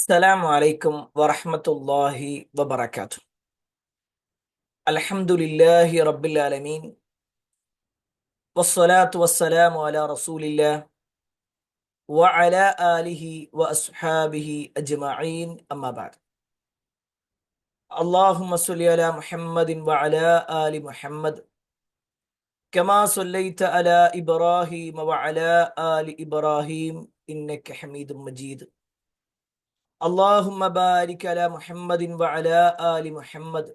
السلام عليكم ورحمة الله وبركاته. الحمد لله رب العالمين والصلاة والسلام على رسول الله وعلى آله وأصحابه أجمعين أما بعد. اللهم صل على محمد وعلى آل محمد كما صليت على إبراهيم وعلى آل إبراهيم إنك حميد مجيد. اللهم بارك على محمد وعلى آل محمد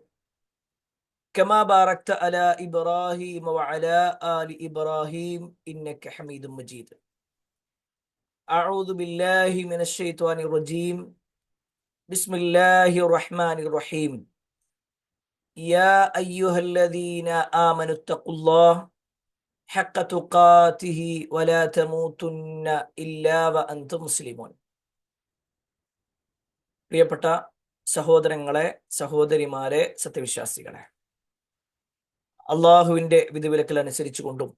كما باركت على إبراهيم وعلى آل إبراهيم إنك حميد مجيد. أعوذ بالله من الشيطان الرجيم. بسم الله الرحمن الرحيم. يا أيها الذين آمنوا اتقوا الله حق تقاته ولا تموتن إلا وأنتم مسلمون. പ്രിയപ്പെട്ട സഹോദരങ്ങളെ, സഹോദരിമാരെ, സത്യവിശ്വാസികളെ, അള്ളാഹുവിൻ്റെ വിധിവിലക്കൽ അനുസരിച്ചുകൊണ്ടും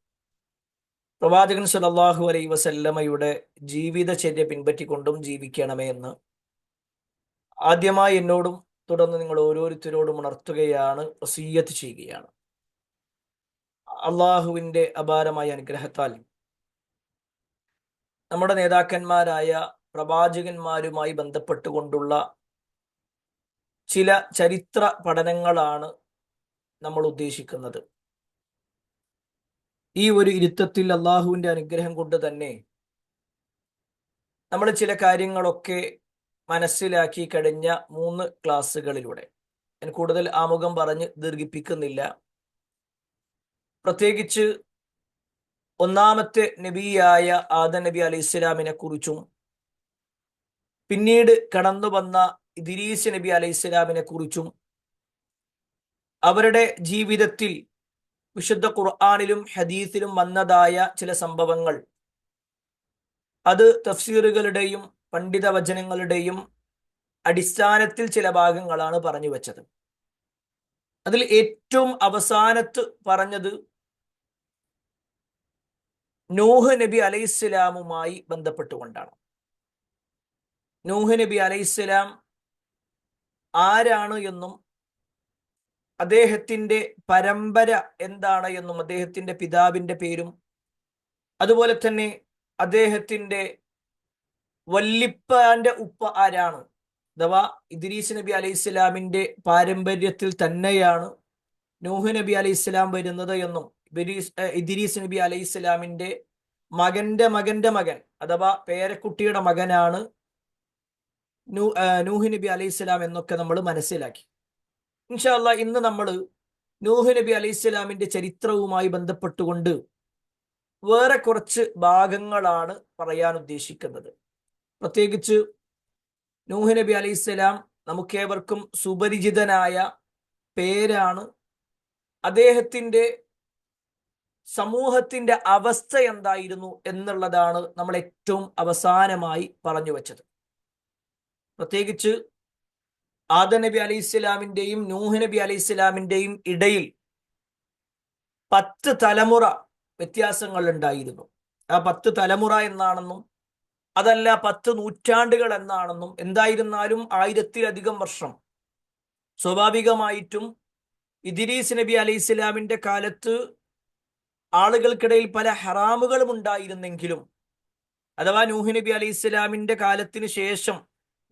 പ്രവാചകൻ സല്ലല്ലാഹു അലൈഹി വസല്ലമയുടെ ജീവിതചര്യ പിൻപറ്റിക്കൊണ്ടും ജീവിക്കണമേ എന്ന് ആദ്യമായി എന്നോടും തുടർന്ന് നിങ്ങൾ ഓരോരുത്തരോടും ഉണർത്തുകയാണ്, വസിയ്യത്ത് ചെയ്യുകയാണ്. അള്ളാഹുവിൻ്റെ അപാരമായ അനുഗ്രഹത്താൽ നമ്മുടെ നേതാക്കന്മാരായ പ്രവാചകന്മാരുമായി ബന്ധപ്പെട്ടുകൊണ്ടുള്ള ചില ചരിത്ര പഠനങ്ങളാണ് നമ്മൾ ഉദ്ദേശിക്കുന്നത്. ഈ ഒരു ഇരുത്തത്തിൽ അള്ളാഹുവിൻ്റെ അനുഗ്രഹം കൊണ്ട് തന്നെ നമ്മൾ ചില കാര്യങ്ങളൊക്കെ മനസ്സിലാക്കി കഴിഞ്ഞ 3 ക്ലാസ്സുകളിലൂടെ. ഞാൻ കൂടുതൽ ആമുഖം പറഞ്ഞ് ദീർഘിപ്പിക്കുന്നില്ല. പ്രത്യേകിച്ച് ഒന്നാമത്തെ നബിയായ ആദം നബി അലൈഹിസ്സലാമിനെ കുറിച്ചും പിന്നീട് കടന്നു വന്ന ഇദ്രീസ് നബി അലൈഹിസ്സലാമിനെ കുറിച്ചും അവരുടെ ജീവിതത്തിൽ വിശുദ്ധ ഖുർആനിലും ഹദീസിലും വന്നതായ ചില സംഭവങ്ങൾ, അത് തഫ്സീറുകളുടെയും പണ്ഡിത വചനങ്ങളുടെയും അടിസ്ഥാനത്തിൽ ചില ഭാഗങ്ങളാണ് പറഞ്ഞു വെച്ചത്. അതിൽ ഏറ്റവും അവസാനത്ത് പറഞ്ഞത് നൂഹ് നബി അലൈഹിസ്സലാമുമായി ബന്ധപ്പെട്ടുകൊണ്ടാണ്. നൂഹ് നബി അലൈഹിസ്സലാം ആരാണ് എന്നും അദ്ദേഹത്തിൻ്റെ പരമ്പര എന്താണ് എന്നും അദ്ദേഹത്തിൻ്റെ പിതാവിൻ്റെ പേരും അതുപോലെ തന്നെ അദ്ദേഹത്തിൻ്റെ വല്ലിപ്പാന്റെ ഉപ്പ ആരാണ്, അഥവാ ഇദ്രീസ് നബി അലൈഹിസ്സലാമിൻ്റെ പാരമ്പര്യത്തിൽ തന്നെയാണ് നൂഹ് നബി അലൈഹിസ്സലാം വരുന്നത് എന്നും ഇദ്രീസ് നബി അലൈഹിസ്സലാമിൻ്റെ മകന്റെ മകന്റെ മകൻ അഥവാ പേരക്കുട്ടിയുടെ മകനാണ് നൂഹ് നബി അലൈഹിസ്സലാം എന്നൊക്കെ നമ്മൾ മനസ്സിലാക്കി. ഇൻഷാ അല്ലാഹ് ഇന്ന് നമ്മൾ നൂഹ് നബി അലൈഹിസ്സലാമിൻ്റെ ചരിത്രവുമായി ബന്ധപ്പെട്ടുകൊണ്ട് വേറെ കുറച്ച് ഭാഗങ്ങളാണ് പറയാൻ ഉദ്ദേശിക്കുന്നത്. പ്രത്യേകിച്ച് നൂഹ് നബി അലൈഹിസ്സലാം നമുക്കേവർക്കും സുപരിചിതനായ പേരാണ്. അദ്ദേഹത്തിൻ്റെ സമൂഹത്തിൻ്റെ അവസ്ഥ എന്തായിരുന്നു എന്നുള്ളതാണ് നമ്മൾ ഏറ്റവും അവസാനമായി പറഞ്ഞു വെച്ചത്. പ്രത്യേകിച്ച് ആദം നബി അലൈഹിസ്സലാമിൻ്റെയും നൂഹ് നബി അലൈഹിസ്സലാമിൻ്റെയും ഇടയിൽ 10 തലമുറ വ്യത്യാസങ്ങൾ ഉണ്ടായിരുന്നു. ആ 10 തലമുറ എന്നാണെന്നും അതല്ല 10 നൂറ്റാണ്ടുകൾ എന്നാണെന്നും, എന്തായിരുന്നാലും 1000-ലധികം വർഷം. സ്വാഭാവികമായിട്ടും ഇദ്രീസ് നബി അലൈഹിസ്സലാമിൻ്റെ കാലത്ത് ആളുകൾക്കിടയിൽ പല ഹറാമുകളും ഉണ്ടായിരുന്നെങ്കിലും, അഥവാ നൂഹ് നബി അലൈഹിസ്സലാമിൻ്റെ കാലത്തിന് ശേഷം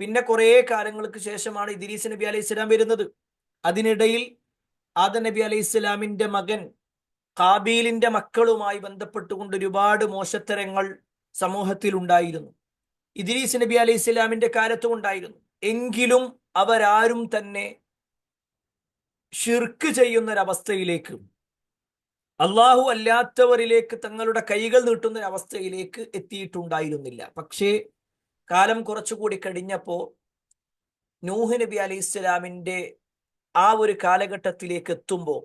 പിന്നെ കുറേ കാലങ്ങൾക്ക് ശേഷമാണ് ഇദ്രീസ് നബി അലൈഹിസ്സലാം വരുന്നത്. അതിനിടയിൽ ആദം നബി അലൈഹിസ്സലാമിൻ്റെ മകൻ ഖാബീലിൻ്റെ മക്കളുമായി ബന്ധപ്പെട്ടുകൊണ്ട് ഒരുപാട് മോശത്തരങ്ങൾ സമൂഹത്തിൽ ഉണ്ടായിരുന്നു. ഇദ്രീസ് നബി അലൈഹിസ്സലാമിൻ്റെ കാലത്തും ഉണ്ടായിരുന്നു. എങ്കിലും അവരാരും തന്നെ ഷിർക്ക് ചെയ്യുന്നൊരവസ്ഥയിലേക്ക്, അള്ളാഹു അല്ലാത്തവരിലേക്ക് തങ്ങളുടെ കൈകൾ നീട്ടുന്നൊരവസ്ഥയിലേക്ക് എത്തിയിട്ടുണ്ടായിരുന്നില്ല. പക്ഷേ കാലം കുറച്ചുകൂടി കഴിഞ്ഞപ്പോൾ നൂഹ് നബി അലൈഹിസ്സലാമിൻ്റെ ആ ഒരു കാലഘട്ടത്തിലേക്ക് എത്തുമ്പോൾ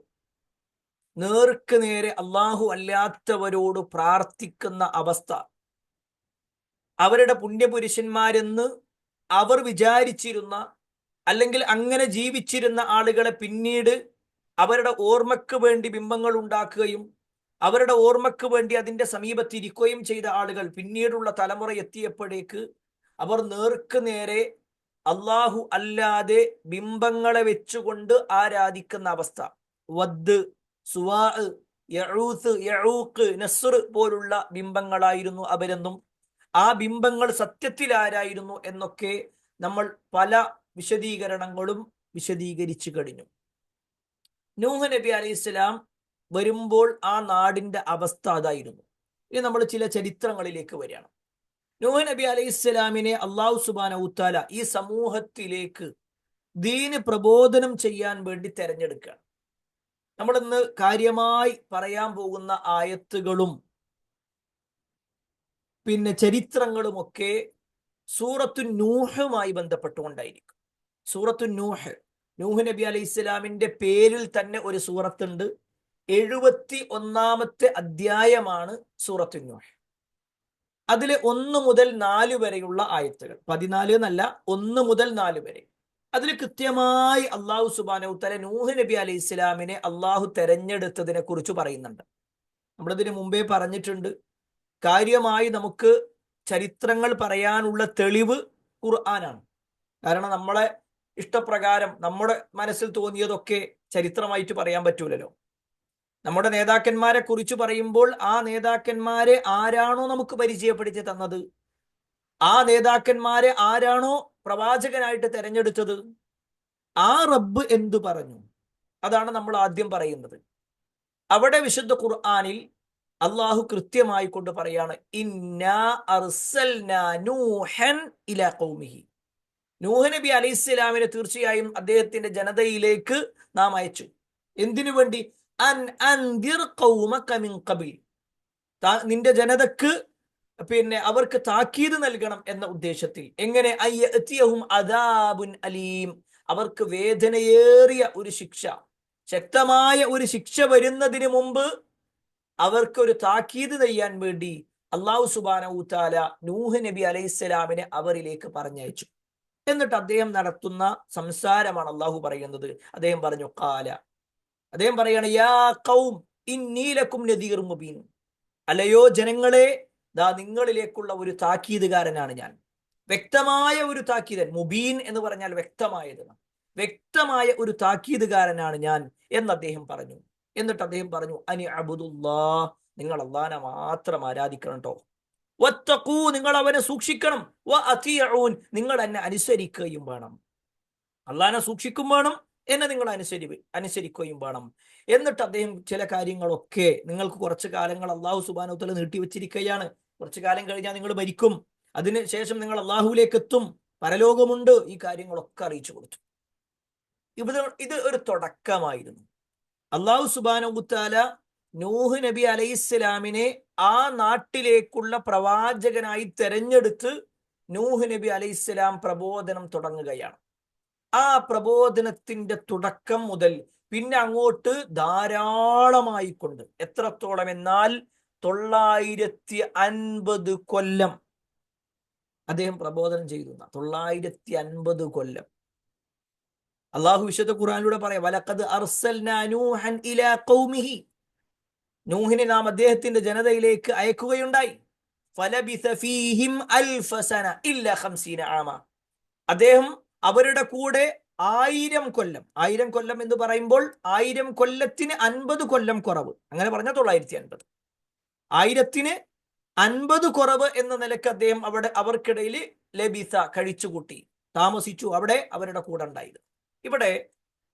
നേർക്ക് നേരെ അള്ളാഹു അല്ലാത്തവരോട് പ്രാർത്ഥിക്കുന്ന അവസ്ഥ, അവരുടെ പുണ്യപുരുഷന്മാരെന്ന് അവർ വിചാരിച്ചിരുന്ന അല്ലെങ്കിൽ അങ്ങനെ ജീവിച്ചിരുന്ന ആളുകളെ പിന്നീട് അവരുടെ ഓർമ്മയ്ക്ക് വേണ്ടി ബിംബങ്ങൾ ഉണ്ടാക്കുകയും അവരുടെ ഓർമ്മയ്ക്ക് വേണ്ടി അതിൻ്റെ സമീപത്തിരിക്കുകയും ചെയ്ത ആളുകൾ പിന്നീടുള്ള തലമുറ എത്തിയപ്പോഴേക്ക് അവർ നേർക്ക് നേരെ അള്ളാഹു അല്ലാതെ ബിംബങ്ങളെ വെച്ചുകൊണ്ട് ആരാധിക്കുന്ന അവസ്ഥ. വദ്, സുവാ, യഊത്ത്, യഊഖ്, നസ്ർ പോലുള്ള ബിംബങ്ങളായിരുന്നു അവരെന്നും ആ ബിംബങ്ങൾ സത്യത്തിൽ ആരായിരുന്നു എന്നൊക്കെ നമ്മൾ പല വിശദീകരണങ്ങളും വിശദീകരിച്ചു കഴിഞ്ഞു. നൂഹ് നബി അലൈഹി സ്വലാം വരുമ്പോൾ ആ നാടിന്റെ അവസ്ഥ അതായിരുന്നു. ഇനി നമ്മൾ ചില ചരിത്രങ്ങളിലേക്ക് വരികയാണ്. നൂഹ് നബി അലൈഹി സ്വലാമിനെ അള്ളാഹു സുബ്ഹാനഹു തആല ഈ സമൂഹത്തിലേക്ക് ദീന് പ്രബോധനം ചെയ്യാൻ വേണ്ടി തെരഞ്ഞെടുക്കുകയാണ്. നമ്മൾ ഇന്ന് കാര്യമായി പറയാൻ പോകുന്ന ആയത്തുകളും പിന്നെ ചരിത്രങ്ങളുമൊക്കെ സൂറത്തു നൂഹുമായി ബന്ധപ്പെട്ടുകൊണ്ടായിരിക്കും. സൂറത്തു നൂഹ്, നൂഹ് നബി അലൈഹി സ്വലാമിന്റെ പേരിൽ തന്നെ ഒരു സൂറത്തുണ്ട്. 71 അധ്യായമാണ് സൂറത്തു നൂഹ്. അതിലെ 1 മുതൽ 4 വരെയുള്ള ആയത്തുകൾ, 14 എന്നല്ല, 1 മുതൽ 4 വരെ. അതിൽ കൃത്യമായി അള്ളാഹു സുബ്ഹാനഹു തആല നൂഹ് നബി അലൈഹി സ്വലാമിനെ അള്ളാഹു തെരഞ്ഞെടുത്തതിനെ കുറിച്ച് പറയുന്നുണ്ട്. നമ്മളിതിന് മുമ്പേ പറഞ്ഞിട്ടുണ്ട്, കാര്യമായി നമുക്ക് ചരിത്രങ്ങൾ പറയാനുള്ള തെളിവ് ഖുർആനാണ്. കാരണം നമ്മളെ ഇഷ്ടപ്രകാരം നമ്മുടെ മനസ്സിൽ തോന്നിയതൊക്കെ ചരിത്രമായിട്ട് പറയാൻ പറ്റൂലല്ലോ. നമ്മുടെ നേതാക്കന്മാരെ കുറിച്ച് പറയുമ്പോൾ ആ നേതാക്കന്മാരെ ആരാണോ നമുക്ക് പരിചയപ്പെടുത്തി തന്നത്, ആ നേതാക്കന്മാരെ ആരാണോ പ്രവാചകനായിട്ട് തെരഞ്ഞെടുത്തത്, ആ റബ്ബ് എന്തു പറഞ്ഞു, അതാണ് നമ്മൾ ആദ്യം പറയുന്നത്. അവിടെ വിശുദ്ധ ഖുർആനിൽ അള്ളാഹു കൃത്യമായി കൊണ്ട് പറയാണ്, ഇന്നാ അർസൽനാ നൂഹൻ ഇലാ ഖൗമിഹി. നൂഹ് നബി അലൈഹി സ്വലാമിനെ തീർച്ചയായും അദ്ദേഹത്തിന്റെ ജനതയിലേക്ക് നാം അയച്ചു. എന്തിനു വേണ്ടി? അൻ അൻദിർ ഖൗമക മിൻ ഖബിൽ, നിന്റെ ജനതക്ക് അവർക്ക് താക്കീത് നൽകണം എന്ന ഉദ്ദേശത്തിൽ. എങ്ങനെ? അയ്യഅതിയഹും അദാബുൻ അലീം, അവർക്ക് വേദനയേറിയ ഒരു ശിക്ഷ, ശക്തമായ ഒരു ശിക്ഷ വരുന്നതിന് മുമ്പ് അവർക്ക് ഒരു താക്കീത് ചെയ്യാൻ വേണ്ടി അള്ളാഹു സുബ്ഹാനഹു തആല നൂഹ് നബി അലൈഹി സ്വലാമിനെ അവരിലേക്ക് പറഞ്ഞയച്ചു. എന്നിട്ട് അദ്ദേഹം നടത്തുന്ന സംസാരമാണ് അള്ളാഹു പറയുന്നത്. അദ്ദേഹം പറഞ്ഞു, ഖാല, അദ്ദേഹം പറയാണ്, യാ ഖൗം ഇന്നി ലക്കും നദീർ മുബീൻ, അല്ലയോ ജനങ്ങളെ, ദാ നിങ്ങളിലേക്കുള്ള ഒരു താക്കീതുകാരനാണ് ഞാൻ. വ്യക്തമായ ഒരു താക്കീതൻ, മുബീൻ എന്ന് പറഞ്ഞാൽ വ്യക്തമായത്, വ്യക്തമായ ഒരു താക്കീതുകാരനാണ് ഞാൻ എന്ന് അദ്ദേഹം പറഞ്ഞു. എന്നിട്ട് അദ്ദേഹം പറഞ്ഞു, അനി അബ്ദുല്ലാഹ്, നിങ്ങൾ അല്ലാഹനെ മാത്രം ആരാധിക്കണം കേട്ടോ. വത്തഖൂ, നിങ്ങൾ അവനെ സൂക്ഷിക്കണം. വഅതിഊൻ, നിങ്ങൾ എന്നെ അനുസരിക്കുകയും വേണം. അല്ലാഹനെ സൂക്ഷിക്കും വേണം, എന്നെ നിങ്ങൾ അനുസരിക്കുകയും വേണം. എന്നിട്ട് അദ്ദേഹം ചില കാര്യങ്ങളൊക്കെ, നിങ്ങൾക്ക് കുറച്ച് കാലങ്ങൾ അള്ളാഹു സുബ്ഹാനഹു വ തആല നീട്ടിവെച്ചിരിക്കുകയാണ്. കുറച്ചു കാലം കഴിഞ്ഞാൽ നിങ്ങൾ മരിക്കും, അതിന് ശേഷം നിങ്ങൾ അള്ളാഹുവിലേക്ക് എത്തും, പരലോകമുണ്ട്, ഈ കാര്യങ്ങളൊക്കെ അറിയിച്ചു കൊടുത്തു. ഇത് ഒരു തുടക്കമായിരുന്നു. അള്ളാഹു സുബ്ഹാനഹു വ തആല നൂഹ് നബി അലൈഹിസ്സലാമിനെ ആ നാട്ടിലേക്കുള്ള പ്രവാചകനായി തെരഞ്ഞെടുത്ത് നൂഹ് നബി അലൈഹിസ്സലാം പ്രബോധനം തുടങ്ങുകയാണ്. ആ പ്രബോധനത്തിന്റെ തുടക്കം മുതൽ പിന്നെ അങ്ങോട്ട് ധാരാളമായി കൊണ്ട്, എത്രത്തോളം എന്നാൽ 950 കൊല്ലം അദ്ദേഹം പ്രബോധനം ചെയ്തു. 950 കൊല്ലം. അള്ളാഹു വിശുദ്ധ ഖുർആനിലൂടെ പറയാം, വലഖദ് അർസൽനാ നൂഹൻ ഇലാ ഖൗമിഹി, നൂഹിനെ നാം അദ്ദേഹത്തിന്റെ ജനതയിലേക്ക് അയക്കുകയുണ്ടായി. ഫലബിസ ഫീഹിം അൽഫ സന ഇല്ലാ 50 ആമ, അദ്ദേഹം അവരുടെ കൂടെ 1000 കൊല്ലം. 1000 കൊല്ലം എന്ന് പറയുമ്പോൾ 1000 കൊല്ലത്തിന് 50 കൊല്ലം കുറവ്, അങ്ങനെ പറഞ്ഞാൽ 950. 1000ത്തിന് 50 കുറവ് എന്ന നിലക്ക് അദ്ദേഹം അവിടെ അവർക്കിടയിൽ ലബിസ, കഴിച്ചുകൂട്ടി, താമസിച്ചു, അവിടെ അവരുടെ കൂടെ ഉണ്ടായിരുന്നു. ഇവിടെ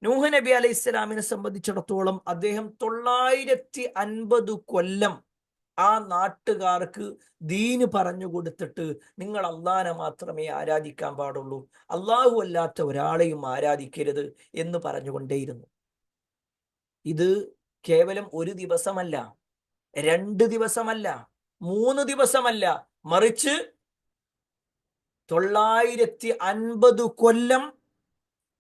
നൂഹ് നബി അലൈഹി സ്വലാമിനെ സംബന്ധിച്ചിടത്തോളം അദ്ദേഹം 950 കൊല്ലം ആ നാട്ടുകാർക്ക് ദീന് പറഞ്ഞു കൊടുത്തിട്ട്, നിങ്ങൾ അള്ളാഹനെ മാത്രമേ ആരാധിക്കാൻ പാടുള്ളൂ, അള്ളാഹു അല്ലാത്ത ഒരാളെയും ആരാധിക്കരുത് എന്ന് പറഞ്ഞുകൊണ്ടേയിരുന്നു. ഇത് കേവലം ഒരു ദിവസമല്ല, 2 ദിവസമല്ല, 3 ദിവസമല്ല, മറിച്ച് 950 കൊല്ലം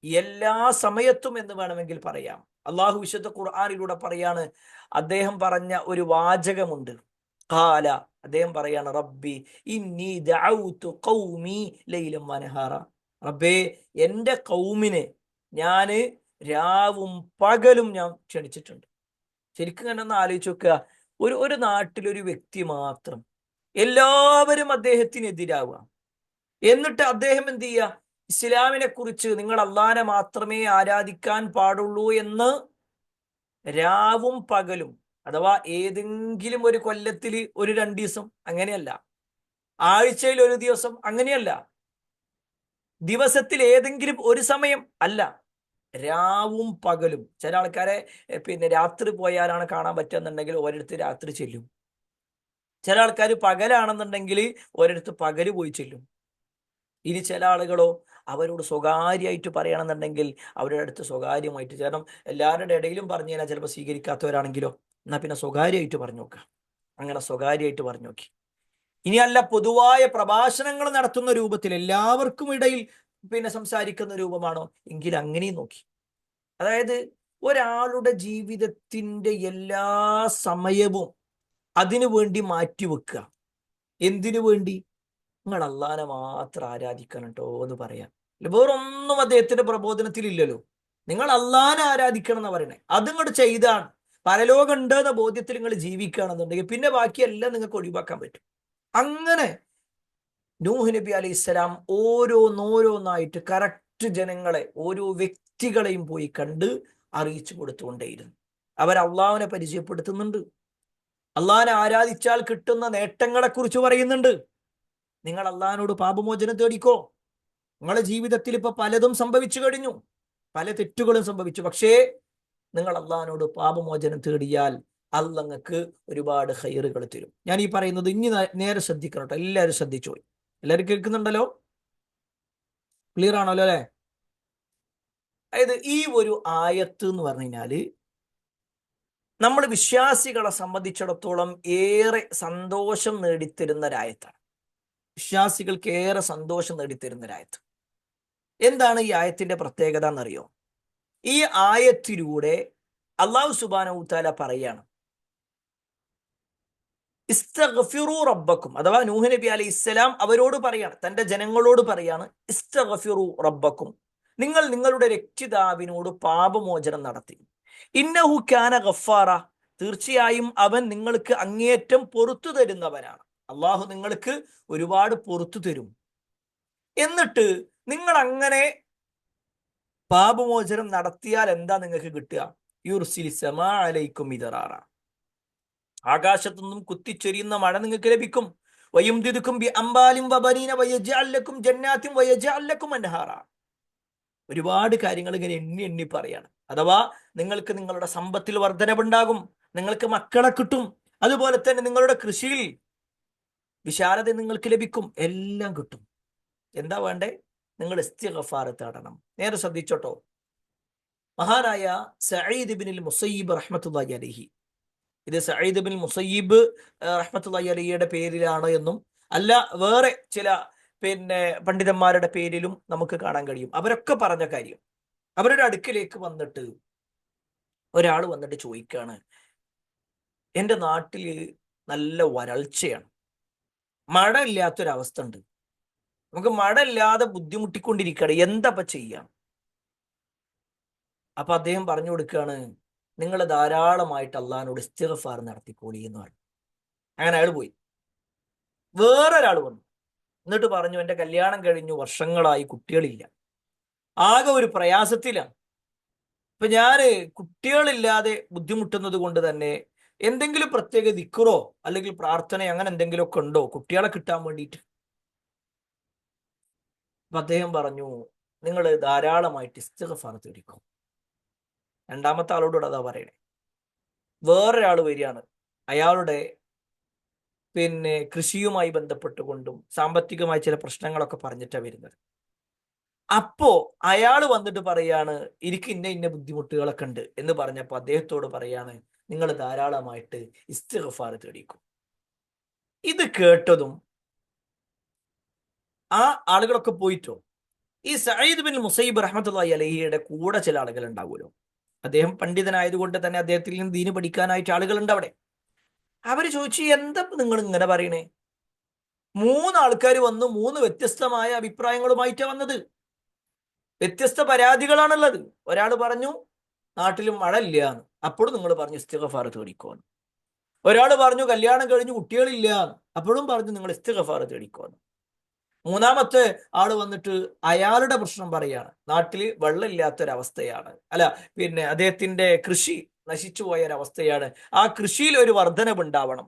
എല്ലാ സമയത്തും എന്ന് വേണമെങ്കിൽ പറയാം. അള്ളാഹു വിശുദ്ധ ഖുർആനിലൂടെ പറയാണ്, അദ്ദേഹം പറഞ്ഞ ഒരു വാചകമുണ്ട്. ഖാല, അദ്ദേഹം പറയാണ്, റബ്ബി ഇന്നി ദഅൗതു ഖൗമി ലൈലൻ വനഹാറ, റബ്ബേ, എൻ്റെ ഖൗമിനെ ഞാന് രാവും പകലും ഞാൻ ക്ഷണിച്ചിട്ടുണ്ട്. ശരിക്കും കണ്ടെന്ന് ആലോചിച്ച് നോക്കുക, ഒരു നാട്ടിലൊരു വ്യക്തി മാത്രം എല്ലാവരും അദ്ദേഹത്തിനെതിരാവുക, എന്നിട്ട് അദ്ദേഹം എന്ത് ചെയ്യുക? ഇസ്ലാമിനെ കുറിച്ച് നിങ്ങൾ അള്ളാനെ മാത്രമേ ആരാധിക്കാൻ പാടുള്ളൂ എന്ന് രാവും പകലും, അഥവാ ഏതെങ്കിലും ഒരു കൊല്ലത്തിൽ ഒരു 2 ദിവസം, അങ്ങനെയല്ല, ആഴ്ചയിൽ ഒരു ദിവസം, അങ്ങനെയല്ല, ദിവസത്തിൽ ഏതെങ്കിലും ഒരു സമയം അല്ല, രാവും പകലും. ചില ആൾക്കാരെ പിന്നെ രാത്രി പോയാലാണ് കാണാൻ പറ്റുന്നുണ്ടെങ്കിൽ ഒരിടത്ത് രാത്രി ചെല്ലും. ചില ആൾക്കാർ പകലാണെന്നുണ്ടെങ്കിൽ ഒരിടത്ത് പകല് പോയി ചെല്ലും. ഇനി ചില ആളുകളോ അവരോട് സ്വകാര്യമായിട്ട് പറയണമെന്നുണ്ടെങ്കിൽ അവരുടെ അടുത്ത് സ്വകാര്യമായിട്ട്, കാരണം എല്ലാവരുടെ ഇടയിലും പറഞ്ഞു കഴിഞ്ഞാൽ ചിലപ്പോൾ സ്വീകരിക്കാത്തവരാണെങ്കിലോ, എന്നാൽ പിന്നെ സ്വകാര്യമായിട്ട് പറഞ്ഞു നോക്കാം. അങ്ങനെ സ്വകാര്യമായിട്ട് പറഞ്ഞു നോക്കി. ഇനിയല്ല, പൊതുവായ പ്രഭാഷണങ്ങൾ നടത്തുന്ന രൂപത്തിൽ എല്ലാവർക്കും ഇടയിൽ പിന്നെ സംസാരിക്കുന്ന രൂപമാണോ എങ്കിൽ അങ്ങനെയും നോക്കി. അതായത് ഒരാളുടെ ജീവിതത്തിന്റെ എല്ലാ സമയവും അതിനു വേണ്ടി മാറ്റിവെക്കുക. എന്തിനു വേണ്ടി? നിങ്ങൾ അള്ളാനെ മാത്രം ആരാധിക്കണം കേട്ടോ എന്ന് പറയാം. വേറൊന്നും അദ്ദേഹത്തിന്റെ പ്രബോധനത്തിൽ ഇല്ലല്ലോ. നിങ്ങൾ അള്ളാനെ ആരാധിക്കണം എന്ന് പറയണേ. അതിങ്ങോട്ട് ചെയ്താണ് പരലോകം ഉണ്ട് എന്ന ബോധ്യത്തിൽ നിങ്ങൾ ജീവിക്കുകയാണെന്നുണ്ടെങ്കിൽ പിന്നെ ബാക്കിയെല്ലാം നിങ്ങൾക്ക് ഒഴിവാക്കാൻ പറ്റും. അങ്ങനെ നൂഹ് നബി അലൈഹി സ്വലാം ഓരോന്നോരോന്നായിട്ട് കറക്റ്റ് ജനങ്ങളെ, ഓരോ വ്യക്തികളെയും പോയി കണ്ട് അറിയിച്ചു കൊടുത്തുകൊണ്ടേയിരുന്നു. അവർ അള്ളാഹുവിനെ പരിചയപ്പെടുത്തുന്നുണ്ട്. അള്ളാഹിനെ ആരാധിച്ചാൽ കിട്ടുന്ന നേട്ടങ്ങളെ കുറിച്ച് പറയുന്നുണ്ട്. നിങ്ങൾ അള്ളാഹിനോട് പാപമോചനം തേടിക്കോ. നിങ്ങളുടെ ജീവിതത്തിൽ ഇപ്പൊ പലതും സംഭവിച്ചു കഴിഞ്ഞു, പല തെറ്റുകളും സംഭവിച്ചു. പക്ഷേ നിങ്ങൾ അള്ളാഹിനോട് പാപമോചനം തേടിയാൽ അള്ളാഹ് നിങ്ങൾക്ക് ഒരുപാട് ഖൈറുകൾ തരും. ഞാൻ ഈ പറയുന്നത് ഇനി നേരെ ശ്രദ്ധിക്കണം കേട്ടോ. എല്ലാവരും ശ്രദ്ധിച്ചോളൂ. എല്ലാവരും കേൾക്കുന്നുണ്ടല്ലോ? ക്ലിയർ ആണല്ലോ അല്ലെ? അതായത് ഈ ഒരു ആയത്ത് എന്ന് പറഞ്ഞു കഴിഞ്ഞാല് നമ്മൾ വിശ്വാസികളെ സംബന്ധിച്ചിടത്തോളം ഏറെ സന്തോഷം നേടിത്തരുന്ന ഒരായത്താണ്. വിശ്വാസികൾക്ക് ഏറെ സന്തോഷം നേടിത്തരുന്ന ഒരായത്ത്. എന്താണ് ഈ ആയത്തിന്റെ പ്രത്യേകത എന്നറിയോ? ഈ ആയത്തിലൂടെ അല്ലാഹു സുബ്ഹാനഹു വതആല പറയാണ്, ഇസ്തഗ്ഫിറു റബ്ബക്കും, അഥവാ നൂഹ് നബി അലൈഹി ഇസ്ലാം അവരോട് പറയാണ്, തന്റെ ജനങ്ങളോട് പറയാണ്, ഇസ്തഗ്ഫിറു റബ്ബക്കും, നിങ്ങൾ നിങ്ങളുടെ രക്ഷിതാവിനോട് പാപമോചനം നടത്തി. ഇന്നഹു കാന ഗഫാറ, തീർച്ചയായും അവൻ നിങ്ങൾക്ക് അങ്ങേയറ്റം പൊറുത്തു തരുന്നവനാണ്. അള്ളാഹു നിങ്ങൾക്ക് ഒരുപാട് പൊറുത്തു തരും. എന്നിട്ട് നിങ്ങൾ അങ്ങനെ പാപമോചനം നടത്തിയാൽ എന്താ നിങ്ങൾക്ക് കിട്ടുക? യുർസിലി സമാ അലൈക്കും മിദറാറ, ആകാശത്തുനിന്നും കുത്തിച്ചൊരിയുന്ന മഴ നിങ്ങൾക്ക് ലഭിക്കും. വയുംദിദുക്കും ബി അംബാലിൻ വബനീന വയജ്അൽ ലക്കും ജന്നാത്തിൻ വയജ്അൽ ലക്കും അൻഹാറ. ഒരുപാട് കാര്യങ്ങൾ ഇങ്ങനെ എണ്ണി എണ്ണി പറയാണ്. അഥവാ നിങ്ങൾക്ക് നിങ്ങളുടെ സമ്പത്തിൽ വർധനവുണ്ടാകും, നിങ്ങൾക്ക് മക്കളെ കിട്ടും, അതുപോലെ തന്നെ നിങ്ങളുടെ കൃഷിയിൽ വിശാലത നിങ്ങൾക്ക് ലഭിക്കും, എല്ലാം കിട്ടും. എന്താ വേണ്ടേ? നിങ്ങൾ ഇസ്തിഗ്ഫാർ തേടണം. നേരെ ശ്രദ്ധിച്ചോട്ടോ. മഹാനായ സഈദ് ഇബ്നുൽ മുസയ്യിബ് റഹ്മത്തുള്ളാഹി അലൈഹി, ഇത് സഈദ് ഇബ്നുൽ മുസയ്യിബ് റഹ്മത്തുള്ളാഹി അലൈഹിയുടെ പേരിലാണ് എന്നും അല്ല, വേറെ ചില പിന്നെ പണ്ഡിതന്മാരുടെ പേരിലും നമുക്ക് കാണാൻ കഴിയും. അവരൊക്കെ പറഞ്ഞ കാര്യം, അവരുടെ അടുക്കിലേക്ക് വന്നിട്ട് ഒരാൾ വന്നിട്ട് ചോദിക്കാണ്, എൻ്റെ നാട്ടിൽ നല്ല വരൾച്ചയാണ്, മഴ ഇല്ലാത്തൊരവസ്ഥ ഉണ്ട്, നമുക്ക് മഴ ഇല്ലാതെ ബുദ്ധിമുട്ടിക്കൊണ്ടിരിക്കുകയാണ്, എന്താ ചെയ്യാം? അപ്പൊ അദ്ദേഹം പറഞ്ഞു കൊടുക്കുകയാണ്, നിങ്ങൾ ധാരാളമായിട്ട് അള്ളാഹിനോട് ഇസ്തിഗ്ഫാർ നടത്തിക്കോളി എന്ന് പറഞ്ഞു. അങ്ങനെ അയാൾ പോയി. വേറൊരാൾ വന്നു, എന്നിട്ട് പറഞ്ഞു, എൻ്റെ കല്യാണം കഴിഞ്ഞു, വർഷങ്ങളായി, കുട്ടികളില്ല, ആകെ ഒരു പ്രയാസത്തിലാണ്. ഇപ്പൊ ഞാന് കുട്ടികളില്ലാതെ ബുദ്ധിമുട്ടുന്നത് കൊണ്ട് തന്നെ എന്തെങ്കിലും പ്രത്യേക ദിക്റോ അല്ലെങ്കിൽ പ്രാർത്ഥന അങ്ങനെ എന്തെങ്കിലുമൊക്കെ ഉണ്ടോ കുട്ടികളെ കിട്ടാൻ വേണ്ടിയിട്ട്? അപ്പൊ അദ്ദേഹം പറഞ്ഞു, നിങ്ങൾ ധാരാളമായിട്ട് ഇസ്തിഗ്ഫാർ തേടിക്കും. രണ്ടാമത്തെ ആളോട് അതാ പറയണേ. വേറൊരാൾ വരികയാണ്, അയാളുടെ പിന്നെ കൃഷിയുമായി ബന്ധപ്പെട്ടുകൊണ്ടും സാമ്പത്തികമായ ചില പ്രശ്നങ്ങളൊക്കെ പറഞ്ഞിട്ടാണ് വരുന്നത്. അപ്പോ അയാൾ വന്നിട്ട് പറയാണ്, എനിക്ക് ഇന്ന ബുദ്ധിമുട്ടുകളൊക്കെ ഉണ്ട് എന്ന് പറഞ്ഞപ്പോൾ അദ്ദേഹത്തോട് പറയാണ്, നിങ്ങൾ ധാരാളമായിട്ട് ഇസ്തിഗ്ഫാർ തേടിക്കും. ഇത് കേട്ടതും ആ ആളുകളൊക്കെ പോയിട്ടോ. ഈ സഈദ് ബിൻ മുസയ്യിബ് റഹ്മത്തുള്ളാഹി അലൈഹിയുടെ കൂടെ ചില ആളുകൾ ഉണ്ടാവുമല്ലോ, അദ്ദേഹം പണ്ഡിതനായതുകൊണ്ട് തന്നെ അദ്ദേഹത്തിൽ നിന്ന് ദീന് പഠിക്കാനായിട്ട് ആളുകളുണ്ട് അവിടെ. അവര് ചോദിച്ചു, എന്താ നിങ്ങൾ ഇങ്ങനെ പറയണേ? 3 ആൾക്കാർ വന്നു, 3 വ്യത്യസ്തമായ അഭിപ്രായങ്ങളുമായിട്ടാണ് വന്നത്, വ്യത്യസ്ത പരാതികളാണുള്ളത്. ഒരാൾ പറഞ്ഞു നാട്ടിൽ മഴ ഇല്ല എന്ന്, അപ്പോഴും നിങ്ങൾ പറഞ്ഞു ഇസ്തിഗ്ഫാർ തേടിക്കോന്ന്. ഒരാൾ പറഞ്ഞു കല്യാണം കഴിഞ്ഞു കുട്ടികളില്ല എന്ന്, അപ്പോഴും പറഞ്ഞു നിങ്ങൾ ഇസ്തിഗ്ഫാർ തേടിക്കോന്ന്. മൂന്നാമത്തെ ആള് വന്നിട്ട് അയാളുടെ പ്രശ്നം പറയാണ്, നാട്ടില് വെള്ളമില്ലാത്തൊരവസ്ഥയാണ്, അല്ല പിന്നെ അദ്ദേഹത്തിന്റെ കൃഷി നശിച്ചു പോയൊരവസ്ഥയാണ്, ആ കൃഷിയിൽ ഒരു വർധനവ് ഉണ്ടാവണം.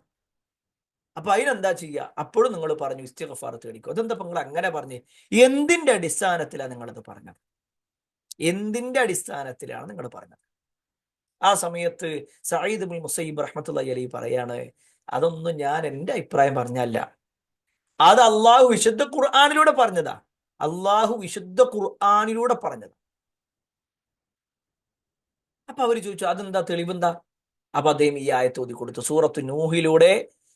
അപ്പൊ അതിനെന്താ ചെയ്യുക? അപ്പോഴും നിങ്ങൾ പറഞ്ഞു ഇസ്തിഗ്ഫാർ തേടിക്കോ. അതെന്താ നിങ്ങൾ അങ്ങനെ പറഞ്ഞു? എന്തിന്റെ അടിസ്ഥാനത്തിലാണ് നിങ്ങളത് പറഞ്ഞത്? എന്തിന്റെ അടിസ്ഥാനത്തിലാണ് നിങ്ങൾ പറഞ്ഞത്? ആ സമയത്ത് സഈദ് ബിൻ മുസയ്യിബ് റഹ്മത്തുള്ളാഹി അലൈഹി പറയാണ്, അതൊന്നും ഞാൻ എൻ്റെ അഭിപ്രായം പറഞ്ഞല്ല, അത് അള്ളാഹു വിശുദ്ധ ഖുർആനിലൂടെ പറഞ്ഞതാ. അള്ളാഹു വിശുദ്ധ ഖുർആനിലൂടെ പറഞ്ഞത്. അപ്പൊ അവര് ചോദിച്ചു, അതെന്താ, തെളിവെന്താ? അപ്പൊ അദ്ദേഹം ഈ ആയത്ത് ഓതി കൊടുത്തു. സൂറത്ത് നൂഹിലൂടെ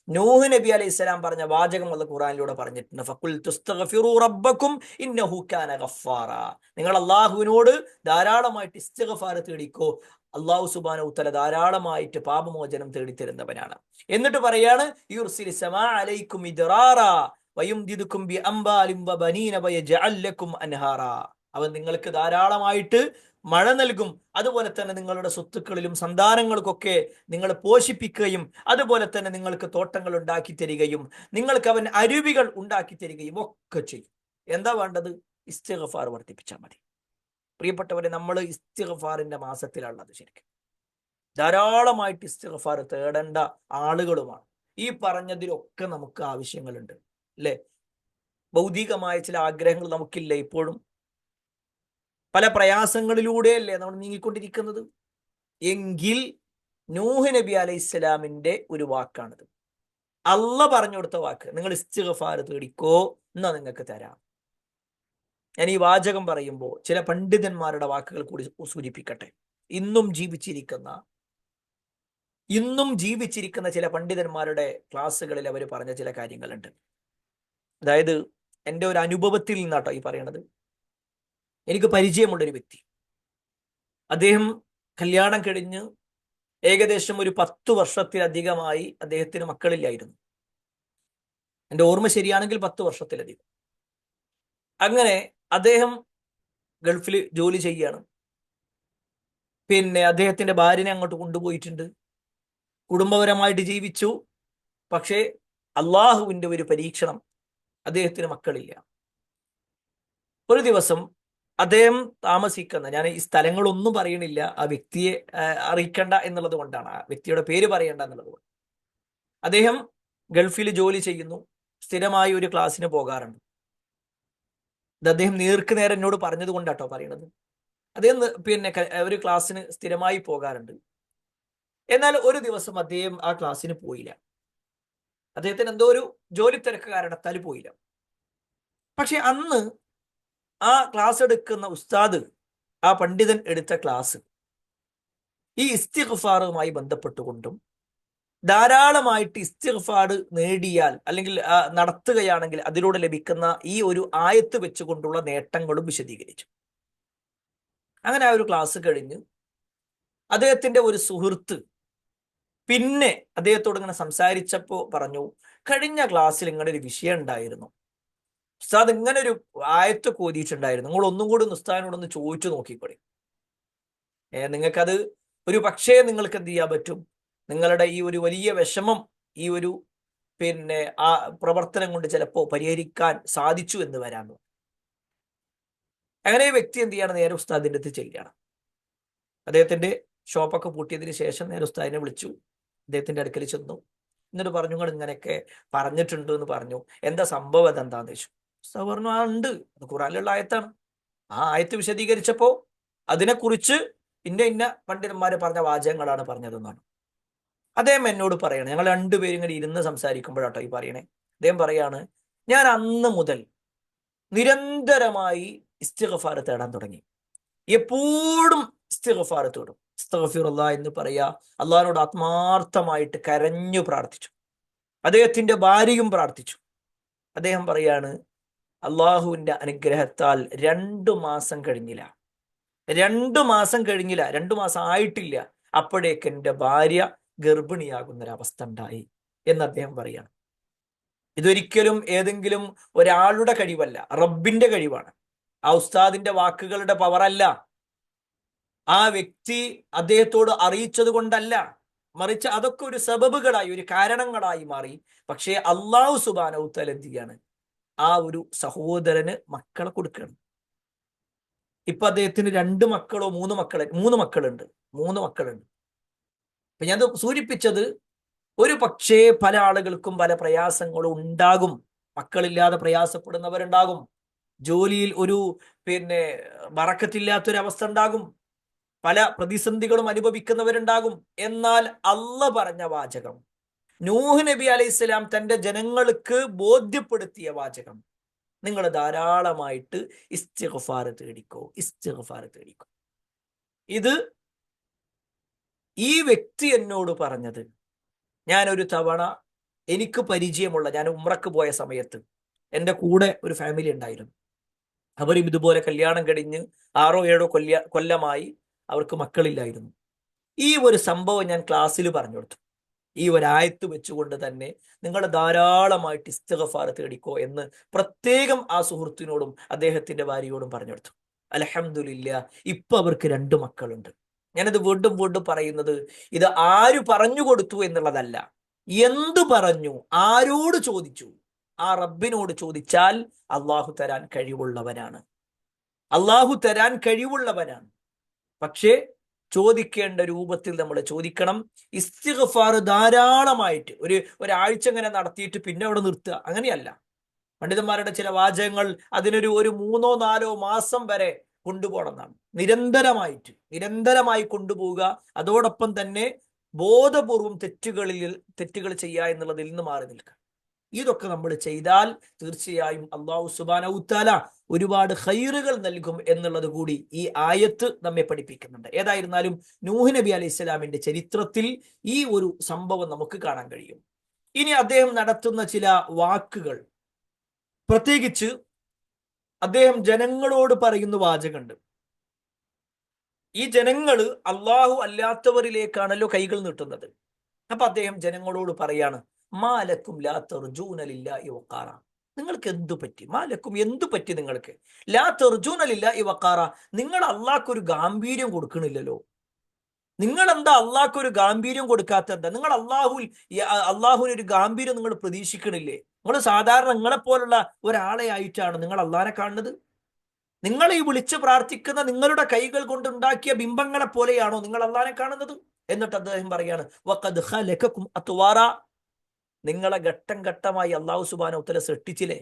നൂഹ് നബി അലൈഹി സ്വലാം പറഞ്ഞ വാചകം അല്ല ഖുർആനിലൂടെ പറഞ്ഞിട്ടുണ്ട്. ഫഖുൽ തുസ്തഗ്ഫിറൂ റബ്ബക്കും ഇന്നഹു കാന ഗഫാറ. നിങ്ങൾ അള്ളാഹുവിനോട് ധാരാളമായിട്ട് ഇസ്തിഗ്ഫാർ തേടിക്കോ, അള്ളാഹു സുബ്ഹാനഹു വ തആല ധാരാളമായിട്ട് പാപമോചനം തേടിത്തരുന്നവനാണ്. എന്നിട്ട് പറയാണ്, യുർസിലി സമാ അലൈക്കും ഇദ്റാറ വയുംദിദുക്കും ബി അംബാലിൻ വബനീന വയജ്അൽ ലക്കും അൻഹാറ. അവൻ നിങ്ങൾക്ക് ധാരാളമായിട്ട് മഴ നൽകും, അതുപോലെ തന്നെ നിങ്ങളുടെ സ്വത്തുക്കളിലും സന്താനങ്ങൾക്കൊക്കെ നിങ്ങൾ പോഷിപ്പിക്കുകയും അതുപോലെ തന്നെ നിങ്ങൾക്ക് തോട്ടങ്ങൾ ഉണ്ടാക്കി തരികയും നിങ്ങൾക്ക് അവൻ അരുവികൾ ഉണ്ടാക്കി തരികയും ഒക്കെ ചെയ്യും. എന്താ വേണ്ടത്? ഇസ്തിഗ്ഫാർ വർദ്ധിപ്പിച്ചാൽ മതി. പ്രിയപ്പെട്ടവരെ, നമ്മൾ ഇസ്തിഗ്ഫാറിന്റെ മാസത്തിലുള്ളത്. ശരിക്കും ധാരാളമായിട്ട് ഇസ്തിഗ്ഫാർ തേടേണ്ട ആളുകളുമാണ്. ഈ പറഞ്ഞതിലൊക്കെ നമുക്ക് ആവശ്യങ്ങളുണ്ട്, അല്ലെ? ഭൗതികമായ ചില ആഗ്രഹങ്ങൾ നമുക്കില്ല ഇപ്പോഴും. പല പ്രയാസങ്ങളിലൂടെയല്ലേ നമ്മൾ നീങ്ങിക്കൊണ്ടിരിക്കുന്നത്. എങ്കിൽ നൂഹ് നബി അലൈഹി സ്വലാമിന്റെ ഒരു വാക്കാണിത്. അള്ള പറഞ്ഞു കൊടുത്ത വാക്ക്, നിങ്ങൾ ഇസ്തിഗ്ഫാർ തേടിക്കോ, എന്നാ നിങ്ങൾക്ക് തരാം. ഞാൻ ഈ വാചകം പറയുമ്പോൾ ചില പണ്ഡിതന്മാരുടെ വാക്കുകൾ കൂടി സൂചിപ്പിക്കട്ടെ. ഇന്നും ജീവിച്ചിരിക്കുന്ന ചില പണ്ഡിതന്മാരുടെ ക്ലാസ്സുകളിൽ അവർ പറഞ്ഞ ചില കാര്യങ്ങളുണ്ട്. അതായത് എൻ്റെ ഒരു അനുഭവത്തിൽ നിന്നാട്ടോ ഈ പറയണത്. എനിക്ക് പരിചയമുള്ളൊരു വ്യക്തി, അദ്ദേഹം കല്യാണം കഴിഞ്ഞ് ഏകദേശം ഒരു 10 വർഷത്തിലധികമായി അദ്ദേഹത്തിന് മക്കളില്ലായിരുന്നു. എൻ്റെ ഓർമ്മ ശരിയാണെങ്കിൽ 10 വർഷത്തിലധികം. അങ്ങനെ അദ്ദേഹം ഗൾഫിൽ ജോലി ചെയ്യാണ്. പിന്നെ അദ്ദേഹത്തിന്റെ ഭാര്യനെ അങ്ങോട്ട് കൊണ്ടുപോയിട്ടുണ്ട്, കുടുംബപരമായിട്ട് ജീവിച്ചു. പക്ഷേ അള്ളാഹുവിന്റെ ഒരു പരീക്ഷണം, അദ്ദേഹത്തിന് മക്കളില്ല. ഒരു ദിവസം അദ്ദേഹം താമസിക്കുന്ന, ഞാൻ ഈ സ്ഥലങ്ങളൊന്നും പറയണില്ല, ആ വ്യക്തിയെ അറിയിക്കണ്ട എന്നുള്ളത് കൊണ്ടാണ്, ആ വ്യക്തിയുടെ പേര് പറയണ്ട എന്നുള്ളത് കൊണ്ട്. അദ്ദേഹം ഗൾഫിൽ ജോലി ചെയ്യുന്നു, സ്ഥിരമായി ഒരു ക്ലാസ്സിന് പോകാറുണ്ട്. ഇത് അദ്ദേഹം നേർക്ക് നേരെ എന്നോട് പറഞ്ഞത് കൊണ്ടാട്ടോ പറയണത്. അദ്ദേഹം പിന്നെ ഒരു ക്ലാസ്സിന് സ്ഥിരമായി പോകാറുണ്ട്. എന്നാൽ ഒരു ദിവസം അദ്ദേഹം ആ ക്ലാസ്സിന് പോയില്ല. അദ്ദേഹത്തിന് എന്തോ ഒരു ജോലി തിരക്ക് കാരണത്താൽ പോയില്ല. പക്ഷെ അന്ന് ആ ക്ലാസ് എടുക്കുന്ന ഉസ്താദ്, ആ പണ്ഡിതൻ എടുത്ത ക്ലാസ് ഈ ഇസ്തിഗ്ഫാറുമായി ബന്ധപ്പെട്ടുകൊണ്ടും ധാരാളമായിട്ട് ഇസ്തിഗ്ഫാർ നേടിയാൽ അല്ലെങ്കിൽ നടത്തുകയാണെങ്കിൽ അതിലൂടെ ലഭിക്കുന്ന ഈ ഒരു ആയത്ത് വെച്ചുകൊണ്ടുള്ള നേട്ടങ്ങളും വിശദീകരിച്ചു. അങ്ങനെ ആ ഒരു ക്ലാസ് കഴിഞ്ഞ് അദ്ദേഹത്തിന്റെ ഒരു സുഹൃത്ത് പിന്നെ അദ്ദേഹത്തോട് ഇങ്ങനെ സംസാരിച്ചപ്പോ പറഞ്ഞു, കഴിഞ്ഞ ക്ലാസ്സിൽ ഇങ്ങനെ ഒരു വിഷയം ഉണ്ടായിരുന്നു, ഉസ്താദ് ഇങ്ങനെ ഒരു ആയത്ത് കോതിയിട്ടുണ്ടായിരുന്നു, നിങ്ങൾ ഒന്നും കൂടി ഉസ്താദിനോടൊന്ന് ചോദിച്ചു നോക്കിക്കൊള്ളി. നിങ്ങൾക്കത് ഒരു പക്ഷേ നിങ്ങൾക്ക് എന്ത് ചെയ്യാൻ പറ്റും, നിങ്ങളുടെ ഈ ഒരു വലിയ വിഷമം, ഈ ഒരു പിന്നെ ആ പ്രവർത്തനം കൊണ്ട് ചിലപ്പോൾ പരിഹരിക്കാൻ സാധിച്ചു എന്ന് വരാൻ. അങ്ങനെ ഈ വ്യക്തി എന്ത് ചെയ്യാണ്, നേരെ ഉസ്താദിന്റെ അടുത്ത് ചെല്ലുകയാണ്. അദ്ദേഹത്തിന്റെ ഷോപ്പൊക്കെ പൂട്ടിയതിന് ശേഷം നേരെ ഉസ്താദിനെ വിളിച്ചു, അദ്ദേഹത്തിന്റെ അടുക്കൽ ചെന്നു. എന്നിട്ട് പറഞ്ഞു, നിങ്ങൾ ഇങ്ങനെയൊക്കെ പറഞ്ഞിട്ടുണ്ട് എന്ന് പറഞ്ഞു, എന്താ സംഭവം, അതെന്താന്ന് ചോദിച്ചു. ഉസ്താദ് പറഞ്ഞു, ആ ഉണ്ട്, അത് ഖുറാനിലുള്ള ആയത്താണ്. ആ ആയത്ത് വിശദീകരിച്ചപ്പോ അതിനെക്കുറിച്ച് ഇന്ന പണ്ഡിതന്മാര് പറഞ്ഞ വാചകങ്ങളാണ് പറഞ്ഞതെന്നാണ്. അദ്ദേഹം എന്നോട് പറയണേ, ഞങ്ങൾ രണ്ടുപേരും ഇങ്ങനെ ഇരുന്ന് സംസാരിക്കുമ്പോഴാട്ടോ ഈ പറയണേ. അദ്ദേഹം പറയാണ്, ഞാൻ അന്ന് മുതൽ നിരന്തരമായി ഇസ്തിഗ്ഫാർ തേടാൻ തുടങ്ങി. എപ്പോഴും ഇസ്തിഗ്ഫാർ തേടും, അസ്തഗ്ഫിറുല്ലാഹ് എന്ന് പറയാ, അള്ളാഹിനോട് ആത്മാർത്ഥമായിട്ട് കരഞ്ഞു പ്രാർത്ഥിച്ചു. അദ്ദേഹത്തിന്റെ ഭാര്യയും പ്രാർത്ഥിച്ചു. അദ്ദേഹം പറയാണ്, അള്ളാഹുവിന്റെ അനുഗ്രഹത്താൽ 2 മാസം കഴിഞ്ഞില്ല, 2 മാസം ആയിട്ടില്ല, അപ്പോഴേക്ക് എൻ്റെ ഭാര്യ ഗർഭിണിയാകുന്നൊരവസ്ഥ ഉണ്ടായി എന്ന് അദ്ദേഹം പറയാണ്. ഇതൊരിക്കലും ഏതെങ്കിലും ഒരാളുടെ കഴിവല്ല, റബ്ബിന്റെ കഴിവാണ്. ആ ഉസ്താദിന്റെ വാക്കുകളുടെ പവറല്ല, ആ വ്യക്തി അദ്ദേഹത്തോട് അറിയിച്ചത് കൊണ്ടല്ല, മറിച്ച് അതൊക്കെ ഒരു സബബുകളായി, ഒരു കാരണങ്ങളായി മാറി. പക്ഷേ അള്ളാഹു സുബ്ഹാനഹു വ തആല എന്ത് ചെയ്യാണ്, ആ ഒരു സഹോദരന് മക്കളെ കൊടുക്കണം. ഇപ്പൊ അദ്ദേഹത്തിന് 2 മക്കളോ 3 മക്കളുണ്ട്. 3 മക്കളുണ്ട്. അപ്പൊ ഞാൻ സൂചിപ്പിച്ചത്, ഒരു പക്ഷേ പല ആളുകൾക്കും പല പ്രയാസങ്ങളും ഉണ്ടാകും. മക്കളില്ലാതെ പ്രയാസപ്പെടുന്നവരുണ്ടാകും. ജോലിയിൽ ഒരു ബറക്കത്തില്ലാത്തൊരവസ്ഥ ഉണ്ടാകും. പല പ്രതിസന്ധികളും അനുഭവിക്കുന്നവരുണ്ടാകും. എന്നാൽ അള്ള പറഞ്ഞ വാചകം, നൂഹ് നബി അലൈഹിസ്സലാം തന്റെ ജനങ്ങൾക്ക് ബോധ്യപ്പെടുത്തിയ വാചകം, നിങ്ങൾ ധാരാളമായിട്ട് ഇസ്തിഗ്ഫാർ തേടിക്കോ. ഇത് ഈ വ്യക്തി എന്നോട് പറഞ്ഞത്, ഞാനൊരു തവണ എനിക്ക് പരിചയമുള്ള, ഞാൻ ഉംറക്ക് പോയ സമയത്ത് എൻ്റെ കൂടെ ഒരു ഫാമിലി ഉണ്ടായിരുന്നു. അവരും ഇതുപോലെ കല്യാണം കഴിഞ്ഞ് 6-7 കൊല്ലമായി അവർക്ക് മക്കളില്ലായിരുന്നു. ഈ ഒരു സംഭവം ഞാൻ ക്ലാസ്സിൽ പറഞ്ഞു കൊടുത്തു. ഈ ഒരായത്ത് വെച്ചുകൊണ്ട് തന്നെ നിങ്ങൾ ധാരാളമായിട്ട് ഇസ്തിഗ്ഫാർ തേടിക്കോ എന്ന് പ്രത്യേകം ആ സുഹൃത്തിനോടും അദ്ദേഹത്തിന്റെ ഭാര്യയോടും പറഞ്ഞു കൊടുത്തു. അൽഹംദുലില്ലാ, ഇപ്പൊ അവർക്ക് 2 മക്കളുണ്ട്. ഞാനത് വീണ്ടും വീണ്ടും പറയുന്നത്, ഇത് ആര് പറഞ്ഞു കൊടുത്തു എന്നുള്ളതല്ല, എന്തു പറഞ്ഞു, ആരോട് ചോദിച്ചു, ആ റബ്ബിനോട് ചോദിച്ചാൽ അള്ളാഹു തരാൻ കഴിവുള്ളവനാണ്. പക്ഷേ ചോദിക്കേണ്ട രൂപത്തിൽ നമ്മൾ ചോദിക്കണം. ഇസ്തിഗ്ഫാർ ധാരാളമായിട്ട് ഒരാഴ്ച ഇങ്ങനെ നടത്തിയിട്ട് പിന്നെ അവിടെ നിർത്തുക, അങ്ങനെയല്ല. പണ്ഡിതന്മാരുടെ ചില വാചകങ്ങൾ അതിനൊരു 3-4 മാസം വരെ കൊണ്ടുപോകണമെന്നാണ്. നിരന്തരമായി കൊണ്ടുപോവുക. അതോടൊപ്പം തന്നെ ബോധപൂർവം തെറ്റുകൾ ചെയ്യുക എന്നുള്ളതിൽ നിന്ന് മാറി നിൽക്കുക. ഇതൊക്കെ നമ്മൾ ചെയ്താൽ തീർച്ചയായും അല്ലാഹു സുബ്ഹാനഹു തആല ഒരുപാട് ഖൈറുകൾ നൽകും എന്നുള്ളത് കൂടി ഈ ആയത്ത് നമ്മെ പഠിപ്പിക്കുന്നുണ്ട്. ഏതായിരുന്നാലും നൂഹ് നബി അലൈഹി സ്വലാമിന്റെ ചരിത്രത്തിൽ ഈ ഒരു സംഭവം നമുക്ക് കാണാൻ കഴിയും. ഇനി അദ്ദേഹം നടത്തുന്ന ചില വാക്കുകൾ, പ്രത്യേകിച്ച് അദ്ദേഹം ജനങ്ങളോട് പറയുന്ന വാചകമുണ്ട്. ഈ ജനങ്ങള് അള്ളാഹു അല്ലാത്തവരിലേക്കാണല്ലോ കൈകൾ നീട്ടുന്നത്. അപ്പൊ അദ്ദേഹം ജനങ്ങളോട് പറയാണ്, മാലക്കും ലാ തർജൂന ലില്ലാഹി വഖാറ. നിങ്ങൾക്ക് എന്തു പറ്റി? മാലക്കും എന്തു പറ്റി നിങ്ങൾക്ക്? ലാ തർജൂന ലില്ലാഹി വഖാറ. നിങ്ങൾ അള്ളാഹ്ക്ക് ഒരു ഗാംഭീര്യം കൊടുക്കണില്ലല്ലോ. നിങ്ങൾ എന്താ അള്ളാഹ്ക്ക് ഒരു ഗാംഭീര്യം കൊടുക്കാത്ത? എന്താ നിങ്ങൾ അള്ളാഹുവിന് ഒരു ഗാംഭീര്യം നിങ്ങൾ പ്രതീക്ഷിക്കണില്ലേ? നിങ്ങൾ സാധാരണ നിങ്ങളെ പോലുള്ള ഒരാളെ ആയിട്ടാണ് നിങ്ങൾ അള്ളാഹിനെ കാണുന്നത്? നിങ്ങൾ ഈ വിളിച്ച് പ്രാർത്ഥിക്കുന്ന നിങ്ങളുടെ കൈകൾ കൊണ്ടുണ്ടാക്കിയ ബിംബങ്ങളെ പോലെയാണോ നിങ്ങൾ അള്ളാഹിനെ കാണുന്നത്? എന്നിട്ട് അദ്ദേഹം പറയാണ്, വഖദ് ഖലഖകും അത്വാറ. നിങ്ങളെ ഘട്ടം ഘട്ടമായി അല്ലാഹു സുബ്ഹാനഹു തആല സൃഷ്ടിച്ചില്ലേ?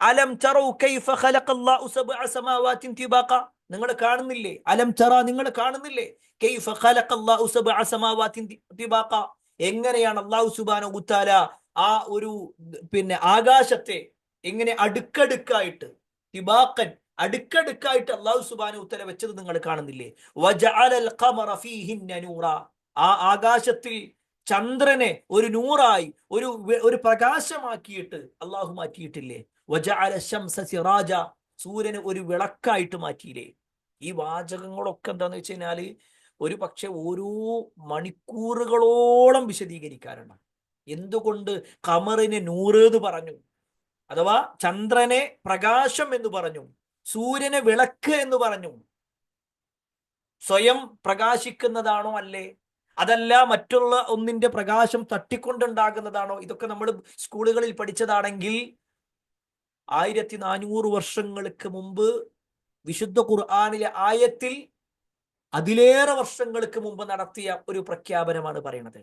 അലം തറൗ കൈഫ ഖലഖല്ലാഹു സബ്അ സമാവാതിൻ തിബാഖ. നിങ്ങൾ കാണുന്നില്ലേ? അലം തറ, നിങ്ങൾ കാണുന്നില്ലേ? കൈഫ ഖലഖല്ലാഹു സബ്അ സമാവാതിൻ തിബാഖ. എങ്ങനെയാണ് അല്ലാഹു സുബ്ഹാനഹു തആല ആ ഒരു ആകാശത്തെ എങ്ങനെ അടുക്കടുക്കായിട്ട്, തിബാഖൻ, അടുക്കടുക്കായിട്ട് അല്ലാഹു സുബ്ഹാനഹു തആല വെച്ചത് നിങ്ങൾ കാണുന്നില്ലേ? വജഅലൽ ഖമറ ഫീഹിന്ന നൂറ. ആ ആകാശത്തിൽ ചന്ദ്രനെ ഒരു നൂറായി, ഒരു പ്രകാശമാക്കിയിട്ട് അള്ളാഹു മാറ്റിയിട്ടില്ലേ? വജഅല ശംസ സിറാജ. സൂര്യന് ഒരു വിളക്കായിട്ട് മാറ്റിയില്ലേ? ഈ വാചകങ്ങളൊക്കെ എന്താന്ന് വെച്ച് കഴിഞ്ഞാല് ഒരു പക്ഷെ ഓരോ മണിക്കൂറുകളോളം വിശദീകരിക്കാറുണ്ട്. എന്തുകൊണ്ട് ഖമറിനെ നൂറ് എന്ന് പറഞ്ഞു, അഥവാ ചന്ദ്രനെ പ്രകാശം എന്ന് പറഞ്ഞു, സൂര്യനെ വിളക്ക് എന്ന് പറഞ്ഞു? സ്വയം പ്രകാശിക്കുന്നതാണോ? അല്ലേ? അതല്ല മറ്റുള്ള ഒന്നിന്റെ പ്രകാശം തട്ടിക്കൊണ്ടുണ്ടാകുന്നതാണോ? ഇതൊക്കെ നമ്മൾ സ്കൂളുകളിൽ പഠിച്ചതാണെങ്കിൽ 1400 വർഷങ്ങൾക്ക് മുമ്പ് വിശുദ്ധ ഖുർആനിലെ ആയത്തിൽ അതിലേറെ വർഷങ്ങൾക്ക് മുമ്പ് നടത്തിയ ഒരു പ്രഖ്യാപനമാണ് പറയുന്നത്.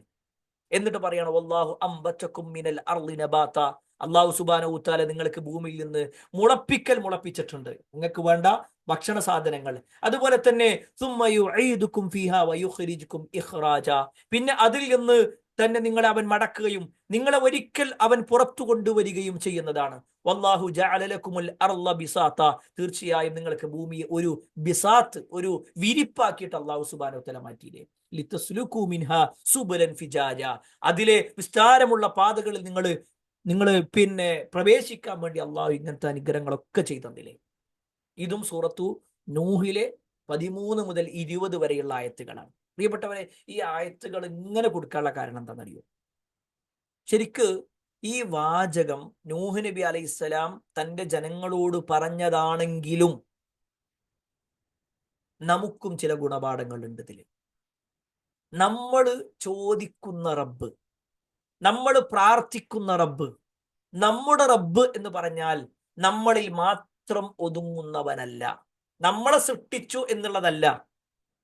എന്നിട്ട് പറയണം, വല്ലാഹു അംബതകും മിനൽ അർളി നബാത. അല്ലാഹു സുബ്ഹാനഹു തആല നിങ്ങൾക്ക് ഭൂമിയിൽ നിന്ന് മുളപ്പിച്ചിട്ടുണ്ട്, നിങ്ങൾക്ക് വേണ്ട ഭക്ഷണ സാധനങ്ങൾ. അതുപോലെ തന്നെ സുമ്മ യുഈദുകും ഫീഹാ വയുഖ്രിജുകും ഇഖ്റാജ. പിന്നെ അതിൽ നിന്ന് തന്നെ നിങ്ങളെ അവൻ മടക്കുകയും നിങ്ങളെ ഒരിക്കൽ അവൻ പുറത്തു കൊണ്ടുവരികയും ചെയ്യുന്നതാണ്. വല്ലാഹു ജഅല ലക്കുമുൽ അർള ബിസാത. തീർച്ചയായും നിങ്ങൾക്ക് ഭൂമിയെ ഒരു ബിസാത്ത്, ഒരു വിരിപ്പാക്കിയിട്ട് അല്ലാഹു സുബ്ഹാനഹു തആല മാറ്റിയില്ലേ? ലിതസ്ലുകൂ മിൻഹാ സുബലൻ ഫിജാജ. അതിലെ വിസ്താരമുള്ള പാതകളിൽ നിങ്ങൾ പ്രവേശിക്കാൻ വേണ്ടി അള്ളാഹു ഇങ്ങനത്തെ അനുഗ്രഹങ്ങളൊക്കെ ചെയ്തന്നില്ലേ? ഇതും സൂറത്തു നൂഹിലെ 13 മുതൽ 20 വരെയുള്ള ആയത്തുകളാണ്. പ്രിയപ്പെട്ടവരെ, ഈ ആയത്തുകൾ ഇങ്ങനെ കൊടുക്കാനുള്ള കാരണം എന്താണെന്നറിയോ? ശരിക്ക് ഈ വാചകം നൂഹ് നബി അലൈഹിസ്സലാം തന്റെ ജനങ്ങളോട് പറഞ്ഞതാണെങ്കിലും നമുക്കും ചില ഗുണപാഠങ്ങൾ ഉണ്ട് ഇതിൽ. നമ്മൾ ചോദിക്കുന്ന റബ്ബ്, നമ്മൾ പ്രാർത്ഥിക്കുന്ന റബ്ബ്, നമ്മുടെ റബ്ബ് എന്ന് പറഞ്ഞാൽ നമ്മളിൽ മാത്രം ഒതുങ്ങുന്നവനല്ല. നമ്മളെ സൃഷ്ടിച്ചു എന്നുള്ളതല്ല,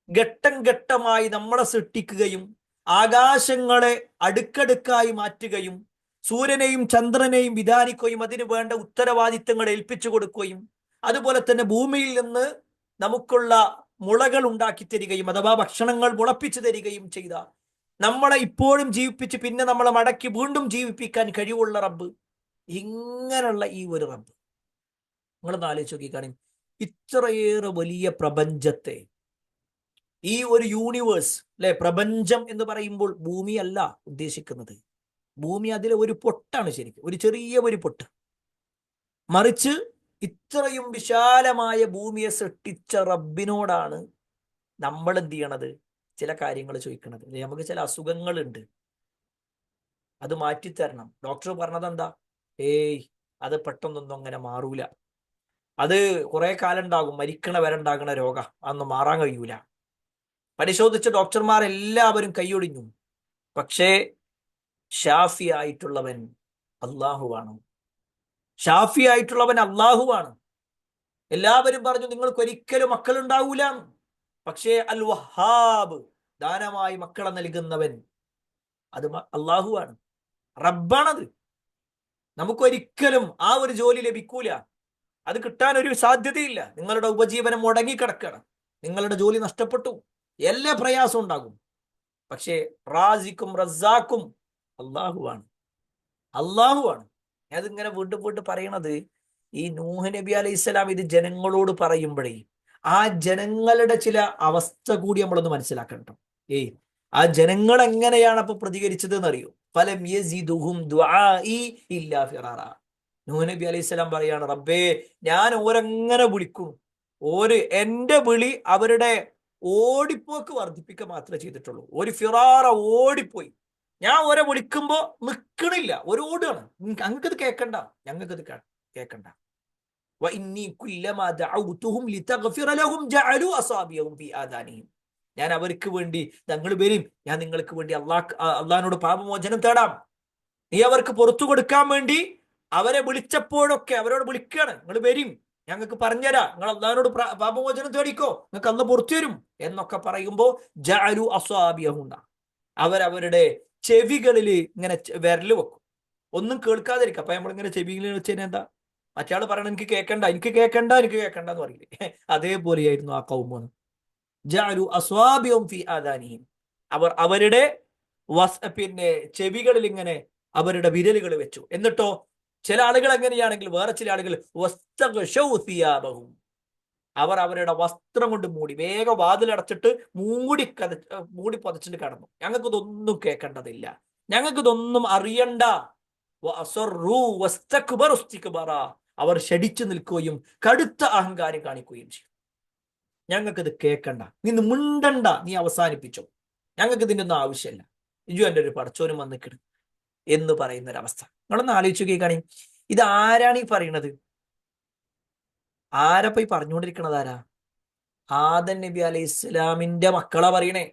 ഘട്ടം ഘട്ടമായി നമ്മളെ സൃഷ്ടിക്കുകയും ആകാശങ്ങളെ അടുക്കടുക്കായി മാറ്റുകയും സൂര്യനെയും ചന്ദ്രനെയും വിധാനിക്കുകയും അതിന് വേണ്ട ഉത്തരവാദിത്തങ്ങൾ ഏൽപ്പിച്ചു കൊടുക്കുകയും അതുപോലെ തന്നെ ഭൂമിയിൽ നിന്ന് നമുക്കുള്ള മുളകൾ ഉണ്ടാക്കി തരികയും അഥവാ ഭക്ഷണങ്ങൾ മുളപ്പിച്ചു തരികയും ചെയ്ത, നമ്മളെ ഇപ്പോഴും ജീവിപ്പിച്ച് പിന്നെ നമ്മളെ മടക്കി വീണ്ടും ജീവിപ്പിക്കാൻ കഴിവുള്ള റബ്ബ്, ഇങ്ങനെയുള്ള ഈ ഒരു റബ്ബ് നിങ്ങളൊന്ന് ആലോചിച്ച് നോക്കിക്കാണും. ഇത്രയേറെ വലിയ പ്രപഞ്ചത്തെ, ഈ ഒരു യൂണിവേഴ്സ് അല്ലെ, പ്രപഞ്ചം എന്ന് പറയുമ്പോൾ ഭൂമിയല്ല ഉദ്ദേശിക്കുന്നത്. ഭൂമി അതിലെ ഒരു പൊട്ടാണ്, ശരിക്കും ഒരു ചെറിയ ഒരു പൊട്ട്. മറിച്ച് ഇത്രയും വിശാലമായ ഭൂമിയെ സൃഷ്ടിച്ച റബ്ബിനോടാണ് നമ്മൾ എന്ത് ചെയ്യണത്? ചില കാര്യങ്ങൾ ചോദിക്കണത്. നമുക്ക് ചില അസുഖങ്ങളുണ്ട്, അത് മാറ്റിത്തരണം. ഡോക്ടർ പറഞ്ഞത് എന്താ? ഏയ്, അത് പെട്ടെന്നൊന്നും അങ്ങനെ മാറൂല, അത് കുറെ കാലം ഉണ്ടാകും, മരിക്കണ വരെ ഉണ്ടാകണ രോഗം, അതൊന്നും മാറാൻ കഴിയൂല. പരിശോധിച്ച ഡോക്ടർമാർ എല്ലാവരും കൈയൊടിഞ്ഞു. പക്ഷേ ഷാഫി ആയിട്ടുള്ളവൻ അള്ളാഹുവാണ്. ഷാഫി ആയിട്ടുള്ളവൻ അള്ളാഹുവാണ്. എല്ലാവരും പറഞ്ഞു നിങ്ങൾക്ക് ഒരിക്കലും മക്കൾ ഉണ്ടാവൂല, പക്ഷേ അൽ വഹാബ്, ദാനമായി മക്കളെ നൽകുന്നവൻ, അത് അള്ളാഹുവാണ്, റബ്ബാണത്. നമുക്കൊരിക്കലും ആ ഒരു ജോലി ലഭിക്കൂല, അത് കിട്ടാൻ ഒരു സാധ്യതയില്ല. നിങ്ങളുടെ ഉപജീവനം മുടങ്ങിക്കിടക്കണം, നിങ്ങളുടെ ജോലി നഷ്ടപ്പെട്ടു, എല്ലാ പ്രയാസവും ഉണ്ടാകും. പക്ഷേ റാസിക്കും റസാക്കും അള്ളാഹുവാണ്, അള്ളാഹുവാണ്. അതിങ്ങനെ വീണ്ടും വീണ്ടും പറയണത്, ഈ നൂഹ് നബി അലൈഹി സ്വലാം ഇത് ജനങ്ങളോട് പറയുമ്പോഴേ ആ ജനങ്ങളുടെ ചില അവസ്ഥ കൂടി നമ്മളൊന്ന് മനസ്സിലാക്കണം. ആ ജനങ്ങൾ എങ്ങനെയാണ് അപ്പൊ പ്രതികരിച്ചത് എന്നറിയോ? ഫലം യസിദുഹും ദുആഇ ഇല്ലാ ഫിറാറ. നൂഹ് നബി അലൈഹി സ്വലാം പറയാണ്, റബ്ബേ, ഞാൻ ഓരെങ്ങനെ വിളിക്കും, എന്റെ വിളി അവരുടെ ഓടിപ്പോക്ക് വർദ്ധിപ്പിക്കുക മാത്രമേ ചെയ്തിട്ടുള്ളൂ. ഒരു ഫിറാറ, ഓടിപ്പോയി. ഞാൻ ഓരെ വിളിക്കുമ്പോ നിൽക്കണില്ല, ഓടുകയാണ്. ഞങ്ങൾക്കത് കേൾക്കണ്ട, ഞങ്ങൾക്കത് കേൾക്കണ്ട. ഞാൻ അവർക്ക് വേണ്ടി, ഞങ്ങൾ വരും, ഞാൻ നിങ്ങൾക്ക് വേണ്ടി അള്ളാഹിനോട് പാപമോചനം തേടാം. നീ അവർക്ക് പുറത്തു കൊടുക്കാൻ വേണ്ടി അവരെ വിളിച്ചപ്പോഴൊക്കെ അവരോട് വിളിക്കുകയാണ്, നിങ്ങൾ വരും, ഞങ്ങൾക്ക് പറഞ്ഞുതരാം, നിങ്ങൾ അള്ളാഹിനോട് പാപമോചനം തേടിക്കോ, നിങ്ങൾക്ക് അന്ന് പുറത്തു തരും എന്നൊക്കെ പറയുമ്പോ ജഅലു അസ്വാബിയഹും, അവരവരുടെ ചെവികളിൽ ഇങ്ങനെ വിരല് വെക്കും, ഒന്നും കേൾക്കാതിരിക്കും. അപ്പൊ നമ്മളിങ്ങനെ ചെവികളിൽ വെച്ച് കഴിഞ്ഞാൽ എന്താ? മറ്റയാൾ പറയണ എനിക്ക് കേൾക്കണ്ട, എനിക്ക് കേൾക്കണ്ട, എനിക്ക് കേൾക്കണ്ട എന്ന് പറയില്ലേ? അതേപോലെയായിരുന്നു ആ കൗമ്. ജഅലു അസ്വാബിയഹും ഫീ ആദാനിഹിം, അവർ അവരുടെ ചെവികളിൽ ഇങ്ങനെ അവരുടെ വിരലുകൾ വെച്ചു. എന്നിട്ടോ ചില ആളുകൾ എങ്ങനെയാണെങ്കിൽ, വേറെ ചില ആളുകൾ അവർ അവരുടെ വസ്ത്രം കൊണ്ട് മൂടി, വേഗം വാതിലടച്ചിട്ട് മൂടി പൊതച്ചിട്ട് കടന്നു. ഞങ്ങൾക്കിതൊന്നും കേൾക്കേണ്ടതില്ല, ഞങ്ങൾക്കിതൊന്നും അറിയണ്ട. അവർ ഷടിച്ചു നിൽക്കുകയും കടുത്ത അഹങ്കാരം കാണിക്കുകയും ചെയ്യും. ഞങ്ങൾക്കിത് കേൾക്കണ്ട, നീ മിണ്ടണ്ട, നീ അവസാനിപ്പിച്ചോ, ഞങ്ങൾക്ക് ഇതിൻ്റെ ഒന്നും ആവശ്യമില്ല, ഇജു എൻ്റെ ഒരു പടച്ചോനും വന്നിക്കിടും എന്ന് പറയുന്ന ഒരവസ്ഥ. നിങ്ങളൊന്ന് ആലോചിച്ച് നോക്കിക്കാണി, ഇത് ആരാണ് ഈ പറയുന്നത്? ആരപ്പ ഈ പറഞ്ഞുകൊണ്ടിരിക്കണത്? ആരാ? ആദം നബി അലൈഹി ഇസ്ലാമിന്റെ മക്കളാ പറയണേ.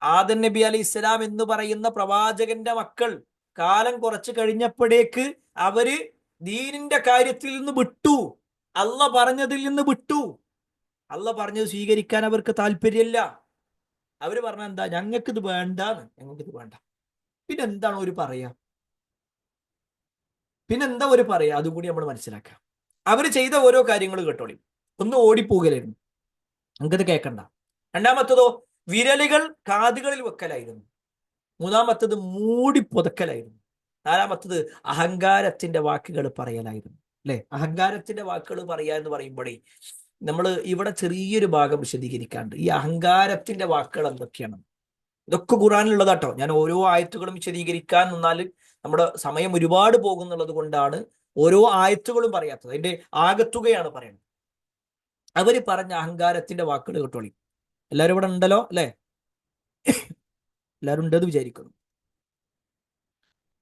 ആദം നബി അലൈഹി ഇസ്ലാം എന്ന് പറയുന്ന പ്രവാചകന്റെ മക്കൾ കാലം കുറച്ച് കഴിഞ്ഞപ്പോഴേക്ക് അവര് ദീനിന്റെ കാര്യത്തിൽ നിന്ന് വിട്ടു, അള്ള പറഞ്ഞതിൽ നിന്ന് വിട്ടു. അള്ള പറഞ്ഞത് സ്വീകരിക്കാൻ അവർക്ക് താല്പര്യമില്ല. അവര് പറഞ്ഞ എന്താ? ഞങ്ങൾക്കിത് വേണ്ടാന്ന്, ഞങ്ങൾക്കിത് വേണ്ട. പിന്നെന്താണ് ഒരു പറയാ? പിന്നെന്താ ഒരു പറയാ? അതുകൂടി നമ്മൾ മനസ്സിലാക്കാം. അവര് ചെയ്ത ഓരോ കാര്യങ്ങൾ കേട്ടോളി. ഒന്ന്, ഓടിപ്പോകലായിരുന്നു, നമുക്കത് കേൾക്കണ്ട. രണ്ടാമത്തതോ വിരലുകൾ കാതുകളിൽ വെക്കലായിരുന്നു. മൂന്നാമത്തത് മൂടി പുതക്കലായിരുന്നു. നാലാമത്തത് അഹങ്കാരത്തിന്റെ വാക്കുകൾ പറയലായിരുന്നു. അല്ലെ? അഹങ്കാരത്തിന്റെ വാക്കുകൾ പറയാ എന്ന് പറയുമ്പോഴേ നമ്മൾ ഇവിടെ ചെറിയൊരു ഭാഗം വിശദീകരിക്കാണ്ട്, ഈ അഹങ്കാരത്തിന്റെ വാക്കുകൾ എന്തൊക്കെയാണ്? ഇതൊക്കെ ഖുറാനിലുള്ളതാട്ടോ. ഞാൻ ഓരോ ആയത്തുകളും വിശദീകരിക്കാൻ നിന്നാൽ നമ്മുടെ സമയം ഒരുപാട് പോകുന്നുള്ളത് കൊണ്ടാണ് ഓരോ ആയത്തുകളും പറയാത്തത്. അതിന്റെ ആകത്തുകയാണ് പറയുന്നത്. അവര് പറഞ്ഞ അഹങ്കാരത്തിന്റെ വാക്കുകൾ കേട്ടോളി. എല്ലാവരും ഇവിടെ ഉണ്ടല്ലോ അല്ലെ? എല്ലാവരും ഉണ്ടെന്ന് വിചാരിക്കുന്നു.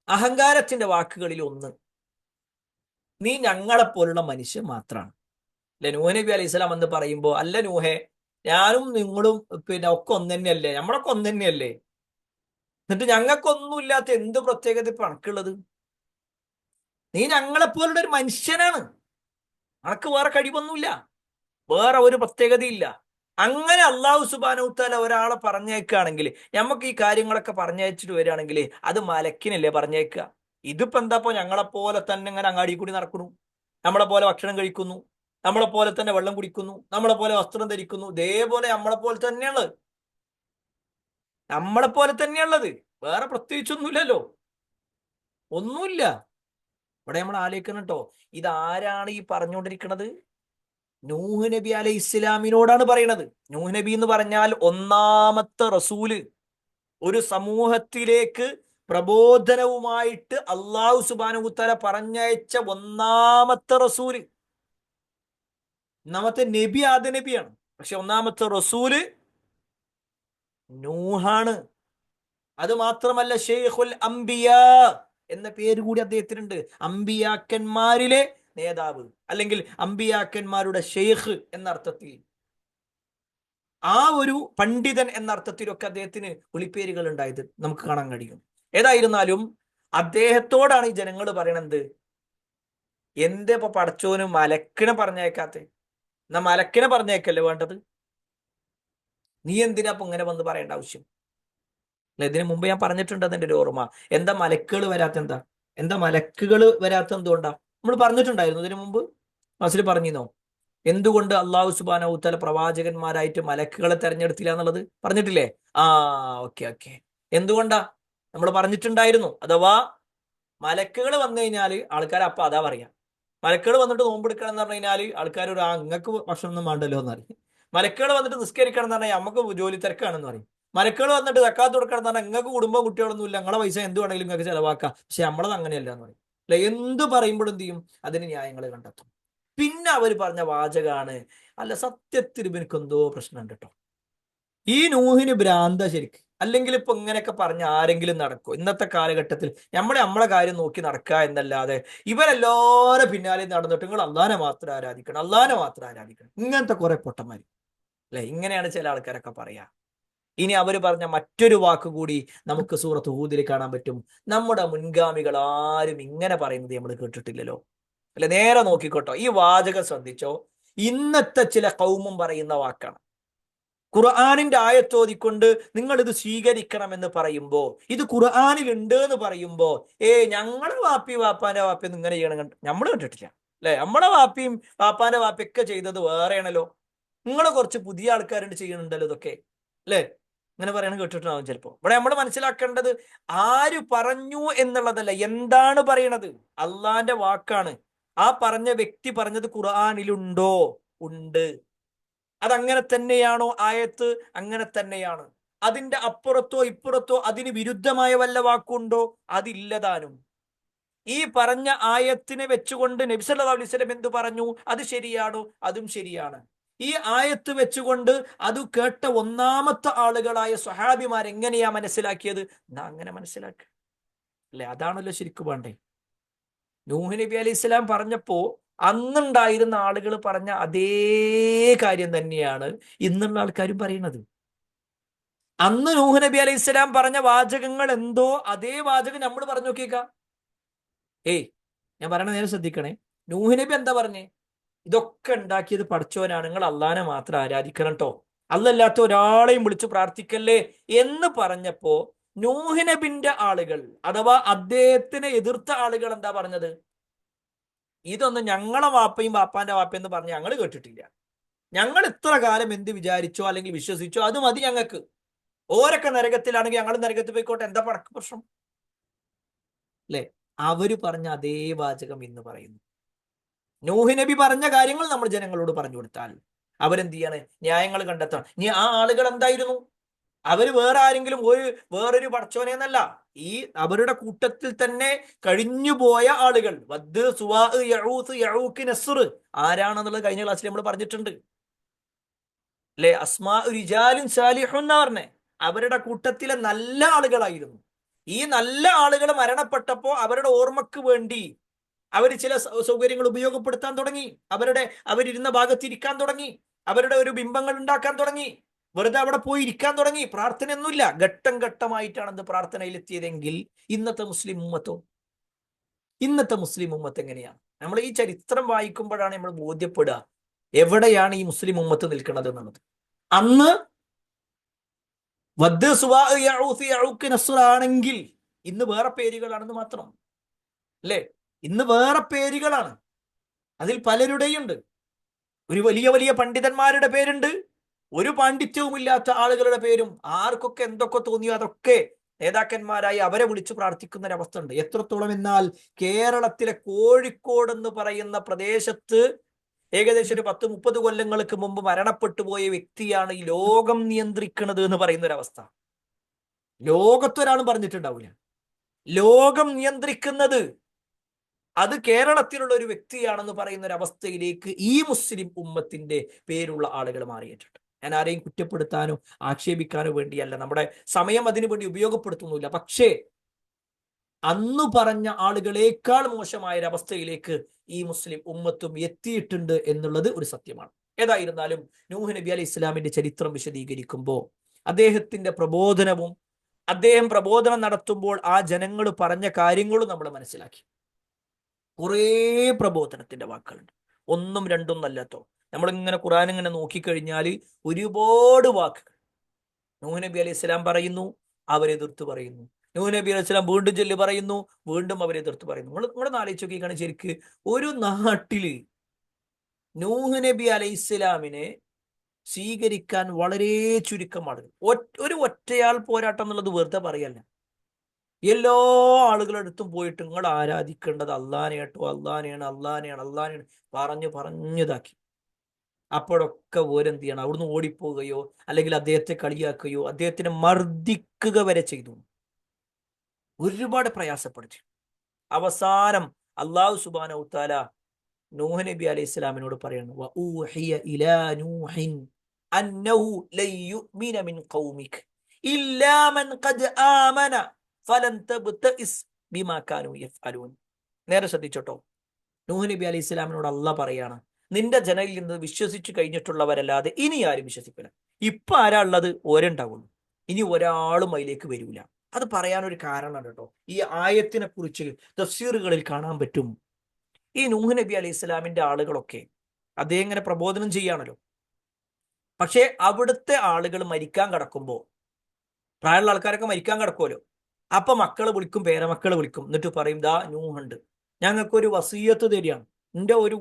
അഹങ്കാരത്തിന്റെ വാക്കുകളിൽ ഒന്ന്, നീ ഞങ്ങളെപ്പോലുള്ള മനുഷ്യൻ മാത്രമാണ്. അല്ലെ? നൂഹ് നബി അലൈഹി സ്വലാം എന്ന് പറയുമ്പോ, അല്ല നൂഹെ, ഞാനും നിങ്ങളും ഒക്കെ ഒന്ന് തന്നെയല്ലേ, നമ്മളൊക്കെ ഒന്ന് തന്നെയല്ലേ? എന്നിട്ട് ഞങ്ങൾക്കൊന്നുമില്ലാത്ത എന്ത് പ്രത്യേകത ഇപ്പൊ അനക്കുള്ളത്? നീ ഞങ്ങളെപ്പോലുള്ള ഒരു മനുഷ്യനാണ്, അനക്ക് വേറെ കഴിവൊന്നുമില്ല, വേറെ ഒരു പ്രത്യേകതയില്ല. അങ്ങനെ അള്ളാഹു സുബ്ഹാനഹു വതആല ഒരാളെ പറഞ്ഞേക്കുകയാണെങ്കിൽ, നമുക്ക് ഈ കാര്യങ്ങളൊക്കെ പറഞ്ഞയച്ചിട്ട് വരികയാണെങ്കിൽ അത് മലക്കിനല്ലേ പറഞ്ഞേക്കുക? ഇതിപ്പോ എന്താപ്പോ ഞങ്ങളെപ്പോലെ തന്നെ ഇങ്ങനെ അങ്ങാടി കൂടി നടക്കുന്നു, നമ്മളെ പോലെ ഭക്ഷണം കഴിക്കുന്നു, നമ്മളെ പോലെ തന്നെ വെള്ളം കുടിക്കുന്നു, നമ്മളെ പോലെ വസ്ത്രം ധരിക്കുന്നു, ഇതേപോലെ നമ്മളെ പോലെ തന്നെയുള്ളത്, നമ്മളെ പോലെ തന്നെയുള്ളത്, വേറെ പ്രത്യേകിച്ചൊന്നുമില്ലല്ലോ, ഒന്നുമില്ല. ഇവിടെ നമ്മൾ ആലോചിക്കണം കേട്ടോ, ഇതാരാണ് ഈ പറഞ്ഞുകൊണ്ടിരിക്കുന്നത്? നൂഹ് നബി അലൈഹി ഇസ്ലാമിനോടാണ് പറയണത്. നൂഹ് നബി എന്ന് പറഞ്ഞാൽ ഒന്നാമത്തെ റസൂല്, ഒരു സമൂഹത്തിലേക്ക് പ്രബോധനവുമായിട്ട് അള്ളാഹു സുബ്ഹാനഹു വതആല പറഞ്ഞയച്ച ഒന്നാമത്തെ റസൂല്. ഒന്നാമത്തെ നബി ആദ്യ നബിയാണ്, പക്ഷെ ഒന്നാമത്തെ റസൂല് നൂഹാണ്. അത് മാത്രമല്ല, ഷെയ്ഖുൽ അംബിയാ എന്ന പേര് കൂടി അദ്ദേഹത്തിനുണ്ട്. അംബിയാക്കന്മാരിലെ നേതാവ്, അല്ലെങ്കിൽ അംബിയാക്കന്മാരുടെ ഷെയ്ഖ് എന്ന അർത്ഥത്തിൽ, ആ ഒരു പണ്ഡിതൻ എന്ന അർത്ഥത്തിലൊക്കെ അദ്ദേഹത്തിന് വിളിപ്പേരുകൾ ഉണ്ടായത് നമുക്ക് കാണാൻ കഴിയും. ഏതായിരുന്നാലും അദ്ദേഹത്തോടാണ് ഈ ജനങ്ങൾ പറയണത്, എന്തേ ഇപ്പൊ പടച്ചോന് മലക്കിനെ പറഞ്ഞേക്കാത്ത? എന്നാ മലക്കിനെ പറഞ്ഞേക്കല്ലേ വേണ്ടത്? നീ എന്തിനാ ഇപ്പൊ ഇങ്ങനെ വന്ന് പറയേണ്ട ആവശ്യം? അല്ല, ഇതിനു മുമ്പ് ഞാൻ പറഞ്ഞിട്ടുണ്ട്, അതിന്റെ ഒരു ഓർമ്മ. എന്താ മലക്കുകൾ വരാത്ത? എന്താ മലക്കുകൾ വരാത്ത എന്തുകൊണ്ടാ? നമ്മൾ പറഞ്ഞിട്ടുണ്ടായിരുന്നു ഇതിനു മുമ്പ്, ക്ലാസ്സിൽ പറഞ്ഞിരുന്നോ? എന്തുകൊണ്ട് അള്ളാഹു സുബ്ഹാനഹു വതആല പ്രവാചകന്മാരായിട്ട് മലക്കുകളെ തെരഞ്ഞെടുത്തില്ല എന്നുള്ളത് പറഞ്ഞിട്ടില്ലേ? ആ, ഓക്കെ ഓക്കെ. എന്തുകൊണ്ടാ നമ്മൾ പറഞ്ഞിട്ടുണ്ടായിരുന്നു. അഥവാ മലക്കുകൾ വന്നു കഴിഞ്ഞാൽ ആൾക്കാർ അപ്പൊ അതാ പറയാ. മലക്കുകൾ വന്നിട്ട് നോമ്പെടുക്കണം എന്ന് പറഞ്ഞു കഴിഞ്ഞാൽ ആൾക്കാർ ഒരു നിങ്ങൾക്ക് ഭക്ഷണം ഒന്നും വേണ്ടല്ലോ എന്ന് പറയും. മലക്കുകൾ വന്നിട്ട് നിസ്കരിക്കണം എന്ന് പറഞ്ഞാൽ നമുക്ക് ജോലി തിരക്കാണെന്ന് പറയും. മലക്കുകൾ വന്നിട്ട് സക്കാത്ത് കൊടുക്കണം എന്ന് പറഞ്ഞാൽ നിങ്ങൾക്ക് കുടുംബം കുട്ടികളൊന്നും ഇല്ല, നിങ്ങളെ പൈസ എന്ത് വേണമെങ്കിലും നിങ്ങൾക്ക് ചെലവാക്കാം, പക്ഷെ നമ്മളത് അങ്ങനെയല്ല എന്ന് പറയും. അല്ലെ, എന്ത് പറയുമ്പോഴും എന്ത് ചെയ്യും? അതിന് ന്യായങ്ങൾ കണ്ടെത്തും. പിന്നെ അവർ പറഞ്ഞ വാചകാണ്, അല്ല സത്യത്തിൽ ഇവർക്ക് എന്തോ പ്രശ്നമുണ്ട് കേട്ടോ, ഈ നൂഹിന് ഭ്രാന്ത ശരിക്ക്, അല്ലെങ്കിൽ ഇപ്പൊ ഇങ്ങനെയൊക്കെ പറഞ്ഞ ആരെങ്കിലും നടക്കും ഇന്നത്തെ കാലഘട്ടത്തിൽ? നമ്മളെ കാര്യം നോക്കി നടക്കുക എന്നല്ലാതെ ഇവരെല്ലാവരും പിന്നാലെ നടന്നിട്ട് നിങ്ങൾ അള്ളാനെ മാത്രം ആരാധിക്കണം, അള്ളാനെ മാത്രം ആരാധിക്കണം, ഇങ്ങനത്തെ കുറെ പൊട്ടന്മാര്. അല്ലെ, ഇങ്ങനെയാണ് ചില ആൾക്കാരൊക്കെ പറയാ. ഇനി അവർ പറഞ്ഞ മറ്റൊരു വാക്ക് കൂടി നമുക്ക് സൂറത്ത് ഹൂദിൽ കാണാൻ പറ്റും. നമ്മുടെ മുൻഗാമികൾ ആരും ഇങ്ങനെ പറയുന്നത് നമ്മൾ കേട്ടിട്ടില്ലല്ലോ. അല്ലെ, നേരെ നോക്കിക്കോട്ടോ, ഈ വാചകം ശ്രദ്ധിച്ചോ. ഇന്നത്തെ ചില കൗമും പറയുന്ന വാക്കാണ്. ഖുർആാനിന്റെ ആയത്തോതിക്കൊണ്ട് നിങ്ങൾ ഇത് സ്വീകരിക്കണം എന്ന് പറയുമ്പോ, ഇത് ഖുർആാനിൽ ഉണ്ട് എന്ന് പറയുമ്പോ, ഞങ്ങളെ വാപ്പാന്റെ വാപ്പി ഇങ്ങനെ ചെയ്യണം നമ്മൾ കണ്ടിട്ടില്ല. അല്ലെ, നമ്മളെ വാപ്പിയും വാപ്പാന്റെ വാപ്പിയൊക്കെ ചെയ്തത് വേറെയാണല്ലോ, നിങ്ങൾ കുറച്ച് പുതിയ ആൾക്കാരുണ്ട് ചെയ്യുന്നുണ്ടല്ലോ ഇതൊക്കെ, അല്ലെ, ഇങ്ങനെ പറയണ കേട്ടിട്ടുണ്ടാവും ചിലപ്പോ. ഇവിടെ നമ്മൾ മനസ്സിലാക്കേണ്ടത് ആര് പറഞ്ഞു എന്നുള്ളതല്ല, എന്താണ് പറയണത്. അള്ളാന്റെ വാക്കാണ്. ആ പറഞ്ഞ വ്യക്തി പറഞ്ഞത് ഖുർആനിലുണ്ടോ? ഉണ്ട്. അതങ്ങനെ തന്നെയാണോ ആയത്ത്? അങ്ങനെ തന്നെയാണ്. അതിന്റെ അപ്പുറത്തോ ഇപ്പുറത്തോ അതിന് വിരുദ്ധമായ വല്ല വാക്കുണ്ടോ? അതില്ലതാനും. ഈ പറഞ്ഞ ആയത്തിനെ വെച്ചുകൊണ്ട് നബി സല്ലല്ലാഹു അലൈഹി വസല്ലം എന്ത് പറഞ്ഞു? അത് ശരിയാണോ? അതും ശരിയാണ്. ഈ ആയത്ത് വെച്ചുകൊണ്ട് അത് കേട്ട ഒന്നാമത്തെ ആളുകളായ സ്വഹാബിമാർ എങ്ങനെയാ മനസ്സിലാക്കിയത്? എന്നാ അങ്ങനെ മനസ്സിലാക്കുക. അല്ലെ, അതാണല്ലോ ശരിക്കും വേണ്ടേ. നൂഹ് നബി അലൈഹി സ്വലാം പറഞ്ഞപ്പോ അന്നുണ്ടായിരുന്ന ആളുകൾ പറഞ്ഞ അതേ കാര്യം തന്നെയാണ് ഇന്നുള്ള ആൾക്കാരും പറയുന്നത്. അന്ന് നൂഹ് നബി അലൈഹി സ്വലാം പറഞ്ഞ വാചകങ്ങൾ എന്തോ അതേ വാചകം നമ്മൾ പറഞ്ഞു നോക്കിയേക്കാം. ഞാൻ പറയണ നേരെ ശ്രദ്ധിക്കണേ. നൂഹ് നബി എന്താ പറഞ്ഞേ? ഇതൊക്കെ ഉണ്ടാക്കിയത് പടച്ചോനാണ്, നിങ്ങൾ അള്ളാനെ മാത്രം ആരാധിക്കണം കേട്ടോ, അല്ലല്ലാത്ത ഒരാളെയും വിളിച്ചു പ്രാർത്ഥിക്കല്ലേ എന്ന് പറഞ്ഞപ്പോ നൂഹ് നബിന്റെ ആളുകൾ, അഥവാ അദ്ദേഹത്തിനെ എതിർത്ത ആളുകൾ എന്താ പറഞ്ഞത്? ഇതൊന്നും ഞങ്ങളെ വാപ്പയും വാപ്പാന്റെ വാപ്പയും എന്ന് പറഞ്ഞ് ഞങ്ങൾ കേട്ടിട്ടില്ല, ഞങ്ങൾ ഇത്ര കാലം എന്ത് വിചാരിച്ചോ അല്ലെങ്കിൽ വിശ്വസിച്ചോ അത് മതി ഞങ്ങൾക്ക്, ഓരൊക്കെ നരകത്തിലാണെങ്കിൽ ഞങ്ങൾ നരകത്തിൽ പോയിക്കോട്ടെ, എന്താ പ്രശ്നം? അല്ലെ, അവര് പറഞ്ഞ അതേ വാചകം ഇന്ന് പറയുന്നു. നൂഹ് നബി പറഞ്ഞ കാര്യങ്ങൾ നമ്മൾ ജനങ്ങളോട് പറഞ്ഞു കൊടുത്താൽ അവരെന്ത് ചെയ്യാണ്? ന്യായങ്ങൾ കണ്ടെത്തണം. ഇനി ആ ആളുകൾ എന്തായിരുന്നു? അവര് വേറെ ആരെങ്കിലും വേറൊരു പടച്ചോനെ എന്നല്ല, ഈ അവരുടെ കൂട്ടത്തിൽ തന്നെ കഴിഞ്ഞുപോയ ആളുകൾ, വദ്, സുവാ, യഊസ്, യഊക്ക്, നസ്ർ ആരാണെന്നുള്ളത് കഴിഞ്ഞ ക്ലാസ്സിൽ നമ്മൾ പറഞ്ഞിട്ടുണ്ട്. അല്ലെ, അസ്മാ റിജാലിൻ സാലിഹുൻ എന്ന് പറഞ്ഞേ അവരുടെ കൂട്ടത്തിലെ നല്ല ആളുകളായിരുന്നു. ഈ നല്ല ആളുകൾ മരണപ്പെട്ടപ്പോ അവരുടെ ഓർമ്മക്ക് വേണ്ടി അവർ ചില സൗകര്യങ്ങൾ ഉപയോഗപ്പെടുത്താൻ തുടങ്ങി, അവരിരുന്ന ഭാഗത്ത് ഇരിക്കാൻ തുടങ്ങി, അവരുടെ ഒരു ബിംബങ്ങൾ ഉണ്ടാക്കാൻ തുടങ്ങി. വെറുതെ അവിടെ പോയി ഇരിക്കാൻ തുടങ്ങി, പ്രാർത്ഥനയൊന്നുമില്ല. ഘട്ടം ഘട്ടമായിട്ടാണ് അത് പ്രാർത്ഥനയിലെത്തിയതെങ്കിൽ ഇന്നത്തെ മുസ്ലിം ഉമ്മത്ത് എങ്ങനെയാണ്? നമ്മൾ ഈ ചരിത്രം വായിക്കുമ്പോഴാണ് നമ്മൾ ബോധ്യപ്പെടുക എവിടെയാണ് ഈ മുസ്ലിം ഉമ്മത്ത് നിൽക്കുന്നത് എന്നുള്ളത്. അന്ന് വദ്, സുവാ, യഊസ്, യഊക്ക്, നസ്ർ ആണെങ്കിൽ ഇന്ന് വേറെ പേരുകളാണെന്ന് മാത്രം, അല്ലേ? ഇന്ന് വേറെ പേരുകളാണ്, അതിൽ പലരുടെയുണ്ട്. ഒരു വലിയ വലിയ പണ്ഡിതന്മാരുടെ പേരുണ്ട്, ഒരു പാണ്ഡിത്യവുമില്ലാത്ത ആളുകളുടെ പേരും, ആർക്കൊക്കെ എന്തൊക്കെ തോന്നിയോ അതൊക്കെ നേതാക്കന്മാരായി അവരെ വിളിച്ചു പ്രാർത്ഥിക്കുന്ന ഒരവസ്ഥ ഉണ്ട്. എത്രത്തോളം എന്നാൽ കേരളത്തിലെ കോഴിക്കോട് എന്ന് പറയുന്ന പ്രദേശത്ത് ഏകദേശം ഒരു 10-30 കൊല്ലങ്ങൾക്ക് മുമ്പ് മരണപ്പെട്ടു പോയ വ്യക്തിയാണ് ഈ ലോകം നിയന്ത്രിക്കുന്നത് എന്ന് പറയുന്ന ഒരവസ്ഥ. ലോകത്തൊരാളും പറഞ്ഞിട്ടുണ്ടാവില്ല. ലോകം നിയന്ത്രിക്കുന്നത് അത് കേരളത്തിലുള്ള ഒരു വ്യക്തിയാണെന്ന് പറയുന്ന ഒരു അവസ്ഥയിലേക്ക് ഈ മുസ്ലിം ഉമ്മത്തിന്റെ പേരുള്ള ആളുകൾ മാറിയിട്ടുണ്ട്. ഞാൻ ആരെയും കുറ്റപ്പെടുത്താനോ ആക്ഷേപിക്കാനോ വേണ്ടിയല്ല, നമ്മുടെ സമയം അതിനു വേണ്ടി ഉപയോഗപ്പെടുത്തുന്നില്ല. പക്ഷേ അന്ന് പറഞ്ഞ ആളുകളേക്കാൾ മോശമായ ഒരു അവസ്ഥയിലേക്ക് ഈ മുസ്ലിം ഉമ്മത്തും എത്തിയിട്ടുണ്ട് എന്നുള്ളത് ഒരു സത്യമാണ്. ഏതായിരുന്നാലും നൂഹ് നബി അലൈഹി ഇസ്ലാമിന്റെ ചരിത്രം വിശദീകരിക്കുമ്പോൾ അദ്ദേഹത്തിന്റെ പ്രബോധനവും അദ്ദേഹം പ്രബോധനം നടത്തുമ്പോൾ ആ ജനങ്ങൾ പറഞ്ഞ കാര്യങ്ങളും നമ്മൾ മനസ്സിലാക്കി. കുറേ പ്രബോധനത്തിന്റെ വാക്കുകളുണ്ട്, ഒന്നും രണ്ടും നല്ലത്തോ. നമ്മളിങ്ങനെ ഖുർആൻ ഇങ്ങനെ നോക്കിക്കഴിഞ്ഞാൽ ഒരുപാട് വാക്കുകൾ. നൂഹ് നബി അലൈഹി സ്വലാം പറയുന്നു, അവരെതിർത്ത് പറയുന്നു. നൂഹ് നബി അലൈഹി സ്വലാം വീണ്ടും ചൊല്ലി പറയുന്നു, വീണ്ടും അവരെതിർത്ത് പറയുന്നു. നിങ്ങളൊന്ന് ആലോചിച്ച് നോക്കിക്കാണ്, ശരിക്ക് ഒരു നാട്ടില് നൂഹ് നബി അലൈഹി സ്വലാമിനെ സ്വീകരിക്കാൻ വളരെ ചുരുക്കം ആളുകൾ. ഒരു ഒറ്റയാൾ പോരാട്ടം എന്നുള്ളത് വെറുതെ പറയല്ല. എല്ലാ ആളുകളുടെ അടുത്തും പോയിട്ട് നിങ്ങൾ ആരാധിക്കേണ്ടത് അള്ളാനെ കേട്ടോ, അള്ളാനെയാണ് പറഞ്ഞതാക്കി. അപ്പോഴൊക്കെ ഓരെന്ത് ചെയ്യണം? അവിടുന്ന് ഓടിപ്പോവുകയോ അല്ലെങ്കിൽ അദ്ദേഹത്തെ കളിയാക്കുകയോ അദ്ദേഹത്തിനെ മർദ്ദിക്കുക വരെ ചെയ്തു. ഒരുപാട് പ്രയാസപ്പെടുത്തി. അവസാനം അള്ളാഹു സുബ്ഹാനഹു തആല നൂഹ് നബി അലൈഹി സ്വലാമിനോട് പറയുന്നു, വഊഹിയ ഇലാ നൂഹിൻ അന്നഹു ലൻ യുഅ്മിന മിൻ ഖൗമിക ഇല്ലാ മൻ ഖദ് ആമന ഫലൻ തബ്തഇസ് ബിമാ കാനൂ യഫ്അലൂൻ. നേരെ ശ്രദ്ധിച്ചോട്ടോ, നൂഹ് നബി അലൈഹി സ്വലാമിനോട് അള്ളാഹ് പറയാണ്, നിന്റെ ജനലിൽ നിന്ന് വിശ്വസിച്ചു കഴിഞ്ഞിട്ടുള്ളവരല്ലാതെ ഇനി ആരും വിശ്വസിക്കില്ല. ഇപ്പൊ ആരാ ഉള്ളത്? ഓരുണ്ടാവുള്ളൂ, ഇനി ഒരാളും അതിലേക്ക് വരൂല. അത് പറയാനൊരു കാരണമാണ് കേട്ടോ. ഈ ആയത്തിനെ കുറിച്ച് തഫ്സീറുകളിൽ കാണാൻ പറ്റും. ഈ നൂഹ് നബി അലൈഹി സ്വലാമിന്റെ ആളുകളൊക്കെ അദ്ദേഹം ഇങ്ങനെ പ്രബോധനം ചെയ്യാണല്ലോ. പക്ഷെ അവിടുത്തെ ആളുകൾ മരിക്കാൻ കിടക്കുമ്പോ, പ്രായമുള്ള ആൾക്കാരൊക്കെ മരിക്കാൻ കിടക്കുമല്ലോ, അപ്പൊ മക്കളെ വിളിക്കും, പേരമക്കളെ വിളിക്കും, എന്നിട്ട് പറയും, ദാ നൂഹുണ്ട്, ഞങ്ങൾക്കൊരു വസീയത്ത് തരികയാണ്, നിന്റെ ഒരു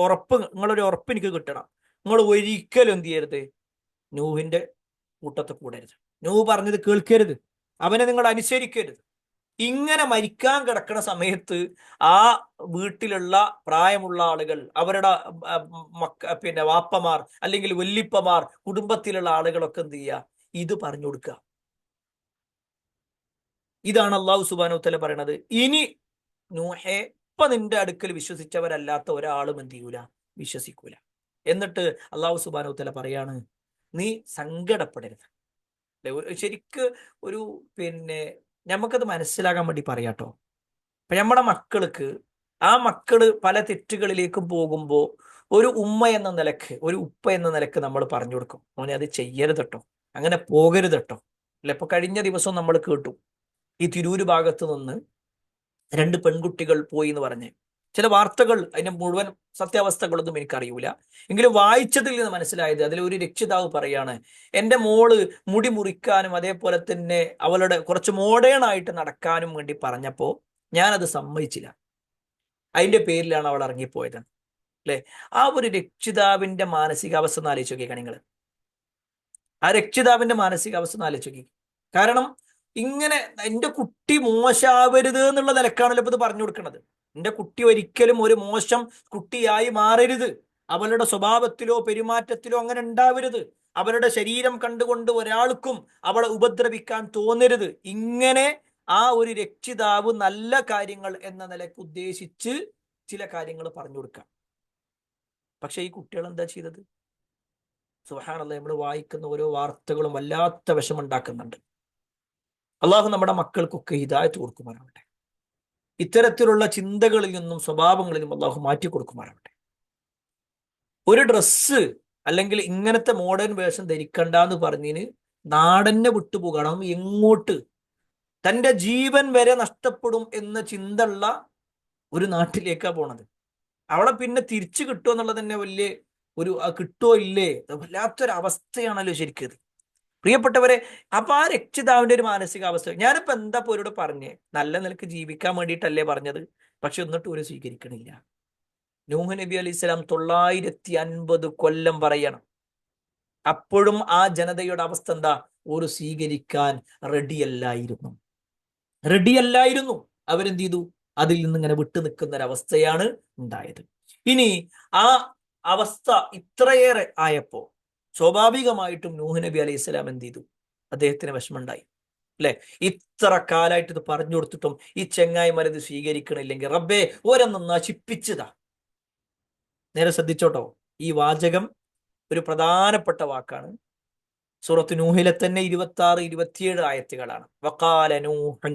ഉറപ്പ്, നിങ്ങളൊരു ഉറപ്പ് എനിക്ക് കിട്ടണം. നിങ്ങൾ ഒരിക്കലും എന്ത് ചെയ്യരുത്? നൂഹിന്റെ കൂട്ടത്തെ കൂടരുത്, നൂഹ് പറഞ്ഞത് കേൾക്കരുത്, അവനെ നിങ്ങൾ അനുസരിക്കരുത്. ഇങ്ങനെ മരിക്കാൻ കിടക്കുന്ന സമയത്ത് ആ വീട്ടിലുള്ള പ്രായമുള്ള ആളുകൾ, അവരുടെ പിന്നെ വാപ്പമാർ അല്ലെങ്കിൽ വല്ലിപ്പമാർ, കുടുംബത്തിലുള്ള ആളുകളൊക്കെ എന്ത് ചെയ്യുക? ഇത് പറഞ്ഞു കൊടുക്കുക. ഇതാണ് അള്ളാഹു സുബ്ഹാനഹു തആല പറയണത്. ഇനി നൂഹേ, ഇപ്പൊ നിന്റെ അടുക്കൽ വിശ്വസിച്ചവരല്ലാത്ത ഒരാളും എന്ത് ചെയ്യൂല? വിശ്വസിക്കൂല. എന്നിട്ട് അള്ളാഹു സുബ്ഹാനഹു തആല പറയാണ്, നീ സങ്കടപ്പെടരുത്. ശരിക്ക് ഒരു പിന്നെ നമുക്കത് മനസ്സിലാകാൻ വേണ്ടി പറയാട്ടോ. അപ്പൊ നമ്മുടെ മക്കൾക്ക്, ആ മക്കള് പല തെറ്റുകളിലേക്കും പോകുമ്പോൾ ഒരു ഉമ്മ എന്ന നിലക്ക്, ഒരു ഉപ്പ എന്ന നിലക്ക് നമ്മൾ പറഞ്ഞു കൊടുക്കും, മോനെ അത് ചെയ്യരുതട്ടോ, അങ്ങനെ പോകരുതട്ടോ. അല്ലെ? ഇപ്പൊ കഴിഞ്ഞ ദിവസം നമ്മൾ കേട്ടു, ഈ തിരൂര് ഭാഗത്ത് നിന്ന് 2 പെൺകുട്ടികൾ പോയി എന്ന് പറഞ്ഞ് ചില വാർത്തകൾ, അതിന്റെ മുഴുവൻ സത്യാവസ്ഥകളൊന്നും എനിക്കറിയൂല, എങ്കിലും വായിച്ചതിൽ നിന്ന് മനസ്സിലായത്, അതിൽ ഒരു രക്ഷിതാവ് പറയാണ്, എൻ്റെ മോള് മുടി മുറിക്കാനും അതേപോലെ തന്നെ അവളുടെ കുറച്ച് മോഡേൺ ആയിട്ട് നടക്കാനും വേണ്ടി പറഞ്ഞപ്പോൾ ഞാനത് സമ്മതിച്ചില്ല, അതിന്റെ പേരിലാണ് അവൾ ഇറങ്ങിപ്പോയത്. അല്ലെ? ആ ഒരു രക്ഷിതാവിന്റെ മാനസികാവസ്ഥ ഒന്ന് ആലോചിച്ച് നോക്കിയേക്കാം നിങ്ങൾ. ആ രക്ഷിതാവിന്റെ മാനസികാവസ്ഥ ഒന്ന് ആലോചിച്ച് നോക്കി. കാരണം ഇങ്ങനെ എൻ്റെ കുട്ടി മോശമാവരുത് എന്നുള്ള നിലക്കാണല്ലോ ഇപ്പൊ ഇത് പറഞ്ഞു കൊടുക്കുന്നത്. എൻ്റെ കുട്ടി ഒരിക്കലും ഒരു മോശം കുട്ടിയായി മാറരുത്, അവളുടെ സ്വഭാവത്തിലോ പെരുമാറ്റത്തിലോ അങ്ങനെ ഉണ്ടാവരുത്, അവളുടെ ശരീരം കണ്ടുകൊണ്ട് ഒരാൾക്കും അവളെ ഉപദ്രവിക്കാൻ തോന്നരുത്. ഇങ്ങനെ ആ ഒരു രക്ഷിതാവ് നല്ല കാര്യങ്ങൾ എന്ന നിലക്ക് ഉദ്ദേശിച്ച് ചില കാര്യങ്ങൾ പറഞ്ഞു കൊടുക്കാം. പക്ഷെ ഈ കുട്ടികൾ എന്താ ചെയ്തത്? സുബ്ഹാനല്ലാഹ്, നമ്മൾ വായിക്കുന്ന ഓരോ വാർത്തകളും വല്ലാത്ത വിഷമുണ്ടാക്കുന്നുണ്ട്. അള്ളാഹു നമ്മുടെ മക്കൾക്കൊക്കെ ഹിദായത്ത് കൊടുക്കുമാറാവട്ടെ. ഇത്തരത്തിലുള്ള ചിന്തകളിൽ നിന്നും സ്വഭാവങ്ങളിൽ നിന്നും അള്ളാഹു മാറ്റി കൊടുക്കുമാറാവട്ടെ. ഒരു ഡ്രസ്സ് അല്ലെങ്കിൽ ഇങ്ങനത്തെ മോഡേൺ വേഷം ധരിക്കണ്ട എന്ന് പറഞ്ഞതിന് നാടന്നെ വിട്ടുപോകണം. എങ്ങോട്ട്? തൻ്റെ ജീവൻ വരെ നഷ്ടപ്പെടും എന്ന ചിന്തയുള്ള ഒരു നാട്ടിലേക്കാണ് പോണത്. അവളെ പിന്നെ തിരിച്ചു കിട്ടുമോ എന്നുള്ളത് തന്നെ വലിയ ഒരു കിട്ടുമോ ഇല്ലേ, വല്ലാത്തൊരു അവസ്ഥയാണല്ലോ ശരിക്കും. പ്രിയപ്പെട്ടവരെ, അപ്പൊ ആ രക്ഷിതാവിന്റെ ഒരു മാനസികാവസ്ഥ, ഞാനിപ്പോ എന്താ പോരോട് പറഞ്ഞേ, നല്ല നിലക്ക് ജീവിക്കാൻ വേണ്ടിയിട്ടല്ലേ പറഞ്ഞത്, പക്ഷെ എന്നിട്ട് ഒരു സ്വീകരിക്കണില്ല. നൂഹ് നബി അലൈഹി സ്വലാം 950 കൊല്ലം പറയണം, അപ്പോഴും ആ ജനതയുടെ അവസ്ഥ എന്താ? ഒരു സ്വീകരിക്കാൻ റെഡിയല്ലായിരുന്നു. റെഡിയല്ലായിരുന്നു. അവരെന്ത് ചെയ്തു? അതിൽ നിന്ന് ഇങ്ങനെ വിട്ടു നിൽക്കുന്ന ഒരവസ്ഥയാണ് ഉണ്ടായത്. ഇനി ആ അവസ്ഥ ഇത്രയേറെ ആയപ്പോ സ്വാഭാവികമായിട്ടും നൂഹ് നബി അലൈഹി സ്വലാം എന്ത് ചെയ്തു? അദ്ദേഹത്തിന് വിഷമമുണ്ടായി അല്ലെ? ഇത്ര കാലമായിട്ട് ഇത് പറഞ്ഞു കൊടുത്തിട്ടും ഈ ചെങ്ങായിമാർ ഇത് സ്വീകരിക്കണില്ലെങ്കിൽ റബ്ബേ ഓരൊന്നും നശിപ്പിച്ചതാ. നേരെ ശ്രദ്ധിച്ചോട്ടോ, ഈ വാചകം ഒരു പ്രധാനപ്പെട്ട വാക്കാണ്. സൂറത്ത് നൂഹിലെ തന്നെ 26, 27 ആയത്തുകളാണ്. വഖാല നൂഹൻ,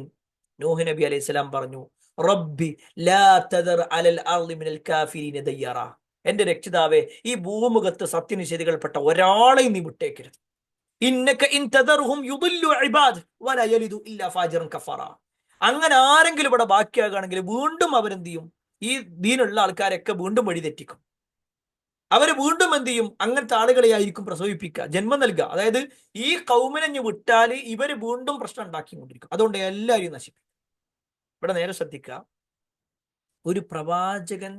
നൂഹ് നബി അലൈഹി സ്വലാം പറഞ്ഞു, റബ്ബി ലാ തദർ അലൽ അർളി മിനൽ കാഫിരീന ദയ്യറ, എന്റെ രക്ഷിതാവേ, ഈ ഭൂമുഖത്ത് സത്യനിഷേധികൾപ്പെട്ട ഒരാളെയും നീ വിട്ടേക്കരുത്. ഇന്നക ഇൻ തദർഹും യുദില്ലു ഇബാദ് വലാ യലിദു ഇല്ലാ ഫാജിറൻ കഫറ. അങ്ങനെ ആരെങ്കിലും ഇവിടെ ബാക്കിയാകുകയാണെങ്കിൽ വീണ്ടും അവരെന്ത് ചെയ്യും? ഈ ദീനുള്ള ആൾക്കാരൊക്കെ വീണ്ടും വഴി തെറ്റിക്കും. അവര് വീണ്ടും എന്ത് ചെയ്യും? അങ്ങനത്തെ ആളുകളെ ആയിരിക്കും പ്രസവിപ്പിക്കുക, ജന്മം നൽകുക. അതായത് ഈ കൗമിനെ വിട്ടാല് ഇവര് വീണ്ടും പ്രശ്നം ഉണ്ടാക്കിക്കൊണ്ടിരിക്കും. അതുകൊണ്ട് എല്ലാവരെയും നശിപ്പിക്കും. ഇവിടെ നേരെ ശ്രദ്ധിക്കുക, ഒരു പ്രവാചകൻ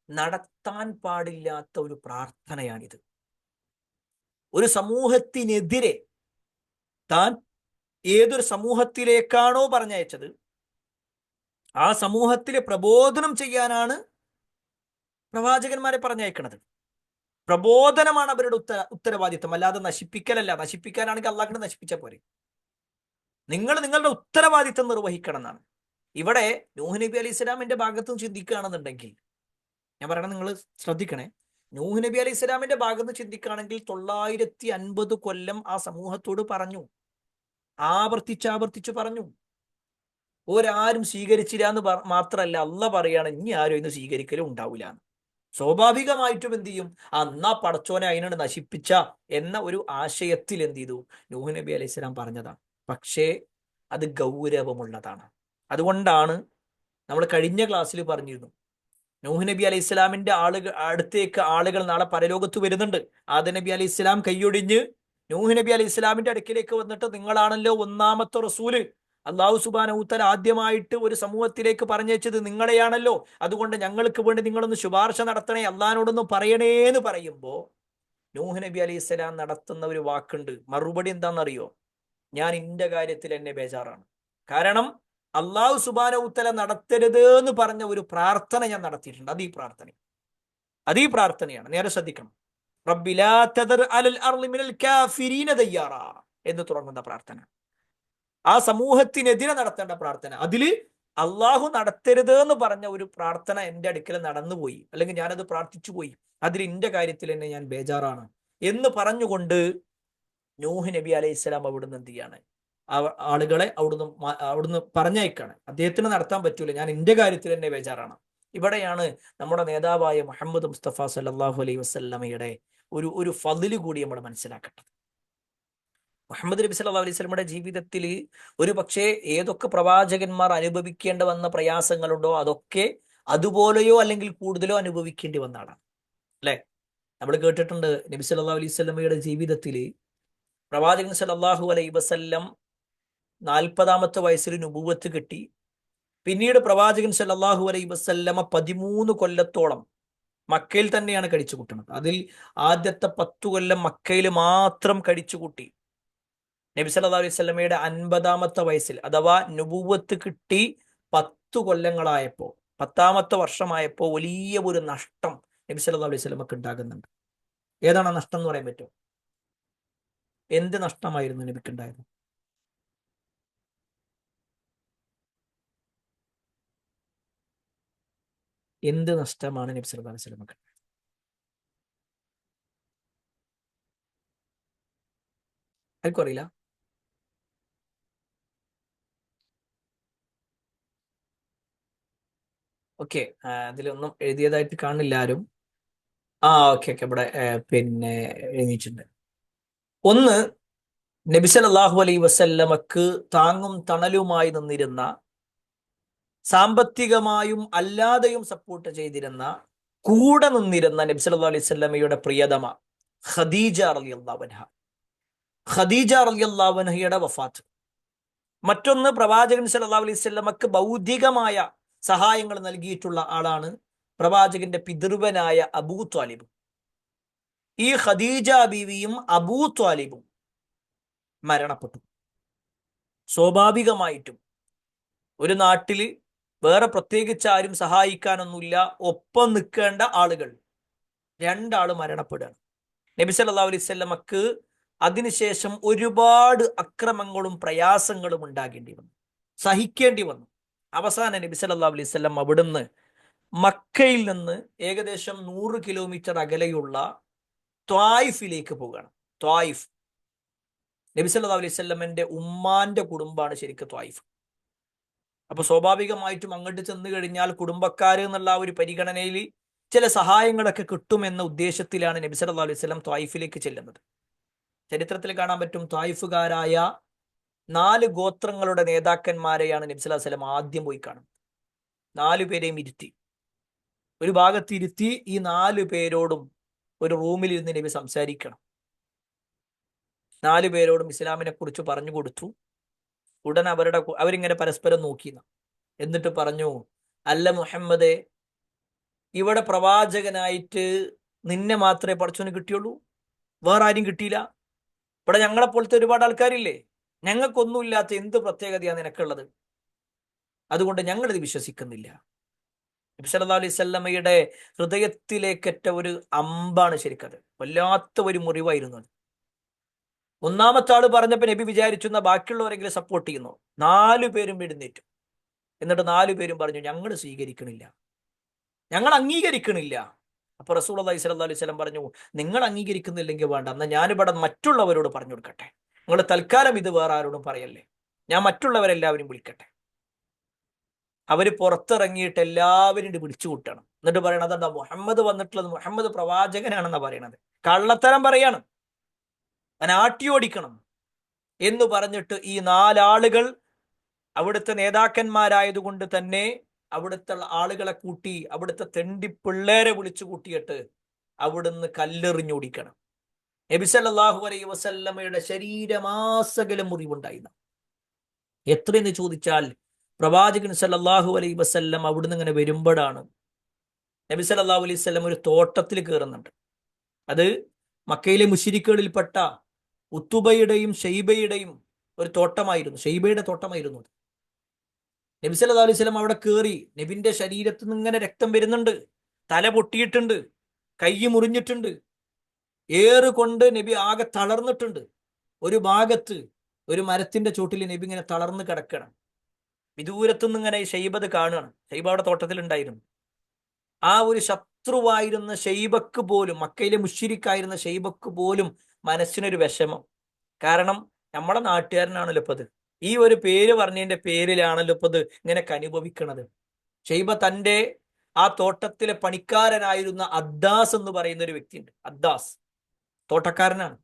നടത്താൻ പാടില്ലാത്ത ഒരു പ്രാർത്ഥനയാണിത്. ഒരു സമൂഹത്തിനെതിരെ, താൻ ഏതൊരു സമൂഹത്തിലേക്കാണോ പറഞ്ഞയച്ചത് ആ സമൂഹത്തിലെ പ്രബോധനം ചെയ്യാനാണ് പ്രവാചകന്മാരെ പറഞ്ഞയക്കുന്നത്. പ്രബോധനമാണ് അവരുടെ ഉത്തരവാദിത്വം, അല്ലാതെ നശിപ്പിക്കലല്ല. നശിപ്പിക്കാനാണെങ്കിൽ അള്ളാഹിനെ നശിപ്പിച്ചാൽ പോരെ. നിങ്ങൾ നിങ്ങളുടെ ഉത്തരവാദിത്വം നിർവഹിക്കണം എന്നാണ്. ഇവിടെ നൂഹ് നബി അലൈഹി സ്വലാമിന്റെ ഭാഗത്തും ചിന്തിക്കുകയാണെന്നുണ്ടെങ്കിൽ, ഞാൻ പറയണത് നിങ്ങൾ ശ്രദ്ധിക്കണേ, നൂഹ് നബി അലൈഹി സ്വലാമിന്റെ ഭാഗത്ത് ചിന്തിക്കുകയാണെങ്കിൽ 950 കൊല്ലം ആ സമൂഹത്തോട് പറഞ്ഞു, ആവർത്തിച്ചാവർത്തിച്ചു പറഞ്ഞു. ഒരാരും സ്വീകരിച്ചില്ല എന്ന് മാത്രമല്ല, അള്ളാഹ് പറയാണ് ഇനി ആരും ഇന്ന് സ്വീകരിക്കലും ഉണ്ടാവില്ല. സ്വാഭാവികമായിട്ടും എന്ത് ചെയ്യും? അന്നാ പടച്ചോനെ അതിനോട് നശിപ്പിച്ച എന്ന ഒരു ആശയത്തിൽ എന്ത് ചെയ്തു? നൂഹ് നബി അലൈഹി സ്വലാം പറഞ്ഞതാണ്. പക്ഷേ അത് ഗൗരവമുള്ളതാണ്. അതുകൊണ്ടാണ് നമ്മൾ കഴിഞ്ഞ ക്ലാസ്സിൽ പറഞ്ഞിരുന്നു, നൂഹ് നബി അലൈഹി സ്വലാമിന്റെ അടുത്തേക്ക് ആളുകൾ നാളെ പരലോകത്ത് വരുന്നുണ്ട്. ആദം നബി അലൈഹി സ്വലാം കൈയൊടിഞ്ഞ് നൂഹ് നബി അലൈഹി സ്വലാമിന്റെ അടുക്കിലേക്ക് വന്നിട്ട്, നിങ്ങളാണല്ലോ ഒന്നാമത്തെ റസൂല്, അള്ളാഹു സുബ്ഹാനഹു വ തആല ആദ്യമായിട്ട് ഒരു സമൂഹത്തിലേക്ക് പറഞ്ഞയച്ചത് നിങ്ങളെയാണല്ലോ, അതുകൊണ്ട് ഞങ്ങൾക്ക് വേണ്ടി നിങ്ങളൊന്ന് ശുപാർശ നടത്തണേ, അള്ളാഹിനോടൊന്ന് പറയണേ എന്ന് പറയുമ്പോ നൂഹ് നബി അലൈഹി സ്വലാം നടത്തുന്ന ഒരു വാക്കുണ്ട്. മറുപടി എന്താണെന്നറിയോ? ഞാൻ ഇന്റെ കാര്യത്തിൽ എന്നെ ബേജാറാണ്. കാരണം അള്ളാഹു സുബ്ഹാനഹു വ തആല നടത്തരുത് എന്ന് പറഞ്ഞ ഒരു പ്രാർത്ഥന ഞാൻ നടത്തിയിട്ടുണ്ട്. അത് ഈ പ്രാർത്ഥനയാണ്. നേരെ ശ്രദ്ധിക്കണം. റബ്ബി ലാ തദർ അലൽ അർളി മിനൽ കാഫിരീന ദയ്യാറ എന്ന് തുടങ്ങുന്ന പ്രാർത്ഥന, ആ സമൂഹത്തിനെതിരെ നടത്തേണ്ട പ്രാർത്ഥന. അതില് അള്ളാഹു നടത്തരുത് എന്ന് പറഞ്ഞ ഒരു പ്രാർത്ഥന എൻ്റെ അടുക്കൽ നടന്നുപോയി, അല്ലെങ്കിൽ ഞാനത് പ്രാർത്ഥിച്ചു പോയി, അതിൽ എൻ്റെ കാര്യത്തിൽ തന്നെ ഞാൻ ബേജാറാണ് എന്ന് പറഞ്ഞുകൊണ്ട് നൂഹ് നബി അലൈഹി സ്വലാം അവിടുന്ന് എന്ത് ചെയ്യാണ്? ആളുകളെ അവിടുന്ന് പറഞ്ഞയക്കാണ്. അദ്ദേഹത്തിന് നടത്താൻ പറ്റൂല, ഞാൻ എൻ്റെ കാര്യത്തിൽ തന്നെ ബേജാറാണ്. ഇവിടെയാണ് നമ്മുടെ നേതാവായ മുഹമ്മദ് മുസ്തഫ സല്ലല്ലാഹു അലൈഹി വസല്ലമയുടെ ഒരു ഫളില് കൂടി നമ്മൾ മനസ്സിലാക്കേണ്ടത്. മുഹമ്മദ് നബി സല്ലല്ലാഹു അലൈഹി വസല്ലമയുടെ ജീവിതത്തിൽ ഒരു പക്ഷേ ഏതൊക്കെ പ്രവാചകന്മാർ അനുഭവിക്കേണ്ടി വന്ന പ്രയാസങ്ങളുണ്ടോ അതൊക്കെ അതുപോലെയോ അല്ലെങ്കിൽ കൂടുതലോ അനുഭവിക്കേണ്ടി വന്ന ആളാണ് അല്ലെ? നമ്മൾ കേട്ടിട്ടുണ്ട്, നബി സല്ലല്ലാഹു അലൈഹി വസല്ലമയുടെ ജീവിതത്തിൽ പ്രവാചകൻ സല്ലല്ലാഹു അലൈഹി വസല്ലം 40-ാമത്തെ വയസ്സിൽ നുബുവത്ത് കിട്ടി. പിന്നീട് പ്രവാചകൻ സല്ലല്ലാഹു അലൈഹി വസല്ലമ 13 കൊല്ലത്തോളം മക്കയിൽ തന്നെയാണ് കഴിച്ചു കൂട്ടുന്നത്. അതിൽ ആദ്യത്തെ 10 കൊല്ലം മക്കയിൽ മാത്രം കഴിച്ചു കൂട്ടി. നബി സല്ലല്ലാഹു അലൈഹി വസല്ലമയുടെ 50-ാമത്തെ വയസ്സിൽ, അഥവാ നുബുവത്ത് കിട്ടി 10 കൊല്ലങ്ങളായപ്പോ, 10-ാമത്തെ വർഷമായപ്പോ വലിയ ഒരു നഷ്ടം നബി സല്ലല്ലാഹു അലൈഹി വസല്ലമക്ക് ഉണ്ടാകുന്നുണ്ട്. ഏതാണ് ആ നഷ്ടം എന്ന് പറയാൻ പറ്റുമോ? എന്ത് നഷ്ടമായിരുന്നു നബിക്കുണ്ടായത്? എന്ത് നഷ്ടമാണ് നബി സല്ലല്ലാഹു അലൈഹി വസല്ലമക്ക്? ആർക്കും അറിയില്ല. ഓക്കെ, അതിലൊന്നും എഴുതിയതായിട്ട് കാണില്ല ആരും. ഓക്കെ ഓക്കെ, ഇവിടെ പിന്നെ എഴുതിയിട്ടുണ്ട്. ഒന്ന്, നബി സല്ലല്ലാഹു അലൈഹി വസല്ലമക്ക് താങ്ങും തണലുമായി നിന്നിരുന്ന, സാമ്പത്തികമായും അല്ലാതെയും സപ്പോർട്ട് ചെയ്തിരുന്ന, കൂടെ നിന്നിരുന്ന നബി സല്ലല്ലാഹു അലൈഹി വസല്ലമയുടെ പ്രിയതമ ഖദീജ റളിയല്ലാഹു അൻഹ. ഖദീജ റളിയല്ലാഹു അൻഹയുടെ വഫാത്ത്. മറ്റൊന്ന്, പ്രവാചകൻ സല്ലല്ലാഹു അലൈഹി വസല്ലമക്ക് ഭൗതികമായ സഹായങ്ങൾ നൽകിയിട്ടുള്ള ആളാണ് പ്രവാചകന്റെ പിതൃവനായ അബൂ ത്വാലിബ്. ഈ ഖദീജ ബീവിയും അബൂ ത്വാലിബും മരണപ്പെട്ടു. സ്വാഭാവികമായിട്ടും ഒരു നാട്ടില് വേറെ പ്രത്യേകിച്ച് ആരും സഹായിക്കാനൊന്നുമില്ല, ഒപ്പം നിൽക്കേണ്ട ആളുകൾ രണ്ടാള് മരണപ്പെടുകയാണ്. നബി സല്ലല്ലാഹു അലൈഹി വസല്ലമക്ക് അതിനുശേഷം ഒരുപാട് അക്രമങ്ങളും പ്രയാസങ്ങളും ഉണ്ടാകേണ്ടി വന്നു, സഹിക്കേണ്ടി വന്നു. അവസാനം നബി സല്ലല്ലാഹു അലൈഹി വസല്ലം അവിടുന്ന് മക്കയിൽ നിന്ന് ഏകദേശം 100 കിലോമീറ്റർ അകലെയുള്ള ത്വായിഫിലേക്ക് പോവുകയാണ്. ത്വായിഫ് നബി സല്ലല്ലാഹു അലൈഹി വസല്ലമന്റെ ഉമ്മാന്റെ കുടുംബമാണ് ശരിക്കും ത്വായിഫ്. അപ്പൊ സ്വാഭാവികമായിട്ടും അങ്ങോട്ട് ചെന്ന് കഴിഞ്ഞാൽ കുടുംബക്കാര് എന്നുള്ള ഒരു പരിഗണനയിൽ ചില സഹായങ്ങളൊക്കെ കിട്ടുമെന്ന ഉദ്ദേശത്തിലാണ് നബി സല്ലല്ലാഹു അലൈഹി വസല്ലം ത്വായിഫിലേക്ക് ചെല്ലുന്നത്. ചരിത്രത്തിൽ കാണാൻ പറ്റും, ത്വായിഫുകാരായ 4 ഗോത്രങ്ങളുടെ നേതാക്കന്മാരെയാണ് നബി സല്ലല്ലാഹു അലൈഹി വസല്ലം ആദ്യം പോയി കാണുന്നത്. 4 പേരെയും ഇരുത്തി, ഒരു ഭാഗത്ത് ഇരുത്തി ഈ 4 പേരോടും ഒരു റൂമിൽ ഇരുന്ന് നബി സംസാരിക്കണം. 4 പേരോടും ഇസ്ലാമിനെ കുറിച്ച് പറഞ്ഞു കൊടുത്തു. ഉടൻ അവരിങ്ങനെ പരസ്പരം നോക്കി, എന്നിട്ട് പറഞ്ഞു, അല്ല മുഹമ്മദേ, ഇവിടെ പ്രവാചകനായിട്ട് നിന്നെ മാത്രമേ പടച്ചോന് കിട്ടിയുള്ളൂ, വേറെ ആരും കിട്ടിയില്ല. ഇവിടെ ഞങ്ങളെ പോലത്തെ ഒരുപാട് ആൾക്കാരില്ലേ, ഞങ്ങൾക്കൊന്നുമില്ലാത്ത എന്ത് പ്രത്യേകതയാണ് നിനക്കുള്ളത്? അതുകൊണ്ട് ഞങ്ങളിത് വിശ്വസിക്കുന്നില്ല. നബി സല്ലല്ലാഹു അലൈഹി വസല്ലമയുടെ ഹൃദയത്തിലേക്കറ്റ ഒരു അമ്പാണ് ശരിക്കത്. വല്ലാത്ത ഒരു മുറിവായിരുന്നു അത്. ഒന്നാമത്തെ ആള് പറഞ്ഞപ്പോൾ നബി വിചാരിച്ചു ബാക്കിയുള്ളവരെങ്കിലും സപ്പോർട്ട് ചെയ്യുന്നു. 4 പേരും എഴുന്നേറ്റു. എന്നിട്ട് 4 പേരും പറഞ്ഞു, ഞങ്ങൾ സ്വീകരിക്കണില്ല, ഞങ്ങൾ അംഗീകരിക്കണില്ല. അപ്പൊ റസൂലുള്ളാഹി സ്വല്ലല്ലാഹു അലൈഹി വസല്ലം പറഞ്ഞു, നിങ്ങൾ അംഗീകരിക്കുന്നില്ലെങ്കിൽ വേണ്ട, എന്നാൽ ഞാനിവിടെ മറ്റുള്ളവരോട് പറഞ്ഞു കൊടുക്കട്ടെ. നിങ്ങൾ തൽക്കാലം ഇത് വേറെ ആരോടും പറയല്ലേ, ഞാൻ മറ്റുള്ളവരെല്ലാവരും വിളിക്കട്ടെ. അവര് പുറത്തിറങ്ങിയിട്ട് എല്ലാവരും വിളിച്ചു കൂട്ടണം. എന്നിട്ട് പറയണത് എന്താ, മുഹമ്മദ് വന്നിട്ടുള്ളത്, മുഹമ്മദ് പ്രവാചകനാണെന്നാ പറയണത്, കള്ളത്തരം പറയാണ്, ആട്ടി ഓടിക്കണം എന്ന് പറഞ്ഞിട്ട് ഈ 4 ആളുകൾ അവിടുത്തെ നേതാക്കന്മാരായതുകൊണ്ട് തന്നെ അവിടുത്തെ ആളുകളെ കൂട്ടി, അവിടുത്തെ തെണ്ടി പിള്ളേരെ വിളിച്ചു കൂട്ടിയിട്ട് അവിടുന്ന് കല്ലെറിഞ്ഞോടിക്കണം. നബി സല്ലല്ലാഹു അലൈഹി വസല്ലമയുടെ ശരീരമാസകലം മുറിവുണ്ടായിരുന്നു. എത്രയെന്ന് ചോദിച്ചാൽ, പ്രവാചകൻ സല്ലല്ലാഹു അലൈഹി വസല്ലം അവിടുന്ന് ഇങ്ങനെ വരുമ്പോഴാണ് നബി സല്ലല്ലാഹു അലൈഹി വസല്ലം ഒരു തോട്ടത്തിൽ കയറുന്നുണ്ട്. അത് മക്കയിലെ മുശ്രിക്കുകളിൽപ്പെട്ട ഉത്തുബയുടെയും ഷെയ്ബയുടെയും ഒരു തോട്ടമായിരുന്നു, ഷെയ്ബയുടെ തോട്ടമായിരുന്നു. നബി സല്ലല്ലാഹു അലൈഹി വസല്ലം അവിടെ കയറി. നബിന്റെ ശരീരത്തിൽ നിന്ന് ഇങ്ങനെ രക്തം വരുന്നുണ്ട്, തല പൊട്ടിയിട്ടുണ്ട്, കൈ മുറിഞ്ഞിട്ടുണ്ട്, ഏറുകൊണ്ട് നബി ആകെ തളർന്നിട്ടുണ്ട്. ഒരു ഭാഗത്ത് ഒരു മരത്തിന്റെ ചോട്ടിൽ നബി ഇങ്ങനെ തളർന്ന് കിടക്കണം. വിദൂരത്തുനിന്ന് ഇങ്ങനെ ഷെയ്ബത് കാണുകയാണ്. ഷെയ്ബ അവിടെ തോട്ടത്തിലുണ്ടായിരുന്നു. ആ ഒരു ശത്രുവായിരുന്ന ഷെയ്ബക്ക് പോലും, മക്കയിലെ മുശ്രിക്കായിരുന്ന ഷെയ്ബക്ക് പോലും മനസ്സിനൊരു വിഷമം. കാരണം നമ്മളെ നാട്ടുകാരനാണല്ലോ ഇപ്പത്, ഈ ഒരു പേര് പറഞ്ഞതിന്റെ പേരിലാണല്ലോ ഇപ്പത് ഇങ്ങനെയൊക്കെ അനുഭവിക്കണത്. ഷെയ്ബ തന്റെ ആ തോട്ടത്തിലെ പണിക്കാരനായിരുന്ന അദ്ദാസ് എന്ന് പറയുന്ന ഒരു വ്യക്തിയുണ്ട്. അദ്ദാസ് തോട്ടക്കാരനാണ്.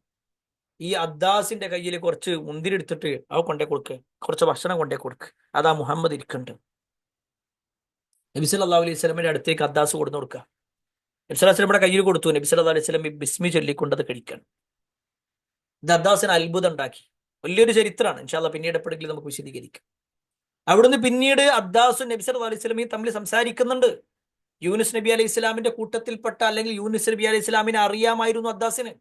ഈ അദ്ദാസിന്റെ കയ്യിൽ കുറച്ച് മുന്തിരി എടുത്തിട്ട് അവ കൊണ്ടേ കൊടുക്കുക, കുറച്ച് ഭക്ഷണം കൊണ്ടേ കൊടുക്കുക, അതാ മുഹമ്മദ് ഇരിക്കുന്നുണ്ട്. നബി സല്ലല്ലാഹു അലൈഹി വസല്ലമയുടെ അടുത്തേക്ക് അദ്ദാസ് കൊടുന്നു കൊടുക്കുക. നബി സല്ലല്ലാഹു അലൈഹി വസല്ലമയുടെ കയ്യിൽ കൊടുത്തു. നബി സല്ലല്ലാഹു അലൈഹി വസല്ലം ബിസ്മി ചൊല്ലിക്കൊണ്ടത് കഴിക്കണം. ഇത് അദ്ദാസിന് അത്ഭുതം ഉണ്ടാക്കി. വലിയൊരു ചരിത്രമാണ്, ഇൻഷാ അല്ലാഹ് പിന്നീട് എപ്പോഴെങ്കിലും നമുക്ക് വിശദീകരിക്കാം. അവിടുന്ന് പിന്നീട് അദ്ദാസും നബി സല്ലല്ലാഹു അലൈഹി വസല്ലമയും തമ്മിൽ സംസാരിക്കുന്നുണ്ട്. യൂനുസ് നബി അലൈഹി ഇസ്ലാമിന്റെ കൂട്ടത്തിൽപ്പെട്ട, അല്ലെങ്കിൽ യൂനുസ് നബി അലൈഹി ഇസ്ലാമിനെ അറിയാമായിരുന്നു അദ്ദാസിന്.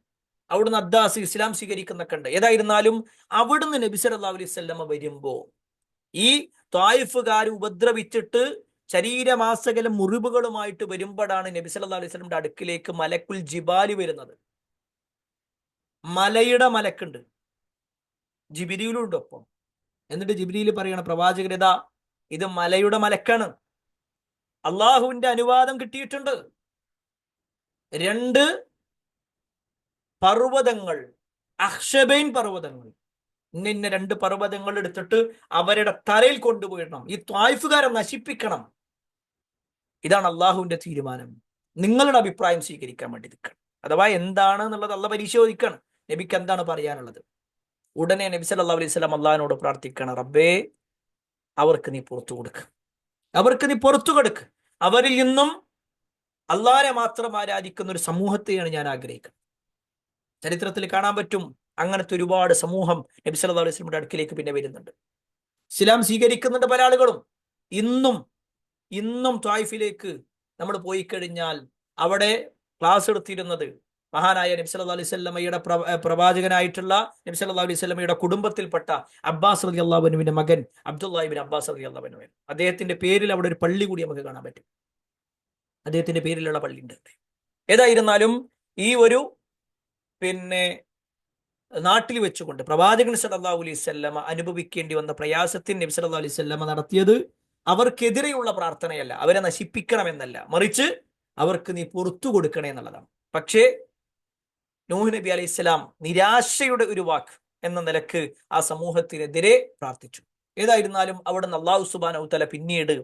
അവിടുന്ന് അദ്ദാസ് ഇസ്ലാം സ്വീകരിക്കുന്നൊക്കെ ഉണ്ട്. ഏതായിരുന്നാലും അവിടുന്ന് നബി സല്ലല്ലാഹു അലൈഹി വസല്ലമ വരുമ്പോ ഈ ത്വായിഫുകാർ ഉപദ്രവിച്ചിട്ട് ശരീരമാസകലം മുറിവുകളുമായിട്ട് വരുമ്പോഴാണ് നബി സല്ലല്ലാഹു അലൈഹി വസല്ലമയുടെ അടുക്കിലേക്ക് മലക്കുൽ ജിബാലി വരുന്നത്. മലയുടെ മലക്കുണ്ട്, ജിബ്രീലും ഉണ്ട് ഒപ്പം. എന്നിട്ട് ജിബ്രീൽ പറയണം, പ്രവാചകരേതാ, ഇത് മലയുടെ മലക്കാണ്, അള്ളാഹുവിന്റെ അനുവാദം കിട്ടിയിട്ടുണ്ട്. 2 പർവ്വതങ്ങൾ, അഹ്ഷബൈൻ പർവ്വതങ്ങൾ, ഇന്ന 2 പർവ്വതങ്ങൾ എടുത്തിട്ട് അവരുടെ തലയിൽ കൊണ്ടുപോയിടണം, ഈ ത്വായിഫുകാരെ നശിപ്പിക്കണം. ഇതാണ് അള്ളാഹുവിന്റെ തീരുമാനം. നിങ്ങളുടെ അഭിപ്രായം സ്വീകരിക്കാൻ വേണ്ടി നിൽക്കണം. അഥവാ എന്താണ് എന്നുള്ളത് അള്ളാഹ് പരിശോധിക്കണം. നബിക്ക് എന്താണ് പറയാനുള്ളത്? ഉടനെ നബി സല്ലല്ലാഹു അലൈഹി വസല്ലം അള്ളാഹിനോട് പ്രാർത്ഥിക്കണം, റബ്ബേ അവർക്ക് നീ പുറത്തു കൊടുക്ക്, അവർക്ക് നീ പുറത്തു കൊടുക്ക്. അവരിൽ നിന്നും അള്ളാഹിനെ മാത്രം ആരാധിക്കുന്ന ഒരു സമൂഹത്തെയാണ് ഞാൻ ആഗ്രഹിക്കുന്നത്. ചരിത്രത്തിൽ കാണാൻ പറ്റും അങ്ങനത്തെ ഒരുപാട് സമൂഹം നബി സല്ലല്ലാഹു അലൈഹി വസല്ലമയുടെ അടുക്കിലേക്ക് പിന്നെ വരുന്നുണ്ട്. ഇസ്ലാം സ്വീകരിക്കുന്നുണ്ട് പല ആളുകളും. ഇന്നും ത്വായിഫിലേക്ക് നമ്മൾ പോയി കഴിഞ്ഞാൽ അവിടെ ക്ലാസ് എടുത്തിരുന്നത് മഹാനായ നബി സല്ലല്ലാഹു അലൈഹി വസല്ലമയുടെ പ്രവാചകനായിട്ടുള്ള നബി സല്ലല്ലാഹു അലൈഹി വസല്ലമയുടെ കുടുംബത്തിൽപ്പെട്ട അബ്ബാസ് റളിയല്ലാഹു അൻഹുവിന്റെ മകൻ അബ്ദുല്ലാഹി ഇബ്നു അബ്ബാസ് റളിയല്ലാഹു അൻഹു. അദ്ദേഹത്തിന്റെ പേരിൽ അവിടെ ഒരു പള്ളി കൂടി നമുക്ക് കാണാൻ പറ്റും. അദ്ദേഹത്തിന്റെ പേരിലുള്ള പള്ളി ഉണ്ട്. ഏതായിരുന്നാലും ഈ ഒരു നാട്ടിൽ വെച്ചുകൊണ്ട് പ്രവാചകൻ സല്ലല്ലാഹു അലൈഹി വസല്ലമ അനുഭവിക്കേണ്ടി വന്ന പ്രയാസത്തിന് നബി സല്ലല്ലാഹു അലൈഹി വസല്ലമ നടത്തിയത് അവർക്കെതിരെയുള്ള പ്രാർത്ഥനയല്ല, അവരെ നശിപ്പിക്കണമെന്നല്ല, മറിച്ച് അവർക്ക് നീ പുറത്തു കൊടുക്കണേ എന്നുള്ളതാണ്. പക്ഷേ നൂഹ് നബി അലൈഹി സ്വലാം നിരാശയുടെ ഒരു വാക്ക് എന്ന നിലക്ക് ആ സമൂഹത്തിനെതിരെ പ്രാർത്ഥിച്ചു. ഏതായിരുന്നാലും അവിടുന്ന് അല്ലാഹു സുബ്ഹാനഹു വ തആല പിന്നീട്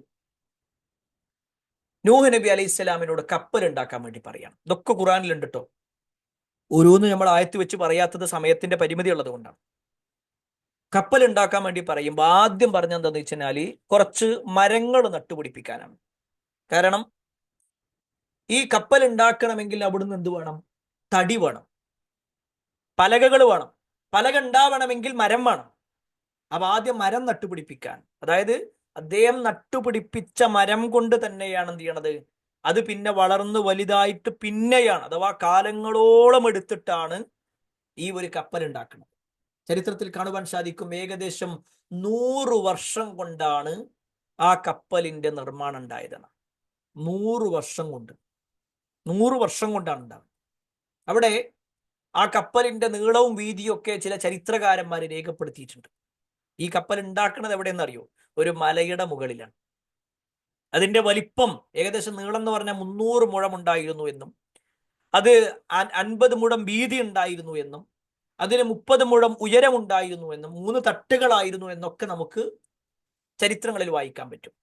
നൂഹ് നബി അലൈഹി സ്വലാമിനോട് കപ്പൽ ഉണ്ടാക്കാൻ വേണ്ടി പറയണം. ഇതൊക്കെ ഖുർആനിലുണ്ട് കേട്ടോ. ഓരോന്നും നമ്മൾ ആയത്ത് വെച്ച് പറയാത്തത് സമയത്തിന്റെ പരിമിതി ഉള്ളത് കൊണ്ടാണ്. കപ്പൽ ഉണ്ടാക്കാൻ വേണ്ടി പറയുമ്പോൾ ആദ്യം പറഞ്ഞെന്താന്ന് വെച്ചാൽ കുറച്ച് മരങ്ങൾ നട്ടുപിടിപ്പിക്കാനാണ്. കാരണം ഈ കപ്പൽ ഉണ്ടാക്കണമെങ്കിൽ അവിടുന്ന് എന്ത് വേണം? തടി വേണം, പലകകൾ വേണം. പലക ഉണ്ടാവണമെങ്കിൽ മരം വേണം. അപ്പൊ ആദ്യം മരം നട്ടുപിടിപ്പിക്കാൻ, അതായത് അദ്ദേഹം നട്ടുപിടിപ്പിച്ച മരം കൊണ്ട് തന്നെയാണ് എന്ത് ചെയ്യണത്, അത് പിന്നെ വളർന്ന് വലുതായിട്ട് പിന്നെയാണ്, അഥവാ കാലങ്ങളോളം എടുത്തിട്ടാണ് ഈ ഒരു കപ്പൽ ഉണ്ടാക്കുന്നത്. ചരിത്രത്തിൽ കാണുവാൻ സാധിക്കും ഏകദേശം 100 വർഷം കൊണ്ടാണ് ആ കപ്പലിന്റെ നിർമ്മാണം ഉണ്ടായതാണ്. 100 വർഷം കൊണ്ടാണ് ഉണ്ടാകുന്നത്. അവിടെ ആ കപ്പലിന്റെ നീളവും വീതിയും ഒക്കെ ചില ചരിത്രകാരന്മാർ രേഖപ്പെടുത്തിയിട്ടുണ്ട്. ഈ കപ്പൽ ഉണ്ടാക്കുന്നത് എവിടെയെന്നറിയോ? ഒരു മലയുടെ മുകളിലാണ്. അതിന്റെ വലിപ്പം ഏകദേശം നീളം എന്ന് പറഞ്ഞാൽ 300 മുഴം ഉണ്ടായിരുന്നു എന്നും അത് 50 മുഴം വീതി ഉണ്ടായിരുന്നു എന്നും അതിന് 30 മുഴം ഉയരമുണ്ടായിരുന്നു എന്നും 3 തട്ടുകളായിരുന്നു എന്നൊക്കെ നമുക്ക് ചരിത്രങ്ങളിൽ വായിക്കാൻ പറ്റും.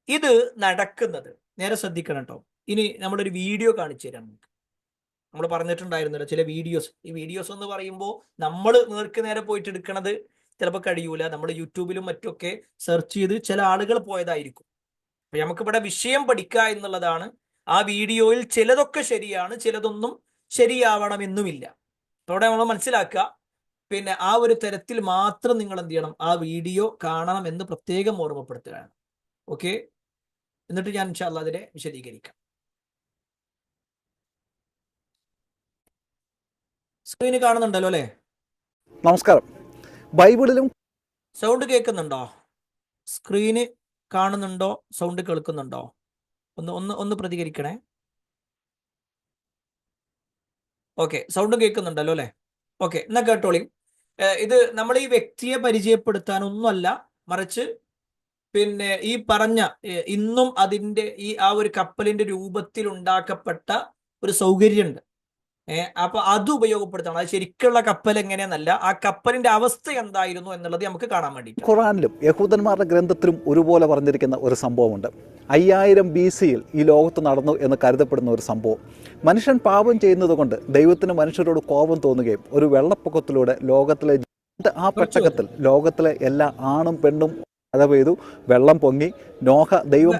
ഇത് നടക്കുന്നത്, നേരെ ശ്രദ്ധിക്കണം കേട്ടോ. ഇനി നമ്മളൊരു വീഡിയോ കാണിച്ചു തരാം. നമ്മൾ പറഞ്ഞിട്ടുണ്ടായിരുന്നല്ലോ ചില വീഡിയോസ്. ഈ വീഡിയോസ് എന്ന് പറയുമ്പോൾ നമ്മൾ നേർക്ക് നേരെ പോയിട്ട് എടുക്കണത് ചിലപ്പോൾ കഴിയൂല. നമ്മൾ യൂട്യൂബിലും മറ്റൊക്കെ സെർച്ച് ചെയ്ത് ചില ആളുകൾ പോയതായിരിക്കും. അപ്പൊ നമുക്കിവിടെ വിഷയം പഠിക്കുക എന്നുള്ളതാണ്. ആ വീഡിയോയിൽ ചിലതൊക്കെ ശരിയാണ്, ചിലതൊന്നും ശരിയാവണമെന്നുമില്ല. അവിടെ നമ്മൾ മനസ്സിലാക്കുക, ആ ഒരു തരത്തിൽ മാത്രം നിങ്ങൾ എന്ത് ചെയ്യണം, ആ വീഡിയോ കാണണം എന്ന് പ്രത്യേകം ഓർമ്മപ്പെടുത്തുകയാണ്. ഓക്കെ, എന്നിട്ട് ഞാൻ ഇൻഷാ അല്ലാഹ് അതിനെ വിശദീകരിക്കാം. സ്ക്രീന് കാണുന്നുണ്ടല്ലോ അല്ലേ? നമസ്കാരം. ബൈബിളിലും സൗണ്ട് കേൾക്കുന്നുണ്ടോ? സ്ക്രീന് കാണുന്നുണ്ടോ? സൗണ്ട് കേൾക്കുന്നുണ്ടോ? ഒന്ന് പ്രതികരിക്കണേ. ഓക്കെ, സൗണ്ട് കേൾക്കുന്നുണ്ടല്ലോ അല്ലേ? ഓക്കെ, എന്നാ കേട്ടോളി. ഇത് നമ്മൾ ഈ വ്യക്തിയെ പരിചയപ്പെടുത്താനൊന്നുമല്ല, മറിച്ച് ഈ പറഞ്ഞ ഇന്നും അതിന്റെ ആ ഒരു കപ്പലിന്റെ രൂപത്തിൽ ഉണ്ടാക്കപ്പെട്ട ഒരു സൗകര്യമുണ്ട്. അപ്പൊ അത് ഉപയോഗപ്പെടുത്തണം. അത് ശരിക്കുള്ള കപ്പൽ എങ്ങനെയെന്നല്ല, ആ കപ്പലിന്റെ അവസ്ഥ എന്തായിരുന്നു എന്നുള്ളത് നമുക്ക് കാണാൻ വേണ്ടി. ഖുർആനിലും യഹൂദന്മാരുടെ ഗ്രന്ഥത്തിലും ഒരുപോലെ പറഞ്ഞിരിക്കുന്ന ഒരു സംഭവമുണ്ട്. 5000 BC ഈ ലോകത്ത് നടന്നു എന്ന് കരുതപ്പെടുന്ന ഒരു സംഭവം. മനുഷ്യൻ പാപം ചെയ്യുന്നത് കൊണ്ട് ദൈവത്തിന് മനുഷ്യരോട് കോപം തോന്നുകയും ഒരു വെള്ളപ്പൊക്കത്തിലൂടെ ലോകത്തിലെ ആ പെട്ടകത്തിൽ ലോകത്തിലെ എല്ലാ ആണും പെണ്ണും മഴ പെയ്തു, വെള്ളം പൊങ്ങി. നോഹ ദൈവം,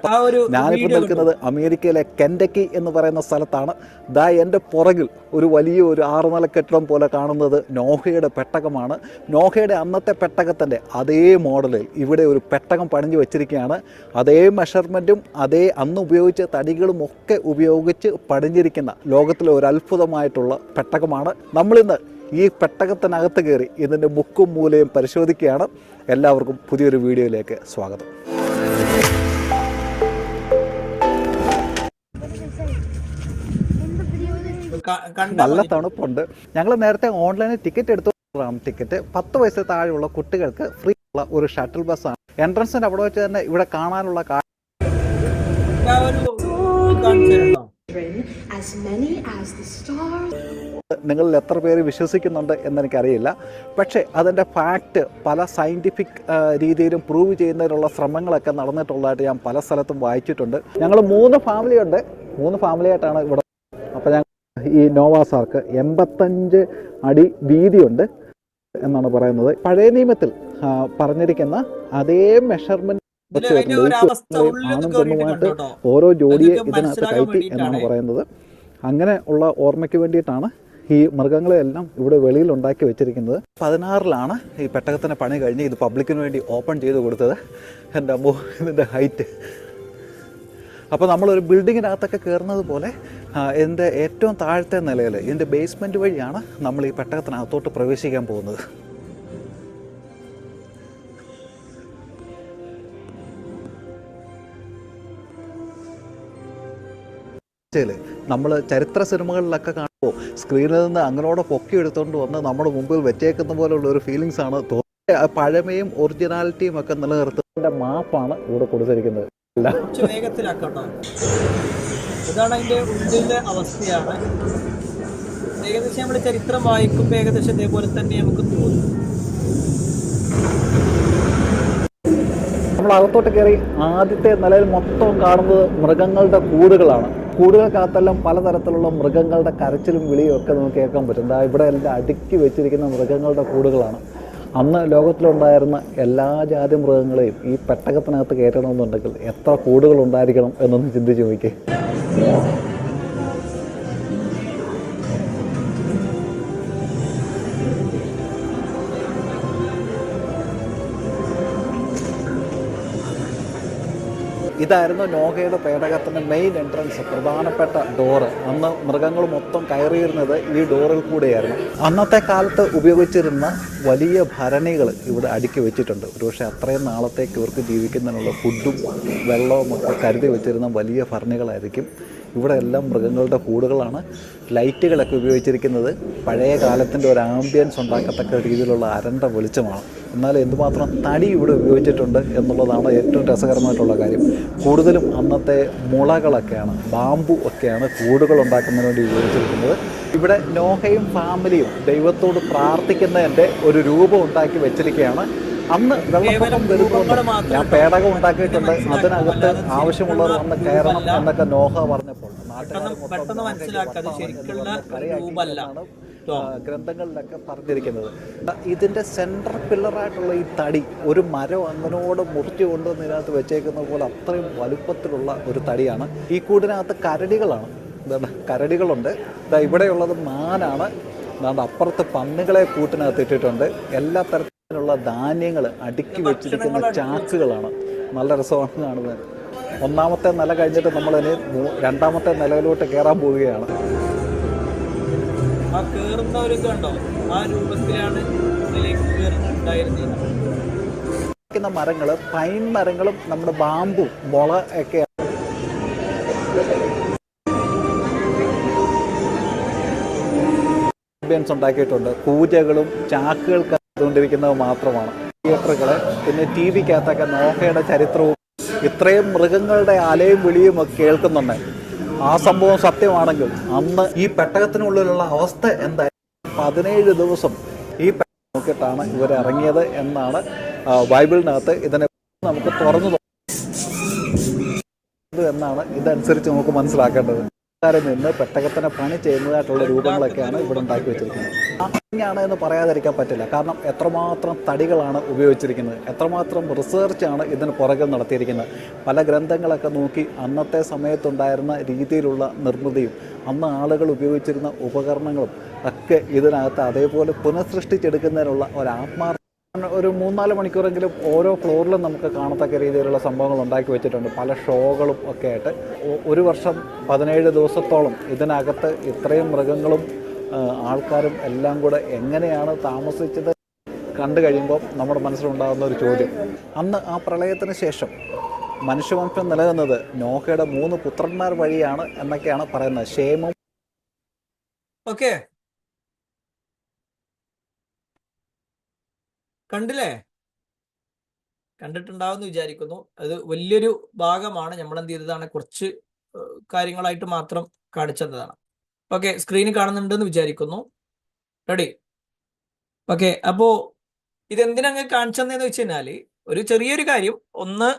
ഞാനിപ്പോൾ നിൽക്കുന്നത് അമേരിക്കയിലെ കെൻഡക്കി എന്ന് പറയുന്ന സ്ഥലത്താണ്. ദാ എൻ്റെ പുറകിൽ ഒരു വലിയ 6 നില കെട്ടിടം പോലെ കാണുന്നത് നോഹയുടെ പെട്ടകമാണ്. നോഹയുടെ അന്നത്തെ പെട്ടകത്തിൻ്റെ അതേ മോഡലിൽ ഇവിടെ ഒരു പെട്ടകം പണിഞ്ഞു വെച്ചിരിക്കുകയാണ്. അതേ മെഷർമെൻറ്റും അതേ അന്ന് ഉപയോഗിച്ച തടികളും ഒക്കെ ഉപയോഗിച്ച് പണിഞ്ഞിരിക്കുന്ന ലോകത്തിലെ ഒരു അത്ഭുതമായിട്ടുള്ള പെട്ടകമാണ്. നമ്മളിന്ന് ഈ പെട്ടകത്തിനകത്ത് കയറി ഇതിൻ്റെ മുക്കും മൂലയും പരിശോധിക്കുകയാണ്. എല്ലാവർക്കും പുതിയൊരു വീഡിയോയിലേക്ക് സ്വാഗതം. നല്ല തണുപ്പുണ്ട്. ഞങ്ങൾ നേരത്തെ ഓൺലൈനിൽ ടിക്കറ്റ് എടുത്തു. ടിക്കറ്റ് 10 വയസ്സിൽ താഴെയുള്ള കുട്ടികൾക്ക് ഫ്രീ ഉള്ള ഒരു ഷട്ടിൽ ബസ്സാണ്. എൻട്രൻസിൻ്റെ അവിടെ വെച്ച് തന്നെ ഇവിടെ കാണാനുള്ള As as many as the stars. നിങ്ങളിൽ എത്ര പേര് വിശ്വസിക്കുന്നുണ്ട് എന്നെനിക്കറിയില്ല. പക്ഷേ അതിൻ്റെ ഫാക്റ്റ് പല സയൻറ്റിഫിക് രീതിയിലും പ്രൂവ് ചെയ്യുന്നതിനുള്ള ശ്രമങ്ങളൊക്കെ നടന്നിട്ടുള്ളതായിട്ട് ഞാൻ പല സ്ഥലത്തും വായിച്ചിട്ടുണ്ട്. ഞങ്ങൾ 3 ഫാമിലിയുണ്ട്. 3 ഫാമിലിയായിട്ടാണ് ഇവിടെ. അപ്പോൾ ഞങ്ങൾ ഈ നോവാസ് ആർക്ക് 85 അടി വീതിയുണ്ട് എന്നാണ് പറയുന്നത്. പഴയ നിയമത്തിൽ പറഞ്ഞിരിക്കുന്ന അതേ മെഷർമെൻറ്റ് ആണും പെണ്ണുമായിട്ട് ഓരോ ജോഡിയെ ഇതിനകത്ത് കയറ്റി എന്നാണ് പറയുന്നത്. അങ്ങനെ ഉള്ള ഓർമ്മയ്ക്ക് വേണ്ടിയിട്ടാണ് ഈ മൃഗങ്ങളെല്ലാം ഇവിടെ വെളിയിൽ ഉണ്ടാക്കി വെച്ചിരിക്കുന്നത്. 16-ലാണ് ഈ പെട്ടകത്തിൻ്റെ പണി കഴിഞ്ഞ് ഇത് പബ്ലിക്കിന് വേണ്ടി ഓപ്പൺ ചെയ്ത് കൊടുത്തത്. എൻ്റെ അമ്മോ, ഇതിൻ്റെ ഹൈറ്റ്. അപ്പോൾ നമ്മളൊരു ബിൽഡിങ്ങിനകത്തൊക്കെ കയറുന്നത് പോലെ ഇതിൻ്റെ ഏറ്റവും താഴത്തെ നിലയിൽ ഇതിൻ്റെ ബേസ്മെൻറ്റ് വഴിയാണ് നമ്മൾ ഈ പെട്ടകത്തിനകത്തോട്ട് പ്രവേശിക്കാൻ പോകുന്നത്. നമ്മൾ ചരിത്ര സിനിമകളിലൊക്കെ കാണുമ്പോൾ സ്ക്രീനിൽ നിന്ന് അങ്ങനോടെ പൊക്കി എടുത്തുകൊണ്ട് വന്ന് നമ്മുടെ മുമ്പിൽ വെച്ചേക്കുന്ന പോലുള്ള ഒരു ഫീലിങ്സ് ആണ് തോന്നുന്നത്. പഴമയും ഒറിജിനാലിറ്റിയും ഒക്കെ നിലനിർത്തുന്നതിൻ്റെ മാപ്പാണ് ഇവിടെ കൊടുത്തിരിക്കുന്നത്. ഇതാണ് അതിന്റെ ഉള്ളിലെ അവസ്ഥയാണ്. ഏകദേശം നമ്മുടെ ചരിത്രം വായിക്കുമ്പോൾ ഏകദേശം ഇതേപോലെ തന്നെ നമുക്ക് തോന്നും. നമ്മൾ അകത്തോട്ട് കയറി ആദ്യത്തെ നിലയിൽ മൊത്തം കാണുന്നത് മൃഗങ്ങളുടെ കൂടുകളാണ്. കൂടുകൾക്കകത്തെല്ലാം പലതരത്തിലുള്ള മൃഗങ്ങളുടെ കരച്ചിലും വിളിയും ഒക്കെ നമുക്ക് കേൾക്കാൻ പറ്റും. ഇവിടെ എല്ലാം അടുക്കി വെച്ചിരിക്കുന്ന മൃഗങ്ങളുടെ കൂടുകളാണ്. അന്ന് ലോകത്തിലുണ്ടായിരുന്ന എല്ലാ ജാതി മൃഗങ്ങളെയും ഈ പെട്ടകത്തിനകത്ത് കയറ്റണമെന്നുണ്ടെങ്കിൽ എത്ര കൂടുകൾ ഉണ്ടായിരിക്കണം എന്നൊന്ന് ചിന്തിച്ച് നോക്കിയേ. ഇതായിരുന്നു നോഹയുടെ പേടകത്തിൻ്റെ മെയിൻ എൻട്രൻസ്, പ്രധാനപ്പെട്ട ഡോറ്. അന്ന് മൃഗങ്ങൾ മൊത്തം കയറിയിരുന്നത് ഈ ഡോറിൽ കൂടെയായിരുന്നു. അന്നത്തെ കാലത്ത് ഉപയോഗിച്ചിരുന്ന വലിയ ഭരണികൾ ഇവിടെ അടുക്കി വെച്ചിട്ടുണ്ട്. ഒരുപക്ഷെ അത്രയും നാളത്തേക്ക് ഇവർക്ക് ജീവിക്കുന്നതിനുള്ള ഫുഡും വെള്ളവും ഒക്കെ കരുതി വെച്ചിരുന്ന വലിയ ഭരണികളായിരിക്കും. ഇവിടെ എല്ലാം മൃഗങ്ങളുടെ കൂടുകളാണ്. ലൈറ്റുകളൊക്കെ ഉപയോഗിച്ചിരിക്കുന്നത് പഴയ കാലത്തിൻ്റെ ഒരു ആംബിയൻസ് ഉണ്ടാക്കത്തക്ക രീതിയിലുള്ള അരണ്ട വെളിച്ചമാണ്. എന്നാൽ എന്തുമാത്രം തടി ഇവിടെ ഉപയോഗിച്ചിട്ടുണ്ട് എന്നുള്ളതാണ് ഏറ്റവും രസകരമായിട്ടുള്ള കാര്യം. കൂടുതലും അന്നത്തെ മുളകളൊക്കെയാണ്, ബാമ്പു ഒക്കെയാണ് കൂടുകൾ ഉണ്ടാക്കുന്നതിന് വേണ്ടി ഉപയോഗിച്ചിരിക്കുന്നത്. ഇവിടെ നോഹയും ഫാമിലിയും ദൈവത്തോട് പ്രാർത്ഥിക്കുന്നതിൻ്റെ ഒരു രൂപം ഉണ്ടാക്കി വെച്ചിരിക്കുകയാണ്. അന്ന് വെള്ളപ്പൊക്കം വരുമ്പോൾ ഞാൻ പേടകം ഉണ്ടാക്കിയിട്ടുണ്ട്, അതിനകത്ത് ആവശ്യമുള്ളവർ വന്ന് കയറണം എന്നൊക്കെ നോഹ പറഞ്ഞപ്പോൾ ഗ്രന്ഥങ്ങളിലൊക്കെ പറഞ്ഞിരിക്കുന്നത്. ഇതിൻ്റെ സെൻട്രൽ പില്ലറായിട്ടുള്ള ഈ തടി ഒരു മരം അങ്ങനോട് മുറിച്ചു കൊണ്ടുവന്ന് ഇതിനകത്ത് വെച്ചേക്കുന്ന പോലെ അത്രയും വലുപ്പത്തിലുള്ള ഒരു തടിയാണ്. ഈ കൂടിനകത്ത് കരടികളാണ്. എന്താണ്, കരടികളുണ്ട്. ഇവിടെയുള്ളത് മാനാണ്. അതാണ്ട് അപ്പുറത്ത് പന്നികളെ കൂട്ടിനകത്ത് ഇട്ടിട്ടുണ്ട്. എല്ലാ തരത്തിലുള്ള ധാന്യങ്ങൾ അടുക്കി വെച്ചിരിക്കുന്ന ചാക്കുകളാണ്. നല്ല രസമാണ് കാണുന്നത്. ഒന്നാമത്തെ നില കഴിഞ്ഞിട്ട് നമ്മളിനി രണ്ടാമത്തെ നിലയിലോട്ട് കയറാൻ പോവുകയാണ്. മരങ്ങൾ പൈൻ മരങ്ങളും നമ്മുടെ ബാമ്പു മുള ഒക്കെ ഉണ്ടാക്കിയിട്ടുണ്ട്. പൂജകളും ചാക്കുകൾക്ക് കൊണ്ടിരിക്കുന്നത് മാത്രമാണ്. തിയേറ്ററുകൾ പിന്നെ TV-ക്കകത്തൊക്കെ നോഹയുടെ ചരിത്രവും ഇത്രയും മൃഗങ്ങളുടെ അലയും വിളിയും ഒക്കെ കേൾക്കുന്നുണ്ട്. ആ സംഭവം സത്യമാണെങ്കിൽ അന്ന് ഈ പെട്ടകത്തിനുള്ളിലുള്ള അവസ്ഥ എന്തായാലും 17 ദിവസം ഈ പെട്ടകം നോക്കിയിട്ടാണ് ഇവർ ഇറങ്ങിയത് എന്നാണ് ബൈബിളിനകത്ത് ഇതിനെ നമുക്ക് തുറന്നു എന്നാണ് ഇതനുസരിച്ച് നമുക്ക് മനസ്സിലാക്കേണ്ടത്. നിന്ന് പെട്ടകത്തിനെ പണി ചെയ്യുന്നതായിട്ടുള്ള രൂപങ്ങളൊക്കെയാണ് ഇവിടെ ഉണ്ടാക്കി വെച്ചിരിക്കുന്നത്. അങ്ങനെയാണ് എന്ന് പറയാതിരിക്കാൻ പറ്റില്ല. കാരണം എത്രമാത്രം തടികളാണ് ഉപയോഗിച്ചിരിക്കുന്നത്, എത്രമാത്രം റിസർച്ചാണ് ഇതിന് പുറകിൽ നടത്തിയിരിക്കുന്നത്. പല ഗ്രന്ഥങ്ങളൊക്കെ നോക്കി അന്നത്തെ സമയത്തുണ്ടായിരുന്ന രീതിയിലുള്ള നിർമ്മിതിയും അന്ന് ആളുകൾ ഉപയോഗിച്ചിരുന്ന ഉപകരണങ്ങളും ഒക്കെ ഇതിനകത്ത് അതേപോലെ പുനഃസൃഷ്ടിച്ചെടുക്കുന്നതിനുള്ള ഒരു ഒരു 3-4 മണിക്കൂറെങ്കിലും ഓരോ ഫ്ലോറിലും നമുക്ക് കാണത്തക്ക രീതിയിലുള്ള സംഭവങ്ങൾ ഉണ്ടാക്കി വെച്ചിട്ടുണ്ട്. പല ഷോകളും ഒക്കെ ആയിട്ട്. ഒരു വർഷം 17 ദിവസത്തോളം ഇതിനകത്ത് ഇത്രയും മൃഗങ്ങളും ആൾക്കാരും എല്ലാം കൂടെ എങ്ങനെയാണ് താമസിച്ചത് കണ്ടു കഴിയുമ്പോൾ നമ്മുടെ മനസ്സിലുണ്ടാകുന്ന ഒരു ചോദ്യം, അന്ന് ആ പ്രളയത്തിന് ശേഷം മനുഷ്യവംശം നിലനിന്നത് നോഹയുടെ 3 പുത്രന്മാർ വഴിയാണ് എന്നൊക്കെയാണ് പറയുന്നത്. ഷേമും കണ്ടില്ലേ, കണ്ടിട്ടുണ്ടാവുമെന്ന് വിചാരിക്കുന്നു. അത് വലിയൊരു ഭാഗമാണ്. നമ്മൾ എന്ത് ചെയ്തതാണ്, കുറച്ച് കാര്യങ്ങളായിട്ട് മാത്രം കാണിച്ചതാണ്. ഓക്കെ, സ്ക്രീനിൽ കാണുന്നുണ്ടെന്ന് വിചാരിക്കുന്നു. റെഡി? ഓക്കെ, അപ്പോ ഇതെന്തിനങ്ങ് കാണിച്ചതെന്ന് വെച്ച് കഴിഞ്ഞാല് ഒരു ചെറിയൊരു കാര്യം. ഒന്ന്,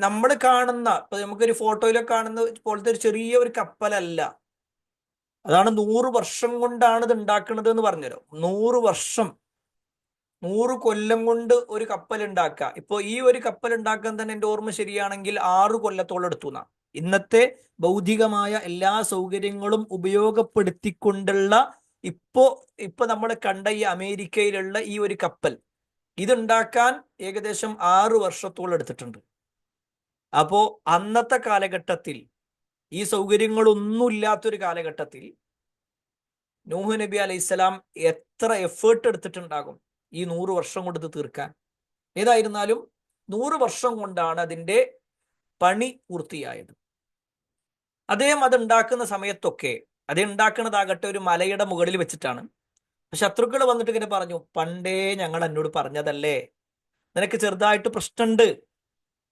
നമ്മൾ കാണുന്ന, ഇപ്പൊ നമുക്കൊരു ഫോട്ടോയിലൊക്കെ കാണുന്ന പോലത്തെ ഒരു ചെറിയ ഒരു കപ്പലല്ല. അതാണ് 100 വർഷം കൊണ്ടാണ് ഇത് ഉണ്ടാക്കുന്നത് എന്ന് പറഞ്ഞുതരാം. 100 വർഷം, 100 കൊല്ലം കൊണ്ട് ഒരു കപ്പൽ ഉണ്ടാക്കുക. ഇപ്പൊ ഈ ഒരു കപ്പൽ ഉണ്ടാക്കാൻ തന്നെ എൻ്റെ ഓർമ്മ ശരിയാണെങ്കിൽ 6 കൊല്ലത്തോളം എടുത്തു എന്നാ. ഇന്നത്തെ ഭൗതികമായ എല്ലാ സൗകര്യങ്ങളും ഉപയോഗപ്പെടുത്തിക്കൊണ്ടുള്ള ഇപ്പൊ നമ്മൾ കണ്ട ഈ അമേരിക്കയിലുള്ള ഈ ഒരു കപ്പൽ, ഇതുണ്ടാക്കാൻ ഏകദേശം 6 വർഷത്തോളം എടുത്തിട്ടുണ്ട്. അപ്പോ അന്നത്തെ കാലഘട്ടത്തിൽ, ഈ സൗകര്യങ്ങളൊന്നും ഇല്ലാത്തൊരു കാലഘട്ടത്തിൽ നൂഹ് നബി അലൈഹിസ്സലാം എത്ര എഫേർട്ട് എടുത്തിട്ടുണ്ടാകും ഈ 100 വർഷം കൊണ്ട് ഇത് തീർക്കാൻ. ഏതായിരുന്നാലും 100 വർഷം കൊണ്ടാണ് അതിന്റെ പണി പൂർത്തിയായത്. അദ്ദേഹം അത് ഉണ്ടാക്കുന്ന സമയത്തൊക്കെ, അത് ഉണ്ടാക്കുന്നതാകട്ടെ ഒരു മലയുടെ മുകളിൽ വെച്ചിട്ടാണ്. ശത്രുക്കൾ വന്നിട്ട് ഇങ്ങനെ പറഞ്ഞു, പണ്ടേ ഞങ്ങൾ എന്നോട് പറഞ്ഞതല്ലേ, നിനക്ക് ചെറുതായിട്ട് പ്രശ്നമുണ്ട്,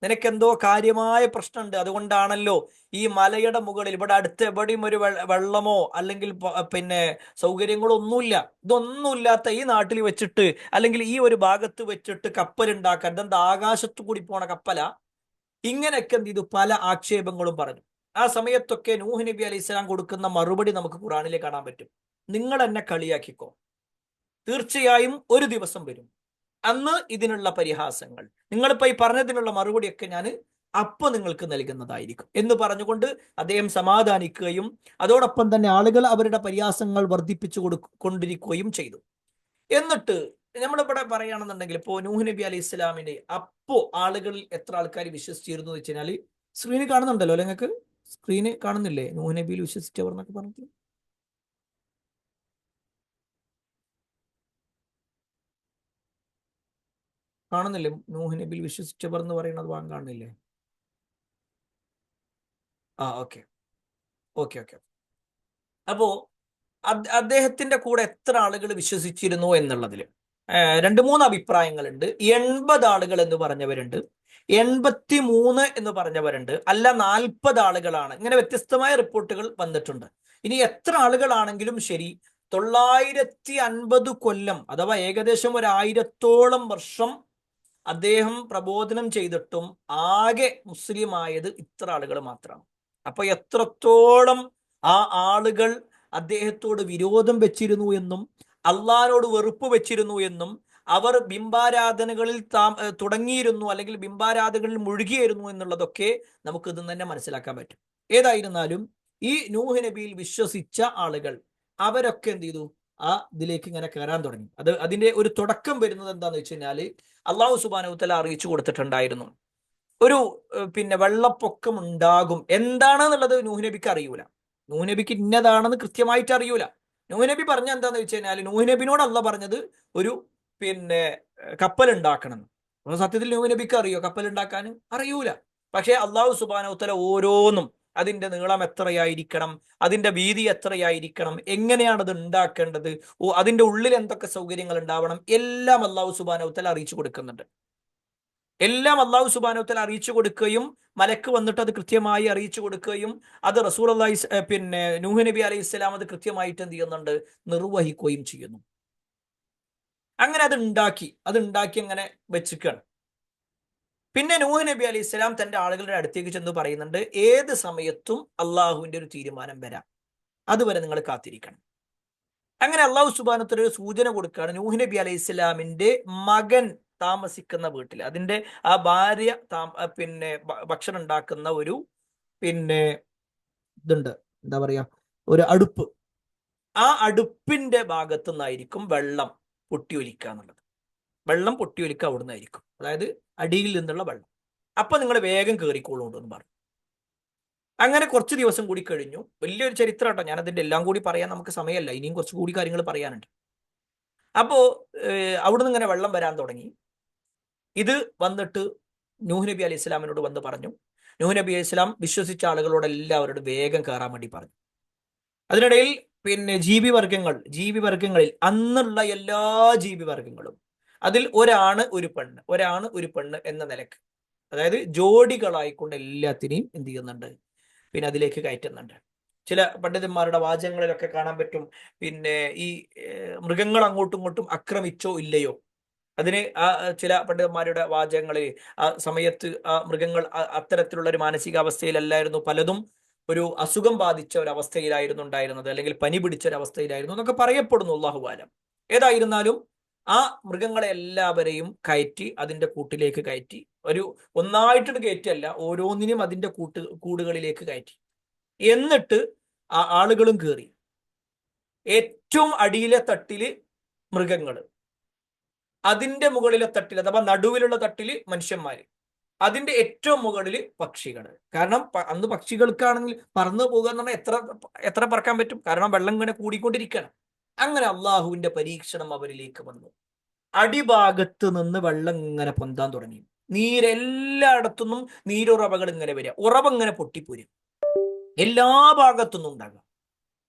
നിനക്കെന്തോ കാര്യമായ പ്രശ്നമുണ്ട്, അതുകൊണ്ടാണല്ലോ ഈ മലയുടെ മുകളിൽ, ഇവിടെ അടുത്ത് എവിടെയും ഒരു വെള്ളമോ അല്ലെങ്കിൽ പിന്നെ സൗകര്യങ്ങളോ ഒന്നുമില്ല, ഇതൊന്നുമില്ലാത്ത ഈ നാട്ടിൽ വെച്ചിട്ട് അല്ലെങ്കിൽ ഈ ഒരു ഭാഗത്ത് വെച്ചിട്ട് കപ്പലുണ്ടാക്കാൻ, ഇതെന്താ ആകാശത്തു കൂടി പോണ കപ്പല? ഇങ്ങനെയൊക്കെ എന്ത് ചെയ്തു, പല ആക്ഷേപങ്ങളും പറഞ്ഞു. ആ സമയത്തൊക്കെ നൂഹ് നബി അലൈഹി സ്വലാം കൊടുക്കുന്ന മറുപടി നമുക്ക് ഖുറാനിൽ കാണാൻ പറ്റും. നിങ്ങൾ എന്നെ കളിയാക്കിക്കോ, തീർച്ചയായും ഒരു ദിവസം വരും, അന്ന് ഇതിനുള്ള പരിഹാസങ്ങൾ, നിങ്ങളിപ്പോ ഈ പറഞ്ഞതിനുള്ള മറുപടിയൊക്കെ ഞാൻ അപ്പൊ നിങ്ങൾക്ക് നൽകുന്നതായിരിക്കും എന്ന് പറഞ്ഞുകൊണ്ട് അദ്ദേഹം സമാധാനിക്കുകയും അതോടൊപ്പം തന്നെ ആളുകൾ അവരുടെ പരിഹാസങ്ങൾ വർദ്ധിപ്പിച്ചു കൊണ്ടിരിക്കുകയും ചെയ്തു. എന്നിട്ട് നമ്മളിവിടെ പറയുകയാണെന്നുണ്ടെങ്കിൽ, ഇപ്പോൾ നൂഹ് നബി അലൈഹി ഇസ്ലാമിനെ അപ്പോ ആളുകളിൽ എത്ര ആൾക്കാർ വിശ്വസിച്ചിരുന്നു എന്ന് വെച്ച് കഴിഞ്ഞാൽ, സ്ക്രീന് കാണുന്നുണ്ടല്ലോ അല്ലെ? നിങ്ങൾക്ക് സ്ക്രീന് കാണുന്നില്ലേ? നൂഹ് നബിയിൽ വിശ്വസിച്ചവർ എന്നൊക്കെ പറഞ്ഞിട്ട് കാണുന്നില്ലേ? നൂഹ് നബിയിൽ വിശ്വസിച്ചവർ എന്ന് പറയുന്നത് കാണുന്നില്ലേ? ആ, ഓക്കെ ഓക്കെ ഓക്കെ. അപ്പോ അദ്ദേഹത്തിന്റെ കൂടെ എത്ര ആളുകൾ വിശ്വസിച്ചിരുന്നു എന്നുള്ളതിൽ 2-3 അഭിപ്രായങ്ങളുണ്ട്. 80 ആളുകൾ എന്ന് പറഞ്ഞവരുണ്ട്, 83 എന്ന് പറഞ്ഞവരുണ്ട്, അല്ല 40 ആളുകളാണ്. ഇങ്ങനെ വ്യത്യസ്തമായ റിപ്പോർട്ടുകൾ വന്നിട്ടുണ്ട്. ഇനി എത്ര ആളുകളാണെങ്കിലും ശരി, 950 കൊല്ലം അഥവാ ഏകദേശം 1000-ഓളം വർഷം അദ്ദേഹം പ്രബോധനം ചെയ്തിട്ടും ആകെ മുസ്ലിം ആയത് ഇത്ര ആളുകൾ മാത്രമാണ്. അപ്പൊ എത്രത്തോളം ആ ആളുകൾ അദ്ദേഹത്തോട് വിരോധം വെച്ചിരുന്നു എന്നും അള്ളാഹിനോട് വെറുപ്പ് വെച്ചിരുന്നു എന്നും അവർ ബിംബാരാധനകളിൽ തുടങ്ങിയിരുന്നു അല്ലെങ്കിൽ ബിംബാരാധനകളിൽ മുഴുകിയിരുന്നു എന്നുള്ളതൊക്കെ നമുക്ക് ഇതിൽ തന്നെ മനസ്സിലാക്കാൻ പറ്റും. ഏതായിരുന്നാലും ഈ നൂഹ് നബിയിൽ വിശ്വസിച്ച ആളുകൾ അവരൊക്കെ എന്ത് ചെയ്തു, ആ ഇതിലേക്ക് ഇങ്ങനെ കയറാൻ തുടങ്ങി. അതിന്റെ ഒരു തുടക്കം വരുന്നത് എന്താന്ന് വെച്ച് കഴിഞ്ഞാല്, അള്ളാഹു സുബ്ഹാനഹു വ തആല അറിയിച്ചു കൊടുത്തിട്ടുണ്ടായിരുന്നു ഒരു പിന്നെ വെള്ളപ്പൊക്കം ഉണ്ടാകും. എന്താണെന്നുള്ളത് നൂഹ് നബിക്ക് അറിയൂല. നൂഹ് നബിക്ക് ഇന്നതാണെന്ന് കൃത്യമായിട്ട് അറിയൂല. നൂഹ് നബി പറഞ്ഞ എന്താന്ന് വെച്ച് കഴിഞ്ഞാൽ, നൂഹ് നബിനോട് അള്ളാഹ് പറഞ്ഞത് ഒരു പിന്നെ കപ്പൽ ഉണ്ടാക്കണം. അപ്പൊ സത്യത്തിൽ നൂഹ് നബിക്ക് അറിയോ കപ്പൽ ഉണ്ടാക്കാൻ? അറിയൂല. പക്ഷെ അള്ളാഹു സുബ്ഹാനഹു വ തആല ഓരോന്നും, അതിന്റെ നീളം എത്രയായിരിക്കണം, അതിന്റെ വീതി എത്രയായിരിക്കണം, എങ്ങനെയാണ് അത് ഉണ്ടാക്കേണ്ടത്, അതിന്റെ ഉള്ളിൽ എന്തൊക്കെ സൗകര്യങ്ങൾ ഉണ്ടാവണം, എല്ലാം അള്ളാഹു സുബ്ഹാനഹു വ തആല അറിയിച്ചു കൊടുക്കുന്നുണ്ട്. എല്ലാം അള്ളാഹു സുബ്ഹാനഹു വ തആല അറിയിച്ചു കൊടുക്കുകയും മലക്ക് വന്നിട്ട് അത് കൃത്യമായി അറിയിച്ചു കൊടുക്കുകയും അത് റസൂലുള്ളാഹി പിന്നെ നൂഹ് നബി അലൈഹി സ്വലാം അത് കൃത്യമായിട്ട് എന്ത് ചെയ്യുന്നുണ്ട്, നിർവഹിക്കുകയും ചെയ്യുന്നു. അങ്ങനെ അത് ഉണ്ടാക്കി അങ്ങനെ വെച്ചിരിക്കുകയാണ്. പിന്നെ നൂഹ് നബി അലൈഹി സ്വലാം തന്റെ ആളുകളുടെ അടുത്തേക്ക് ചെന്ന് പറയുന്നുണ്ട്, ഏത് സമയത്തും അള്ളാഹുവിന്റെ ഒരു തീരുമാനം വരാം, അതുവരെ നിങ്ങൾ കാത്തിരിക്കണം. അങ്ങനെ അള്ളാഹു സുബ്ഹാനഹു വ തആല ഒരു സൂചന കൊടുക്കുകയാണ്. നൂഹ് നബി അലൈഹി സ്വലാമിന്റെ മകൻ താമസിക്കുന്ന വീട്ടിൽ, അതിന്റെ ആ ഭാര്യ പിന്നെ ഭക്ഷണം ഉണ്ടാക്കുന്ന ഒരു പിന്നെ ഇതുണ്ട്, എന്താ പറയാ, ഒരു അടുപ്പ്. ആ അടുപ്പിന്റെ ഭാഗത്തു നിന്നായിരിക്കും വെള്ളം പൊട്ടിയൊലിക്കുക എന്നുള്ളത്. വെള്ളം പൊട്ടിയൊലിക്കുക അവിടെ നിന്നായിരിക്കും, അതായത് അടിയിൽ നിന്നുള്ള വെള്ളം. അപ്പൊ നിങ്ങൾ വേഗം കയറിക്കോളൂ എന്ന് പറഞ്ഞു. അങ്ങനെ കുറച്ച് ദിവസം കൂടി കഴിഞ്ഞു. വലിയൊരു ചരിത്രം കേട്ടോ, ഞാൻ അതിന്റെ എല്ലാം കൂടി പറയാൻ നമുക്ക് സമയമല്ല, ഇനിയും കുറച്ച് കൂടി കാര്യങ്ങൾ പറയാനുണ്ട്. അപ്പോ അവിടുന്ന് ഇങ്ങനെ വെള്ളം വരാൻ തുടങ്ങി. ഇത് വന്നിട്ട് നൂഹ് നബി അലൈഹി സ്വലാമിനോട് വന്ന് പറഞ്ഞു. നൂഹ് നബി അലൈഹി സ്വലാം വിശ്വസിച്ച ആളുകളോട് എല്ലാവരോടും വേഗം കയറാൻ വേണ്ടി പറഞ്ഞു. അതിനിടയിൽ പിന്നെ ജീവിവർഗങ്ങളിൽ അന്നുള്ള എല്ലാ ജീവിവർഗങ്ങളും, അതിൽ ഒരാണ് ഒരു പെണ്ണ് എന്ന നിലക്ക്, അതായത് ജോഡികളായിക്കൊണ്ട് എല്ലാത്തിനെയും എന്ത് ചെയ്യുന്നുണ്ട്, പിന്നെ അതിലേക്ക് കയറ്റുന്നുണ്ട്. ചില പണ്ഡിതന്മാരുടെ വാചകങ്ങളിലൊക്കെ കാണാൻ പറ്റും, പിന്നെ ഈ മൃഗങ്ങൾ അങ്ങോട്ടും ഇങ്ങോട്ടും ആക്രമിച്ചോ ഇല്ലയോ, അതിന് ചില പണ്ഡിതന്മാരുടെ വാചകങ്ങളിൽ ആ സമയത്ത് ആ മൃഗങ്ങൾ അത്തരത്തിലുള്ള ഒരു മാനസികാവസ്ഥയിലല്ലായിരുന്നു, പലതും ഒരു അസുഖം ബാധിച്ച ഒരു അവസ്ഥയിലായിരുന്നു ഉണ്ടായിരുന്നത്, അല്ലെങ്കിൽ പനി പിടിച്ച ഒരു അവസ്ഥയിലായിരുന്നു എന്നൊക്കെ പറയപ്പെടുന്നു. അല്ലാഹു ആലം. ഏതായിരുന്നാലും ആ മൃഗങ്ങളെ എല്ലാവരെയും കയറ്റി അതിന്റെ കൂട്ടിലേക്ക് കയറ്റി, ഒരു ഒന്നായിട്ട് കയറ്റിയല്ല, ഓരോന്നിനും അതിന്റെ കൂടുകളിലേക്ക് കയറ്റി. എന്നിട്ട് ആ ആളുകളും കയറി. ഏറ്റവും അടിയിലെ തട്ടില് മൃഗങ്ങള്, അതിന്റെ മുകളിലെ തട്ടിൽ അഥവാ നടുവിലുള്ള തട്ടില് മനുഷ്യന്മാര്, അതിന്റെ ഏറ്റവും മുകളില് പക്ഷികള്. കാരണം അന്ന് പക്ഷികൾക്കാണെങ്കിൽ പറന്നു പോകുക എന്ന് പറഞ്ഞാൽ എത്ര പറക്കാൻ പറ്റും, കാരണം വെള്ളം ഇങ്ങനെ കൂടിക്കൊണ്ടിരിക്കണം. അങ്ങനെ അള്ളാഹുവിന്റെ പരീക്ഷണം അവരിലേക്ക് വന്നു. അടിഭാഗത്ത് നിന്ന് വെള്ളം ഇങ്ങനെ പൊന്താൻ തുടങ്ങി. നീരെല്ലായിടത്തുനിന്നും നീരുറവകൾ ഇങ്ങനെ വരിക, ഉറവ ഇങ്ങനെ പൊട്ടിപ്പോരും, എല്ലാ ഭാഗത്തുനിന്നും ഉണ്ടാകാം.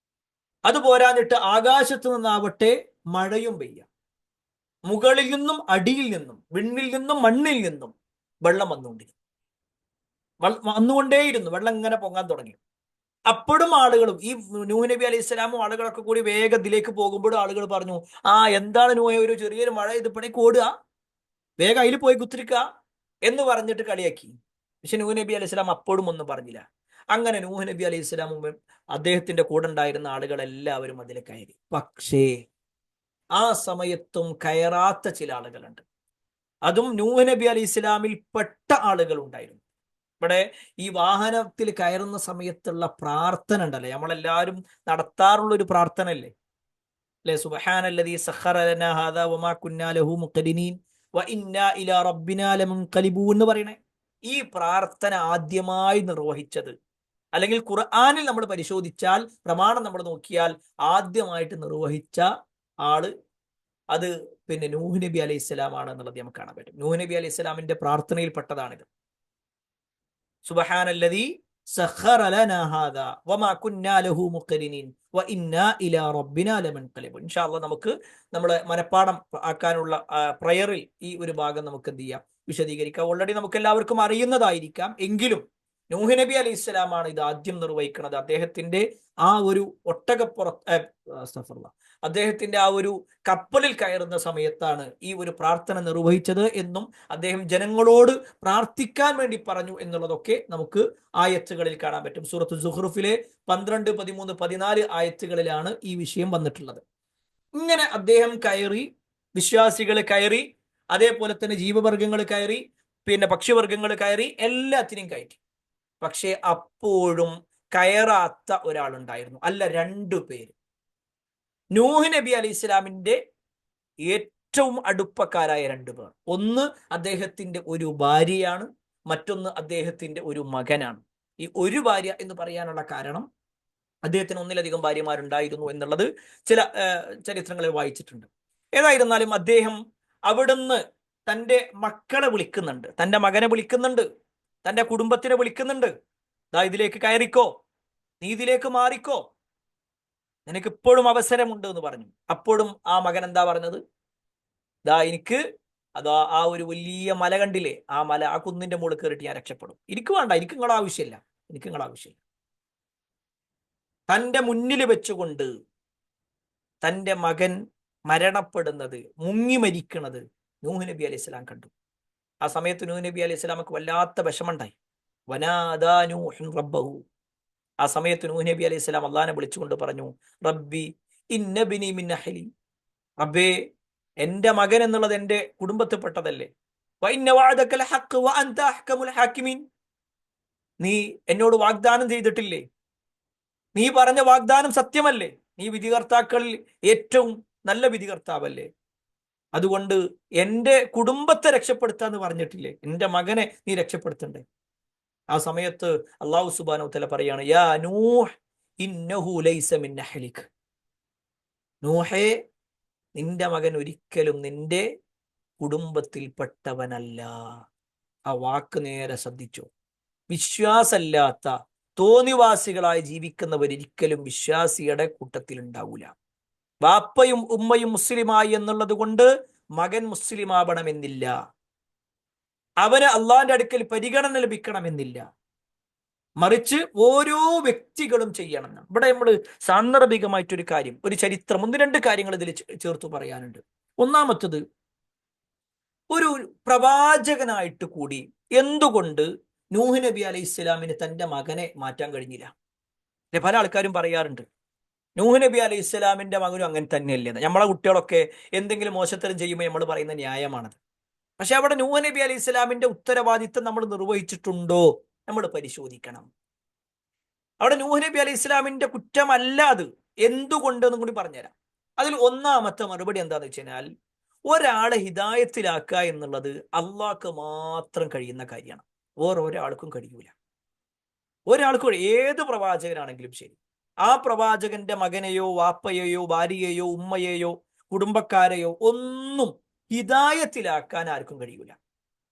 അത് പോരാഞ്ഞിട്ട് ആകാശത്ത് നിന്നാവട്ടെ മഴയും പെയ്യാം. മുകളിൽ നിന്നും അടിയിൽ നിന്നും വിണ്ണിൽ നിന്നും മണ്ണിൽ നിന്നും വെള്ളം വന്നുകൊണ്ടേയിരുന്നു. വെള്ളം ഇങ്ങനെ പൊങ്ങാൻ തുടങ്ങി. അപ്പോഴും ആളുകളും, ഈ നൂഹ് നബി അലൈഹി സ്വലാമും ആളുകളൊക്കെ കൂടി വേഗത്തിലേക്ക് പോകുമ്പോഴും ആളുകൾ പറഞ്ഞു, എന്താണ് നൂഹ, ഒരു ചെറിയൊരു മഴ ഇതിപ്പണേക്ക് ഓടുക, വേഗം അതിൽ പോയി കുത്തിരിക്കുക എന്ന് പറഞ്ഞിട്ട് കളിയാക്കി. പക്ഷെ നൂഹ് നബി അലൈഹി സ്വലാം അപ്പോഴും ഒന്നും പറഞ്ഞില്ല. അങ്ങനെ നൂഹ് നബി അലൈഹി സ്വലാമും അദ്ദേഹത്തിന്റെ കൂടെ ഉണ്ടായിരുന്ന ആളുകളെല്ലാവരും അതിൽ കയറി. പക്ഷേ ആ സമയത്തും കയറാത്ത ചില ആളുകളുണ്ട്. അതും നൂഹ് നബി അലൈഹി ഇസ്ലാമിൽ പെട്ട ആളുകൾ ഉണ്ടായിരുന്നു. ഇവിടെ ഈ വാഹനത്തിൽ കയറുന്ന സമയത്തുള്ള പ്രാർത്ഥന ഉണ്ടല്ലേ, നമ്മളെല്ലാവരും നടത്താറുള്ള ഒരു പ്രാർത്ഥന അല്ലേ, സുബ്ഹാനല്ലദീ സഖറ ലനാ ഹാദാ വമാ കുന്നാ ലഹു മുഖ്രിനീൻ വ ഇന്നാ ഇലാ റബ്ബിനാ ലമുൻഖലിബൂൻ എന്ന് പറയണേ. ഈ പ്രാർത്ഥന ആദ്യമായി നിർവഹിച്ചത്, അല്ലെങ്കിൽ ഖുർആനിൽ നമ്മൾ പരിശോധിച്ചാൽ, പ്രമാണം നമ്മൾ നോക്കിയാൽ ആദ്യമായിട്ട് നിർവഹിച്ച ആള് അത് പിന്നെ നൂഹ് നബി അലൈഹി സ്വലാം ആണ് എന്നുള്ളത് നമുക്ക് കാണാൻ പറ്റും. നൂഹ് നബി അലൈഹി സ്വലാമിന്റെ പ്രാർത്ഥനയിൽ പെട്ടതാണിത്. സുബ്ഹാനല്ലദീ സഖറ ലനാ ഹാദാ വമാ കുന്നാ ലഹു മുഖ്രിനീൻ വ ഇന്നാ ഇലാ റബ്ബിനാ ലമുൻഖലിബൂൻ. ഇൻഷാ അല്ലാഹ് നമുക്ക് നമ്മളെ മനപ്പാഠം ആക്കാനുള്ള പ്രയറിൽ ഈ ഒരു ഭാഗം നമുക്ക് എന്ത് ചെയ്യാം, വിശദീകരിക്കാം. ഓൾറെഡി നമുക്ക് എല്ലാവർക്കും അറിയുന്നതായിരിക്കാം, എങ്കിലും നൂഹ് നബി അലൈഹി സ്വലാമാണ് ഇത് ആദ്യം നിർവഹിക്കുന്നത്. അദ്ദേഹത്തിന്റെ ആ ഒരു അദ്ദേഹത്തിന്റെ ആ ഒരു കപ്പലിൽ കയറുന്ന സമയത്താണ് ഈ ഒരു പ്രാർത്ഥന നിർവഹിച്ചത് എന്നും അദ്ദേഹം ജനങ്ങളോട് പ്രാർത്ഥിക്കാൻ വേണ്ടി പറഞ്ഞു എന്നുള്ളതൊക്കെ നമുക്ക് ആയത്തുകളിൽ കാണാൻ പറ്റും. സൂറത്തു സുഹ്റുഫിലെ 12, 13, 14 ആയത്തുകളിലാണ് ഈ വിഷയം വന്നിട്ടുള്ളത്. ഇങ്ങനെ അദ്ദേഹം കയറി, വിശ്വാസികൾ കയറി, അതേപോലെ തന്നെ ജീവവർഗങ്ങൾ കയറി, പിന്നെ പക്ഷിവർഗങ്ങൾ കയറി, എല്ലാത്തിനും കയറ്റി. പക്ഷെ അപ്പോഴും കയറാത്ത ഒരാളുണ്ടായിരുന്നു, അല്ല 2 പേര്. നൂഹ് നബി അലൈഹി ഇസ്ലാമിന്റെ ഏറ്റവും അടുപ്പക്കാരായ 2 പേർ. ഒന്ന് അദ്ദേഹത്തിന്റെ ഒരു ഭാര്യയാണ്, മറ്റൊന്ന് അദ്ദേഹത്തിന്റെ ഒരു മകനാണ്. ഈ ഒരു ഭാര്യ എന്ന് പറയാനുള്ള കാരണം, അദ്ദേഹത്തിന് ഒന്നിലധികം ഭാര്യമാരുണ്ടായിരുന്നു എന്നുള്ളത് ചില ചരിത്രങ്ങളിൽ വായിച്ചിട്ടുണ്ട്. ഏതായിരുന്നാലും അദ്ദേഹം അവിടുന്ന് തൻ്റെ മക്കളെ വിളിക്കുന്നുണ്ട്, തൻ്റെ മകനെ വിളിക്കുന്നുണ്ട്, തൻ്റെ കുടുംബത്തിനെ വിളിക്കുന്നുണ്ട്. ഇതിലേക്ക് കയറിക്കോ, നീ ഇതിലേക്ക് മാറിക്കോ, നിനക്ക് ഇപ്പോഴും അവസരമുണ്ട് എന്ന് പറഞ്ഞു. അപ്പോഴും ആ മകൻ എന്താ പറഞ്ഞത്, എനിക്ക് ആ ഒരു വലിയ മല കണ്ടില്ലേ, ആ മല, ആ കുന്നിന്റെ മുകളിൽ കയറിയിട്ട് ഞാൻ രക്ഷപ്പെടും, എനിക്ക് വേണ്ട, എനിക്ക് നിങ്ങളുടെ ആവശ്യമില്ല, എനിക്ക് നിങ്ങളുടെ ആവശ്യമില്ല. തൻ്റെ മുന്നിൽ വെച്ചുകൊണ്ട് തൻ്റെ മകൻ മരണപ്പെടുന്നത്, മുങ്ങി മരിക്കുന്നത് നൂഹ് നബി അലൈഹി സ്വലാം കണ്ടു. ആ സമയത്ത് നൂഹ് നബി അലൈഹി സ്വലാമക്ക് വല്ലാത്ത വിഷമുണ്ടായി. വനാദാ നൂഹുൻ റബ്ബഹു. ആ സമയത്ത് നൂഹ് നബി അലൈഹി സ്വലാം അള്ളാഹിനെ വിളിച്ചുകൊണ്ട് പറഞ്ഞു, റബ്ബി ഇന്ന ബിനി മിൻ അഹ്ലി, റബ്ബേ എൻ്റെ മകൻ എന്നുള്ളത് എൻ്റെ കുടുംബത്തിൽപ്പെട്ടതല്ലേ, വഇന്ന വഅദക ലഹഖ് വഅൻത അഹ്കമുൽ ഹാക്കിമീൻ, നീ എന്നോട് വാഗ്ദാനം ചെയ്തിട്ടില്ലേ, നീ പറഞ്ഞ വാഗ്ദാനം സത്യമല്ലേ, നീ വിധികർത്താക്കളിൽ ഏറ്റവും നല്ല വിധികർത്താവല്ലേ, അതുകൊണ്ട് എൻ്റെ കുടുംബത്തെ രക്ഷപ്പെടുത്താന്ന് പറഞ്ഞിട്ടില്ലേ, എൻ്റെ മകനെ നീ രക്ഷപ്പെടുത്തണ്ടേ. ആ സമയത്ത് അല്ലാഹു സുബ്ഹാനഹു വ തആല പറയാണ്, യാ നൂഹ് ഇന്നഹു ലൈസ മിൻ അഹ്ലിക്, നൂഹേ നിന്റെ മകൻ ഒരിക്കലും നിന്റെ കുടുംബത്തിൽപ്പെട്ടവനല്ല. ആ വാക്ക് നേരെ ശ്രദ്ധിച്ചോ. വിശ്വാസമില്ലാത്ത തോന്നിവാസികളായി ജീവിക്കുന്നവരൊരിക്കലും വിശ്വാസിയുടെ കൂട്ടത്തിൽ ഉണ്ടാവൂല. വാപ്പയും ഉമ്മയും മുസ്ലിമായി എന്നുള്ളത് കൊണ്ട് മകൻ മുസ്ലിം ആവണമെന്നില്ല, അവന് അള്ളാഹിന്റെ അടുക്കൽ പരിഗണന ലഭിക്കണമെന്നില്ല. മറിച്ച് ഓരോ വ്യക്തികളും ചെയ്യണം. ഇവിടെ നമ്മൾ സാന്ദർഭികമായിട്ടൊരു കാര്യം, ഒരു ചരിത്രം, 1-2 കാര്യങ്ങൾ ഇതിൽ ചേർത്ത് പറയാനുണ്ട്. ഒന്നാമത്തത്, ഒരു പ്രവാചകനായിട്ട് കൂടി എന്തുകൊണ്ട് നൂഹ് നബി അലൈഹി ഇസ്ലാമിന് തന്റെ മകനെ മാറ്റാൻ കഴിഞ്ഞില്ല? പല ആൾക്കാരും പറയാറുണ്ട് നൂഹ് നബി അലൈഹി ഇസ്ലാമിന്റെ മകനും അങ്ങനെ തന്നെയല്ലേ. നമ്മളെ കുട്ടികളൊക്കെ എന്തെങ്കിലും മോശത്തരം ചെയ്യുമ്പോൾ നമ്മൾ പറയുന്ന ന്യായമാണത്. പക്ഷെ അവിടെ നൂഹ് നബി അലൈഹി ഇസ്ലാമിന്റെ ഉത്തരവാദിത്തം നമ്മൾ നിർവഹിച്ചിട്ടുണ്ടോ നമ്മൾ പരിശോധിക്കണം. അവിടെ നൂഹ് നബി അലൈഹി ഇസ്ലാമിന്റെ കുറ്റമല്ല അത്. എന്തുകൊണ്ടെന്നും കൂടി പറഞ്ഞുതരാം. അതിൽ ഒന്നാമത്തെ മറുപടി എന്താന്ന് വെച്ച് കഴിഞ്ഞാൽ, ഒരാളെ ഹിദായത്തിലാക്കുക എന്നുള്ളത് അള്ളാഹ്ക്ക് മാത്രം കഴിയുന്ന കാര്യമാണ്. ഓരോരാൾക്കും കഴിയൂല. ഒരാൾക്കും, ഏത് പ്രവാചകനാണെങ്കിലും ശരി, ആ പ്രവാചകന്റെ മകനെയോ വാപ്പയെയോ ഭാര്യയെയോ ഉമ്മയെയോ കുടുംബക്കാരെയോ ഒന്നും ഹിദായത്തിലാക്കാൻ ആർക്കും കഴിയൂല.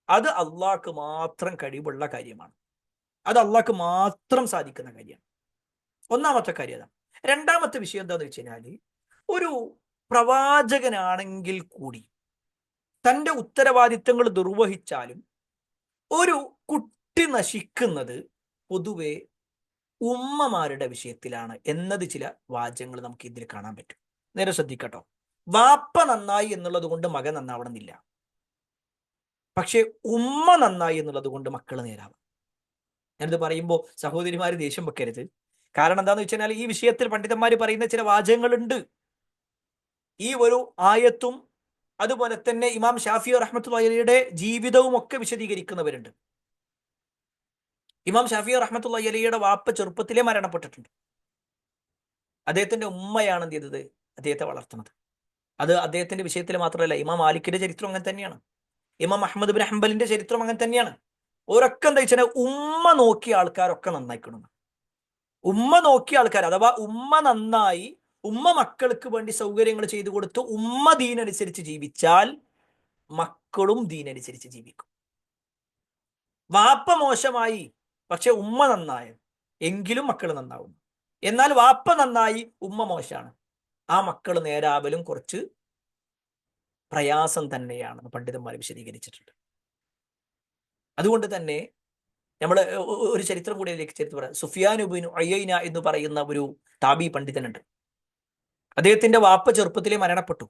അത് അള്ളാഹ്ക്ക് മാത്രം കഴിവുള്ള കാര്യമാണ്. അത് അള്ളാഹ്ക്ക് മാത്രം സാധിക്കുന്ന കാര്യമാണ്. ഒന്നാമത്തെ കാര്യം അതാണ്. രണ്ടാമത്തെ വിഷയം എന്താന്ന് വെച്ച് കഴിഞ്ഞാല്, ഒരു പ്രവാചകനാണെങ്കിൽ കൂടി തൻ്റെ ഉത്തരവാദിത്തങ്ങൾ നിർവഹിച്ചാലും ഒരു കുട്ടി നശിക്കുന്നത് പൊതുവെ ഉമ്മമാരുടെ വിഷയത്തിലാണ് എന്നത് ചില വാചകങ്ങൾ നമുക്ക് ഇതിൽ കാണാൻ പറ്റും. നേരെ ശ്രദ്ധിക്കട്ടോ. വാപ്പ നന്നായി എന്നുള്ളത് കൊണ്ട് മകൻ നന്നാവണമെന്നില്ല. പക്ഷെ ഉമ്മ നന്നായി എന്നുള്ളത് കൊണ്ട് മക്കൾ നേരാവാം. ഞാനിത് പറയുമ്പോൾ സഹോദരിമാര് ദേഷ്യം വെക്കരുത്. കാരണം എന്താന്ന് വെച്ച് കഴിഞ്ഞാൽ, ഈ വിഷയത്തിൽ പണ്ഡിതന്മാർ പറയുന്ന ചില വാചകങ്ങളുണ്ട്. ഈ ഒരു ആയത്തും അതുപോലെ തന്നെ ഇമാം ഷാഫി റഹ്മത്തുള്ളാഹി അലൈഹിയുടെ ജീവിതവും ഒക്കെ വിശദീകരിക്കുന്നവരുണ്ട്. ഇമാം ഷാഫി റഹ്മത്തുള്ളാഹി അലൈഹിയുടെ വാപ്പ ചെറുപ്പത്തിലേ മരണപ്പെട്ടിട്ടുണ്ട്. അദ്ദേഹത്തിന്റെ ഉമ്മയാണ് എന്ത് ചെയ്തത്? അദ്ദേഹത്തെ വളർത്തുന്നത്. അത് അദ്ദേഹത്തിന്റെ വിഷയത്തിൽ മാത്രമല്ല, ഇമാം മാലിക്കിന്റെ ചരിത്രം അങ്ങനെ തന്നെയാണ്. ഇമാം അഹ്മദ് ബിൻ ഹംബലിന്റെ ചരിത്രം അങ്ങനെ തന്നെയാണ്. ഓരൊക്കെ എന്താ വെച്ചാൽ ഉമ്മ നോക്കിയ ആൾക്കാരൊക്കെ നന്നായിക്കണം. ഉമ്മ നോക്കിയ ആൾക്കാർ, അഥവാ ഉമ്മ നന്നായി, ഉമ്മ മക്കൾക്ക് വേണ്ടി സൗകര്യങ്ങൾ ചെയ്തു കൊടുത്തു, ഉമ്മ ദീനനുസരിച്ച് ജീവിച്ചാൽ മക്കളും ദീനനുസരിച്ച് ജീവിക്കും. വാപ്പ മോശമായി പക്ഷെ ഉമ്മ നന്നായ എങ്കിലും മക്കൾ നന്നാവും. എന്നാൽ വാപ്പ നന്നായി ഉമ്മ മോശമാണ്, ആ മക്കൾ നേരാവലും കുറച്ച് പ്രയാസം തന്നെയാണെന്ന് പണ്ഡിതന്മാർ വിശദീകരിച്ചിട്ടുണ്ട്. അതുകൊണ്ട് തന്നെ നമ്മൾ ഒരു ചരിത്രം കൂടി അതിലേക്ക് ചേർത്ത് പറയാം. സുഫിയാൻ ഇബ്നു ഉയൈന എന്ന് പറയുന്ന ഒരു താബി പണ്ഡിതനുണ്ട്. അദ്ദേഹത്തിന്റെ വാപ്പ ചെറുപ്പത്തിലെ മരണപ്പെട്ടു.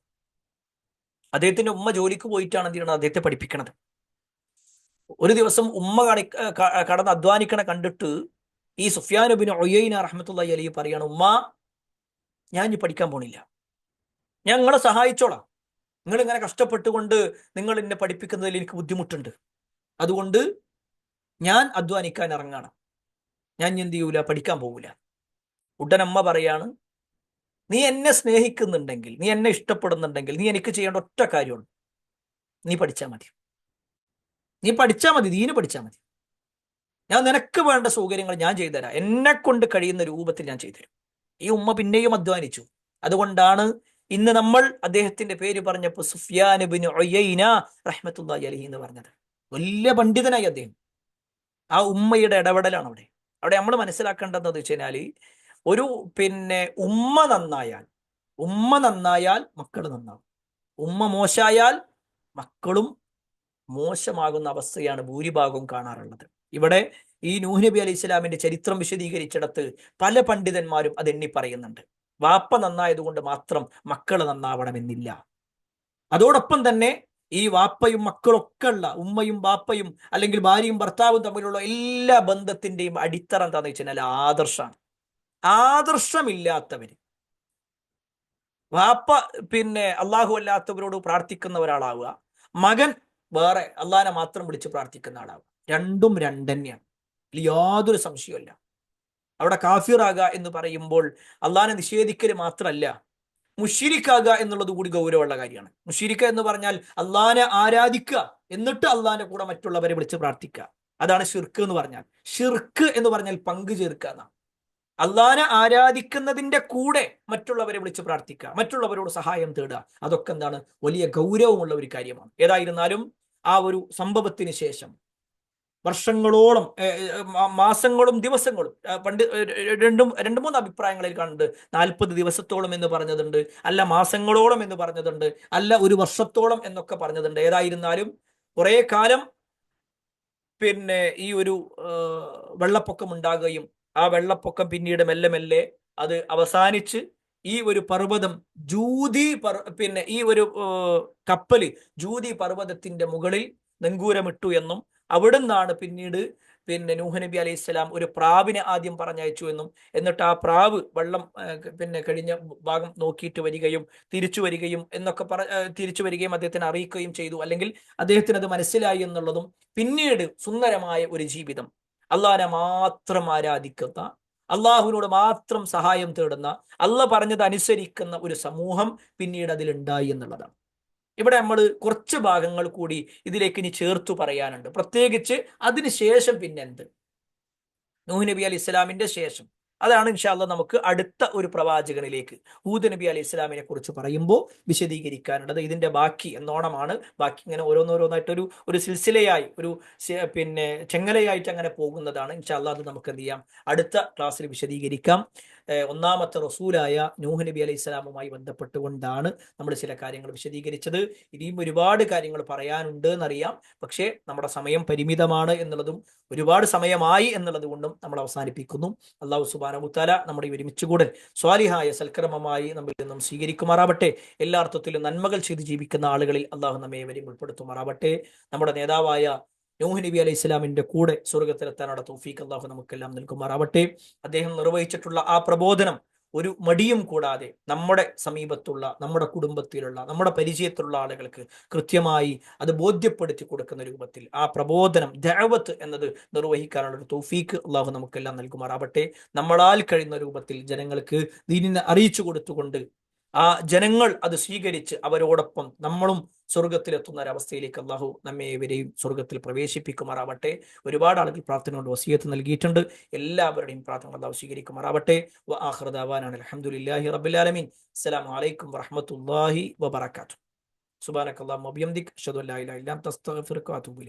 അദ്ദേഹത്തിന്റെ ഉമ്മ ജോലിക്ക് പോയിട്ടാണ് എന്ത് ചെയ്യണത്? അദ്ദേഹത്തെ പഠിപ്പിക്കണത്. ഒരു ദിവസം ഉമ്മ കടന്ന് അധ്വാനിക്കണ കണ്ടിട്ട് ഈ സുഫിയാൻ ഇബ്നു ഉയൈന റഹ്മത്തുള്ളാഹി അലൈഹി പറയാണ്, ഉമ്മ, ഞാൻ ഇനി പഠിക്കാൻ പോണില്ല, ഞാൻ നിങ്ങളെ സഹായിച്ചോളാം. നിങ്ങൾ ഇങ്ങനെ കഷ്ടപ്പെട്ടുകൊണ്ട് നിങ്ങൾ എന്നെ പഠിപ്പിക്കുന്നതിൽ എനിക്ക് ബുദ്ധിമുട്ടുണ്ട്. അതുകൊണ്ട് ഞാൻ അധ്വാനിക്കാൻ ഇറങ്ങാണ്. ഞാൻ എന്ത് ചെയ്യൂല? പഠിക്കാൻ പോകൂല. ഉടനമ്മ പറയാണ്, നീ എന്നെ സ്നേഹിക്കുന്നുണ്ടെങ്കിൽ, നീ എന്നെ ഇഷ്ടപ്പെടുന്നുണ്ടെങ്കിൽ, നീ എനിക്ക് ചെയ്യേണ്ട ഒറ്റ കാര്യമുള്ളൂ, നീ പഠിച്ചാൽ മതി. നീ പഠിച്ചാൽ മതി, ദീന് പഠിച്ചാൽ മതി. ഞാൻ നിനക്ക് വേണ്ട സൗകര്യങ്ങൾ ഞാൻ ചെയ്തുതരാം, എന്നെ കൊണ്ട് കഴിയുന്ന രൂപത്തിൽ ഞാൻ ചെയ്തുതരും. ഈ ഉമ്മ പിന്നെയും അധ്വാനിച്ചു. അതുകൊണ്ടാണ് ഇന്ന് നമ്മൾ അദ്ദേഹത്തിന്റെ പേര് പറഞ്ഞപ്പോൾ സുഫിയാൻ ഇബ്നു ഉയൈന റഹ്മത്തുള്ളാഹി അലൈഹി എന്ന് പറഞ്ഞത്. വലിയ പണ്ഡിതനായി അദ്ദേഹം. ആ ഉമ്മയുടെ ഇടപെടലാണ് അവിടെ നമ്മൾ മനസ്സിലാക്കേണ്ടതെന്ന് വെച്ച് കഴിഞ്ഞാല്, ഒരു ഉമ്മ നന്നായാൽ മക്കൾ നന്നാവും. ഉമ്മ മോശമായാൽ മക്കളും മോശമാകുന്ന അവസ്ഥയാണ് ഭൂരിഭാഗവും കാണാറുള്ളത്. ഇവിടെ ഈ നൂഹ് നബി അലൈഹി ഇസ്ലാമിന്റെ ചരിത്രം വിശദീകരിച്ചിടത്ത് പല പണ്ഡിതന്മാരും അത് എണ്ണി പറയുന്നുണ്ട്. വാപ്പ നന്നായതുകൊണ്ട് മാത്രം മക്കൾ നന്നാവണമെന്നില്ല. അതോടൊപ്പം തന്നെ ഈ വാപ്പയും മക്കളൊക്കെ ഉള്ള, ഉമ്മയും വാപ്പയും അല്ലെങ്കിൽ ഭാര്യയും ഭർത്താവും തമ്മിലുള്ള എല്ലാ ബന്ധത്തിന്റെയും അടിത്തറ എന്താണെന്ന് വെച്ച് കഴിഞ്ഞാൽ ആദർശമാണ്. ആദർശമില്ലാത്തവര്, വാപ്പ അള്ളാഹു അല്ലാത്തവരോട് പ്രാർത്ഥിക്കുന്ന ഒരാളാവുക, മകൻ വേറെ അള്ളാഹിനെ മാത്രം വിളിച്ച് പ്രാർത്ഥിക്കുന്ന ആളാവുക, രണ്ടും രണ്ടന്നെയാണ്. യാതൊരു സംശയമല്ല. അവിടെ കാഫിറാകുക എന്ന് പറയുമ്പോൾ അള്ളാഹിനെ നിഷേധിക്കൽ മാത്രമല്ല, മുശ്രിക്കാകുക എന്നുള്ളത് കൂടി ഗൗരവമുള്ള കാര്യമാണ്. മുശ്രിക്ക എന്ന് പറഞ്ഞാൽ അള്ളാഹിനെ ആരാധിക്കുക എന്നിട്ട് അള്ളാഹിന്റെ കൂടെ മറ്റുള്ളവരെ വിളിച്ച് പ്രാർത്ഥിക്കുക. അതാണ് ഷിർക്ക് എന്ന് പറഞ്ഞാൽ. ഷിർക്ക് എന്ന് പറഞ്ഞാൽ പങ്കു ചേർക്കുക എന്നാണ്. അള്ളാഹിനെ ആരാധിക്കുന്നതിന്റെ കൂടെ മറ്റുള്ളവരെ വിളിച്ച് പ്രാർത്ഥിക്കുക, മറ്റുള്ളവരോട് സഹായം തേടുക, അതൊക്കെ എന്താണ്? വലിയ ഗൗരവമുള്ള ഒരു കാര്യമാണ്. ഏതായിരുന്നാലും ആ ഒരു സംഭവത്തിന് ശേഷം വർഷങ്ങളോളം, മാസങ്ങളും ദിവസങ്ങളും, രണ്ട് മൂന്ന് അഭിപ്രായങ്ങളിൽ കണ്ട് 40 ദിവസത്തോളം എന്ന് പറഞ്ഞതുണ്ട്, അല്ല മാസങ്ങളോളം എന്ന് പറഞ്ഞതുണ്ട്, അല്ല ഒരു വർഷത്തോളം എന്നൊക്കെ പറഞ്ഞതുണ്ട്. ഏതായിരുന്നാലും കുറെ കാലം പിന്നെ ഈ ഒരു വെള്ളപ്പൊക്കം ഉണ്ടാകുകയും ആ വെള്ളപ്പൊക്കം പിന്നീട് മെല്ലെ മെല്ലെ അത് അവസാനിച്ച് ഈ ഒരു പർവ്വതം പിന്നെ ഈ ഒരു കപ്പല് ജൂതി പർവ്വതത്തിന്റെ മുകളിൽ നങ്കൂരമിട്ടു എന്നും അവിടുന്നാണ് പിന്നീട് പിന്നെ നൂഹ് നബി അലൈഹി സ്വലാം ഒരു പ്രാവിനെ ആദ്യം പറഞ്ഞയച്ചു എന്നും എന്നിട്ട് ആ പ്രാവ് വെള്ളം പിന്നെ കഴിഞ്ഞ ഭാഗം നോക്കിയിട്ട് വരികയും തിരിച്ചു വരികയും എന്നൊക്കെ തിരിച്ചു വരികയും അദ്ദേഹത്തിന് അറിയിക്കുകയും ചെയ്തു, അല്ലെങ്കിൽ അദ്ദേഹത്തിന് അത് മനസ്സിലായി എന്നുള്ളതും, പിന്നീട് സുന്ദരമായ ഒരു ജീവിതം, അള്ളാഹിനെ മാത്രം ആരാധിക്കുന്ന, അള്ളാഹുവിനോട് മാത്രം സഹായം തേടുന്ന, അള്ളാഹ് പറഞ്ഞത് അനുസരിക്കുന്ന ഒരു സമൂഹം പിന്നീട് അതിലുണ്ടായി എന്നുള്ളതാണ്. ഇവിടെ നമ്മൾ കുറച്ച് ഭാഗങ്ങൾ കൂടി ഇതിലേക്ക് ഇനി ചേർത്തു പറയാനുണ്ട്. പ്രത്യേകിച്ച് അതിനുശേഷം പിന്നെന്ത്, നൂഹ് നബി അലൈഹി ഇസ്ലാമിന്റെ ശേഷം. അതാണ് ഇൻഷാ അല്ലാഹ് നമുക്ക് അടുത്ത ഒരു പ്രവാചകനിലേക്ക് ഹൂദ് നബി അലൈഹി ഇസ്ലാമിനെ കുറിച്ച് പറയുമ്പോൾ വിശദീകരിക്കാനുള്ളത്. ഇതിന്റെ ബാക്കി എന്നോണമാണ്. ബാക്കി ഇങ്ങനെ ഓരോന്നോരോന്നായിട്ട് ഒരു സിൽസിലയായി, പിന്നെ ചെങ്ങലയായിട്ട് അങ്ങനെ പോകുന്നതാണ്. ഇൻഷാ അല്ലാഹ് അത് നമുക്ക് എന്ത് ചെയ്യാം, അടുത്ത ക്ലാസ്സിൽ വിശദീകരിക്കാം. ഒന്നാമത്തെ റസൂലായ നൂഹ് നബി അലൈഹി ഇസ്ലാമുമായി ബന്ധപ്പെട്ടുകൊണ്ടാണ് നമ്മൾ ചില കാര്യങ്ങൾ വിശദീകരിച്ചത്. ഇനിയും ഒരുപാട് കാര്യങ്ങൾ പറയാനുണ്ട് എന്നറിയാം, പക്ഷേ നമ്മുടെ സമയം പരിമിതമാണ് എന്നുള്ളതും ഒരുപാട് സമയമായി എന്നുള്ളത് കൊണ്ടും നമ്മൾ അവസാനിപ്പിക്കുന്നു. അല്ലാഹു സുബ്ഹാനഹു വ തആല നമ്മുടെ ഒരുമിച്ച് കൂടൽ സ്വാലിഹായ സൽക്കർമ്മമായി നമ്മിൽ നിന്നും സ്വീകരിക്കുമാറാവട്ടെ. എല്ലാ അർത്ഥത്തിലും നന്മകൾ ചെയ്ത് ജീവിക്കുന്ന ആളുകളിൽ അള്ളാഹു നമ്മെ ഏവരെയും ഉൾപ്പെടുത്തുമാറാവട്ടെ. നമ്മുടെ നേതാവായ നൂഹ് നബി അലൈഹി ഇസ്ലാമിന്റെ കൂടെ സ്വർഗത്തിലെത്താനുള്ള തൗഫീഖ് അള്ളാഹു നമുക്കെല്ലാം നൽകുമാറാവട്ടെ. അദ്ദേഹം നിർവഹിച്ചിട്ടുള്ള ആ പ്രബോധനം ഒരു മടിയും കൂടാതെ നമ്മുടെ സമീപത്തുള്ള, നമ്മുടെ കുടുംബത്തിലുള്ള, നമ്മുടെ പരിചയത്തിലുള്ള ആളുകൾക്ക് കൃത്യമായി അത് ബോധ്യപ്പെടുത്തി കൊടുക്കുന്ന രൂപത്തിൽ ആ പ്രബോധനം, ദഅവത്ത് എന്നത് നിർവഹിക്കാനുള്ള ഒരു തൗഫീഖ് അള്ളാഹു നമുക്കെല്ലാം നൽകുമാറാവട്ടെ. നമ്മളാൽ കഴിയുന്ന രൂപത്തിൽ ജനങ്ങൾക്ക് ദീനിനെ അറിയിച്ചു കൊടുത്തുകൊണ്ട് ആ ജനങ്ങൾ അത് സ്വീകരിച്ച് അവരോടൊപ്പം നമ്മളും സ്വർഗത്തിലെത്തുന്ന ഒരവസ്ഥയിലേക്ക് അള്ളാഹു നമ്മെ ഇവരെയും സ്വർഗത്തിൽ പ്രവേശിപ്പിക്കുമാറാവട്ടെ. ഒരുപാട് ആളുകൾ പ്രാർത്ഥന കൊണ്ട് വസിയത്ത് നൽകിയിട്ടുണ്ട്. എല്ലാവരുടെയും പ്രാർത്ഥന അള്ളാഹു സ്വീകരിക്കുമാറാവട്ടെ. വ ആഖിറു ദഅവാനാ അൽഹംദുലില്ലാഹി റബ്ബിൽ ആലമീൻ. അസ്സലാമു അലൈക്കും വറഹ്മത്തുള്ളാഹി വബറകാതുഹു. സുബ്ഹാനക്കല്ലാഹുമ്മ വബിഹംദിക അഷ്ഹദു അൻ ലാ ഇലാഹ ഇല്ല അൻത അസ്തഗ്ഫിറുക വഅതൂബു ഇലൈക്.